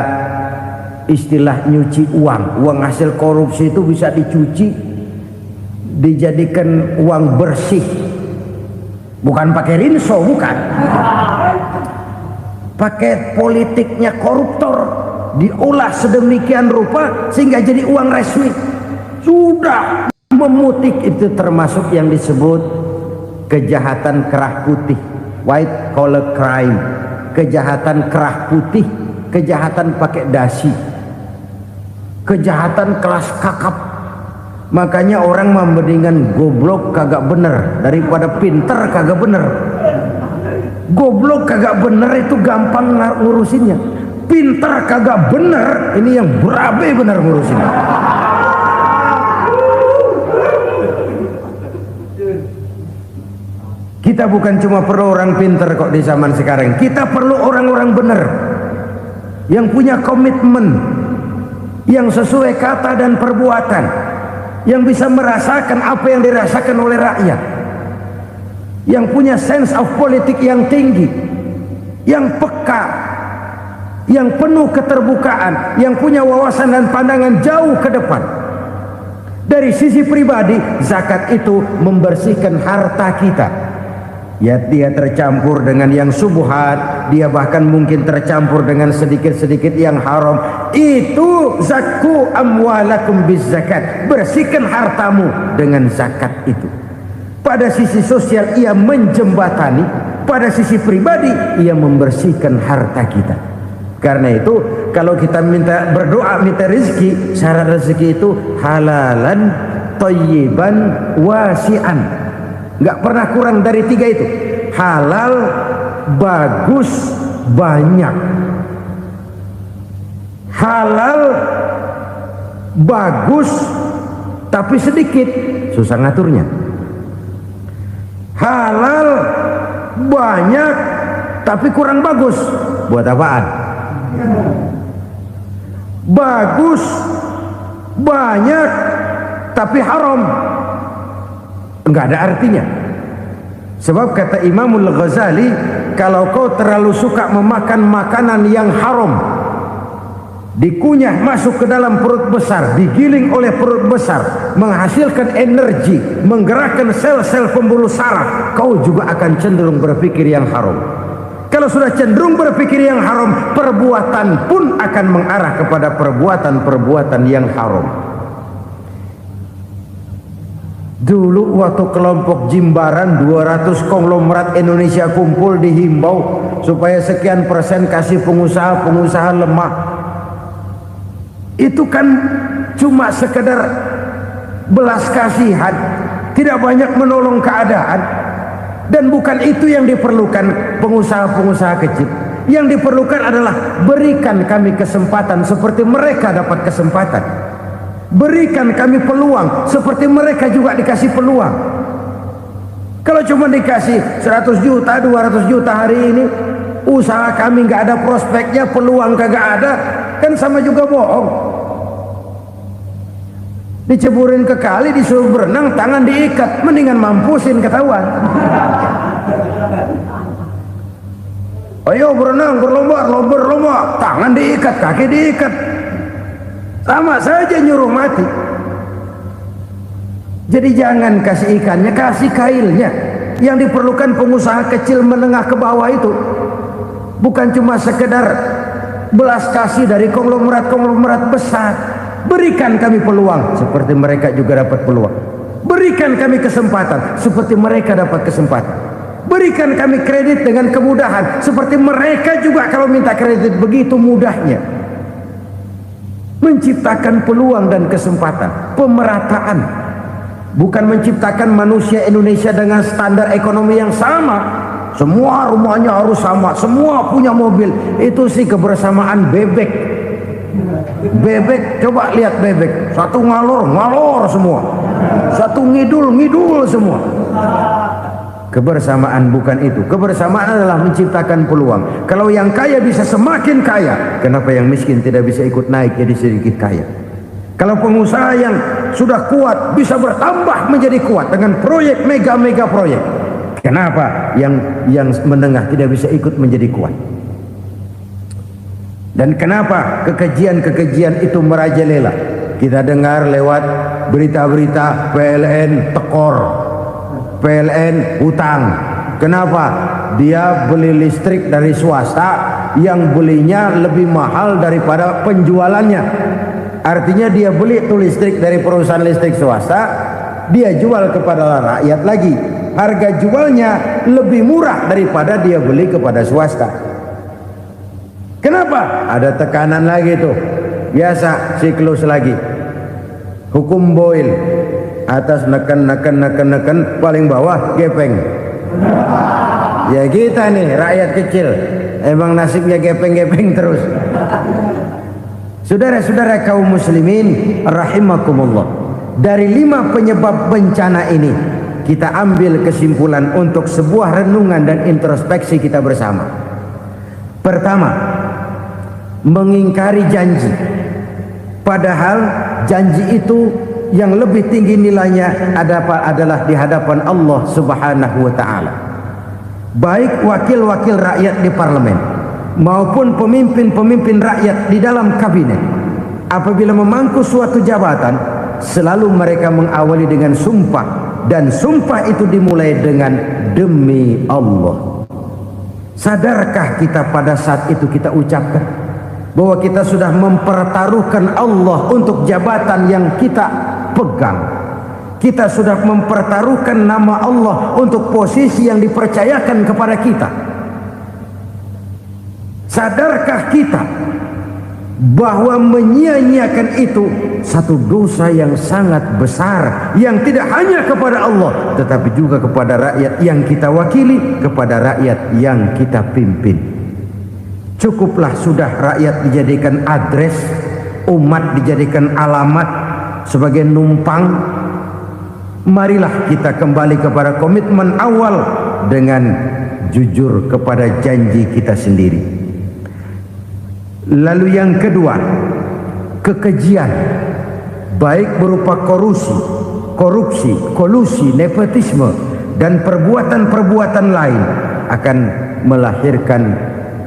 [SPEAKER 2] istilah nyuci uang. Uang hasil korupsi itu bisa dicuci, dijadikan uang bersih. Bukan pakai rinso, bukan. Pakai politiknya koruptor, diolah sedemikian rupa sehingga jadi uang resmi. Sudah memutik, itu termasuk yang disebut kejahatan kerah putih, white collar crime. Kejahatan kerah putih, kejahatan pakai dasi, kejahatan kelas kakap. Makanya orang mendingan goblok kagak bener daripada pinter kagak bener. Goblok kagak bener itu gampang ngurusinnya. Pinter kagak bener, ini yang berabe bener ngurusinnya. Kita bukan cuma perlu orang pinter kok di zaman sekarang. Kita perlu orang-orang bener yang punya komitmen, yang sesuai kata dan perbuatan, yang bisa merasakan apa yang dirasakan oleh rakyat, yang punya sense of politik yang tinggi, yang peka, yang penuh keterbukaan, yang punya wawasan dan pandangan jauh ke depan. Dari sisi pribadi, zakat itu membersihkan harta kita. Ya, dia tercampur dengan yang subuhat, dia bahkan mungkin tercampur dengan sedikit-sedikit yang haram. Itu zakku amwalakum biz zakat. Bersihkan hartamu dengan zakat itu. Pada sisi sosial ia menjembatani, pada sisi pribadi ia membersihkan harta kita. Karena itu kalau kita minta berdoa minta rezeki, syarat rezeki itu halalan thayyiban wasi'an. Nggak pernah kurang dari 3 itu. Halal, bagus, banyak. Halal, bagus, tapi sedikit, susah ngaturnya. Halal, banyak, tapi kurang bagus, buat apaan? Bagus, banyak, tapi haram, enggak ada artinya. Sebab kata Imamul Ghazali, kalau kau terlalu suka memakan makanan yang haram, dikunyah masuk ke dalam perut besar, digiling oleh perut besar, menghasilkan energi, menggerakkan sel-sel pembuluh saraf, kau juga akan cenderung berpikir yang haram. Kalau sudah cenderung berpikir yang haram, perbuatan pun akan mengarah kepada perbuatan-perbuatan yang haram. Dulu waktu kelompok Jimbaran 200 konglomerat Indonesia kumpul, dihimbau supaya sekian persen kasih pengusaha lemah. Itu kan cuma sekedar belas kasihan, tidak banyak menolong keadaan. Dan bukan itu yang diperlukan pengusaha-pengusaha kecil. Yang diperlukan adalah berikan kami kesempatan seperti mereka dapat kesempatan. Berikan kami peluang seperti mereka juga dikasih peluang. Kalau cuma dikasih 100 juta, 200 juta hari ini, usaha kami nggak ada prospeknya, peluang kagak ada, kan sama juga bohong. Diceburin ke kali, disuruh berenang, tangan diikat, mendingan mampusin, ketahuan. Ayo berenang, berlomba, tangan diikat, kaki diikat, sama saja nyuruh mati. Jadi jangan kasih ikannya, kasih kailnya. Yang diperlukan pengusaha kecil menengah ke bawah itu bukan cuma sekedar belas kasih dari konglomerat besar. Berikan kami peluang seperti mereka juga dapat peluang. Berikan kami kesempatan seperti mereka dapat kesempatan. Berikan kami kredit dengan kemudahan seperti mereka juga kalau minta kredit begitu mudahnya. Menciptakan peluang dan kesempatan, pemerataan, bukan menciptakan manusia Indonesia dengan standar ekonomi yang sama. Semua rumahnya harus sama, semua punya mobil. Itu sih kebersamaan bebek. Bebek, coba lihat bebek, satu ngalor semua, satu ngidul semua. Kebersamaan bukan itu. Kebersamaan adalah menciptakan peluang. Kalau yang kaya bisa semakin kaya, kenapa yang miskin tidak bisa ikut naik jadi sedikit kaya? Kalau pengusaha yang sudah kuat bisa bertambah menjadi kuat dengan proyek mega proyek, kenapa yang menengah tidak bisa ikut menjadi kuat? Dan kenapa kekejian itu merajalela? Kita dengar lewat berita-berita PLN tekor, PLN hutang. Kenapa? Dia beli listrik dari swasta yang belinya lebih mahal daripada penjualannya. Artinya dia beli itu listrik dari perusahaan listrik swasta, dia jual kepada rakyat lagi. Harga jualnya lebih murah daripada dia beli kepada swasta. Kenapa? Ada tekanan lagi tuh. Biasa siklus lagi. Hukum Boyle. Atas neken, paling bawah gepeng. Ya kita nih rakyat kecil, emang nasibnya gepeng terus. Saudara-saudara kaum muslimin rahimakumullah, dari 5 penyebab bencana ini kita ambil kesimpulan untuk sebuah renungan dan introspeksi kita bersama. Pertama, mengingkari janji, padahal janji itu yang lebih tinggi nilainya adalah di hadapan Allah Subhanahu wa ta'ala. Baik wakil-wakil rakyat di parlemen maupun pemimpin-pemimpin rakyat di dalam kabinet, apabila memangku suatu jabatan, selalu mereka mengawali dengan sumpah, dan sumpah itu dimulai dengan demi Allah. Sadarkah kita pada saat itu kita ucapkan bahwa kita sudah mempertaruhkan Allah untuk jabatan yang kita pegang? Kita sudah mempertaruhkan nama Allah untuk posisi yang dipercayakan kepada kita. Sadarkah kita bahwa menyia-nyiakan itu satu dosa yang sangat besar, yang tidak hanya kepada Allah tetapi juga kepada rakyat yang kita wakili, kepada rakyat yang kita pimpin. Cukuplah sudah rakyat dijadikan adres, umat dijadikan alamat sebagai numpang. Marilah kita kembali kepada komitmen awal dengan jujur kepada janji kita sendiri. Lalu yang kedua, kekejian, baik berupa korupsi, kolusi, nepotisme, dan perbuatan-perbuatan lain akan melahirkan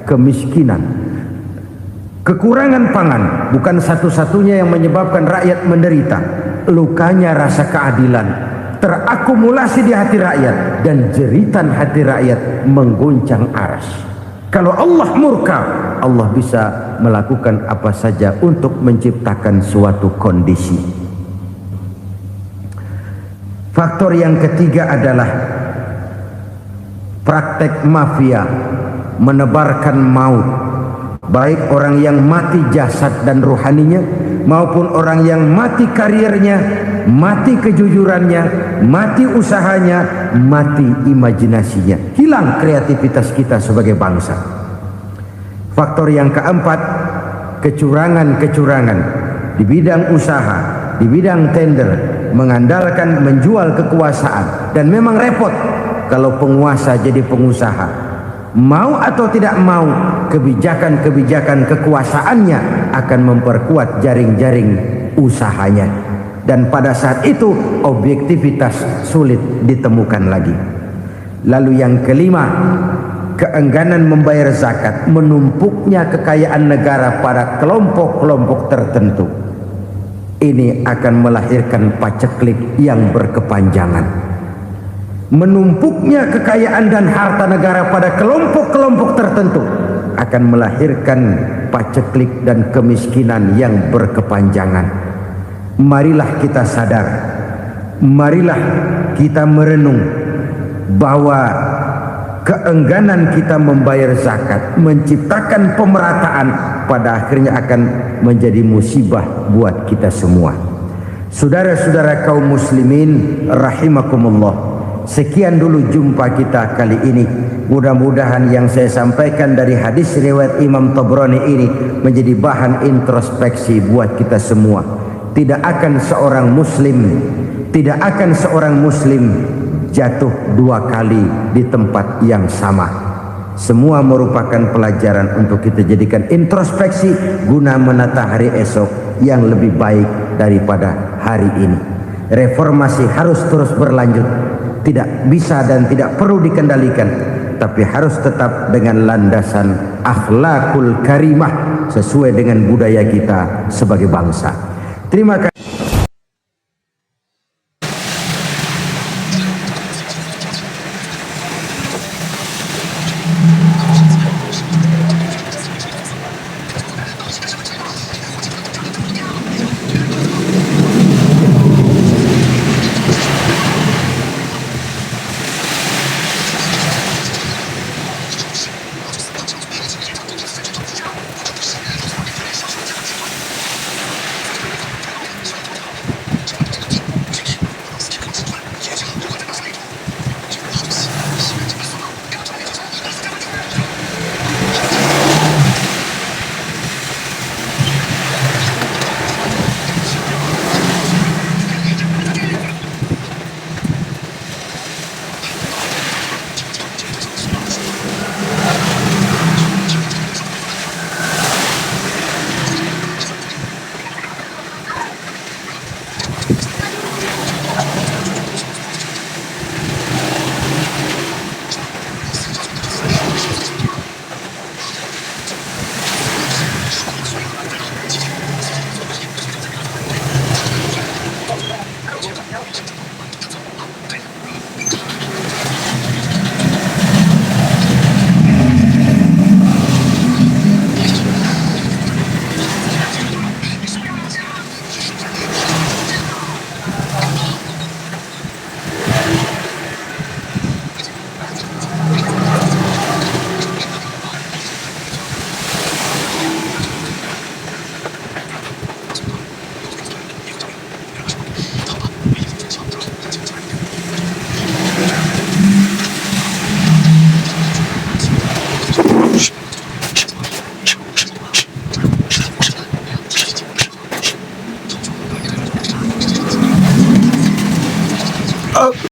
[SPEAKER 2] kemiskinan. Kekurangan pangan bukan satu-satunya yang menyebabkan rakyat menderita. Lukanya rasa keadilan terakumulasi di hati rakyat, dan jeritan hati rakyat mengguncang aras. Kalau Allah murka, Allah bisa melakukan apa saja untuk menciptakan suatu kondisi. Faktor yang ketiga adalah praktek mafia menebarkan maut, baik orang yang mati jasad dan rohaninya maupun orang yang mati karirnya, mati kejujurannya, mati usahanya, mati imajinasinya. Hilang kreativitas kita sebagai bangsa. Faktor yang keempat, kecurangan-kecurangan di bidang usaha, di bidang tender, mengandalkan menjual kekuasaan. Dan memang repot kalau penguasa jadi pengusaha. Mau atau tidak mau, kebijakan-kebijakan kekuasaannya akan memperkuat jaring-jaring usahanya. Dan pada saat itu objektivitas sulit ditemukan lagi. Lalu yang kelima, keengganan membayar zakat, menumpuknya kekayaan negara pada kelompok-kelompok tertentu. Ini akan melahirkan paceklik yang berkepanjangan. Menumpuknya kekayaan dan harta negara pada kelompok-kelompok tertentu akan melahirkan paceklik dan kemiskinan yang berkepanjangan. Marilah kita sadar, marilah kita merenung bahwa keengganan kita membayar zakat menciptakan pemerataan pada akhirnya akan menjadi musibah buat kita semua. Saudara-saudara kaum muslimin rahimakumullah, sekian dulu jumpa kita kali ini. Mudah-mudahan yang saya sampaikan dari hadis riwayat Imam Tabrani ini menjadi bahan introspeksi buat kita semua. Tidak akan seorang muslim jatuh dua kali di tempat yang sama. Semua merupakan pelajaran untuk kita jadikan introspeksi guna menata hari esok yang lebih baik daripada hari ini. Reformasi harus terus berlanjut, tidak bisa dan tidak perlu dikendalikan, tapi harus tetap dengan landasan akhlakul karimah sesuai dengan budaya kita sebagai bangsa. Terima kasih.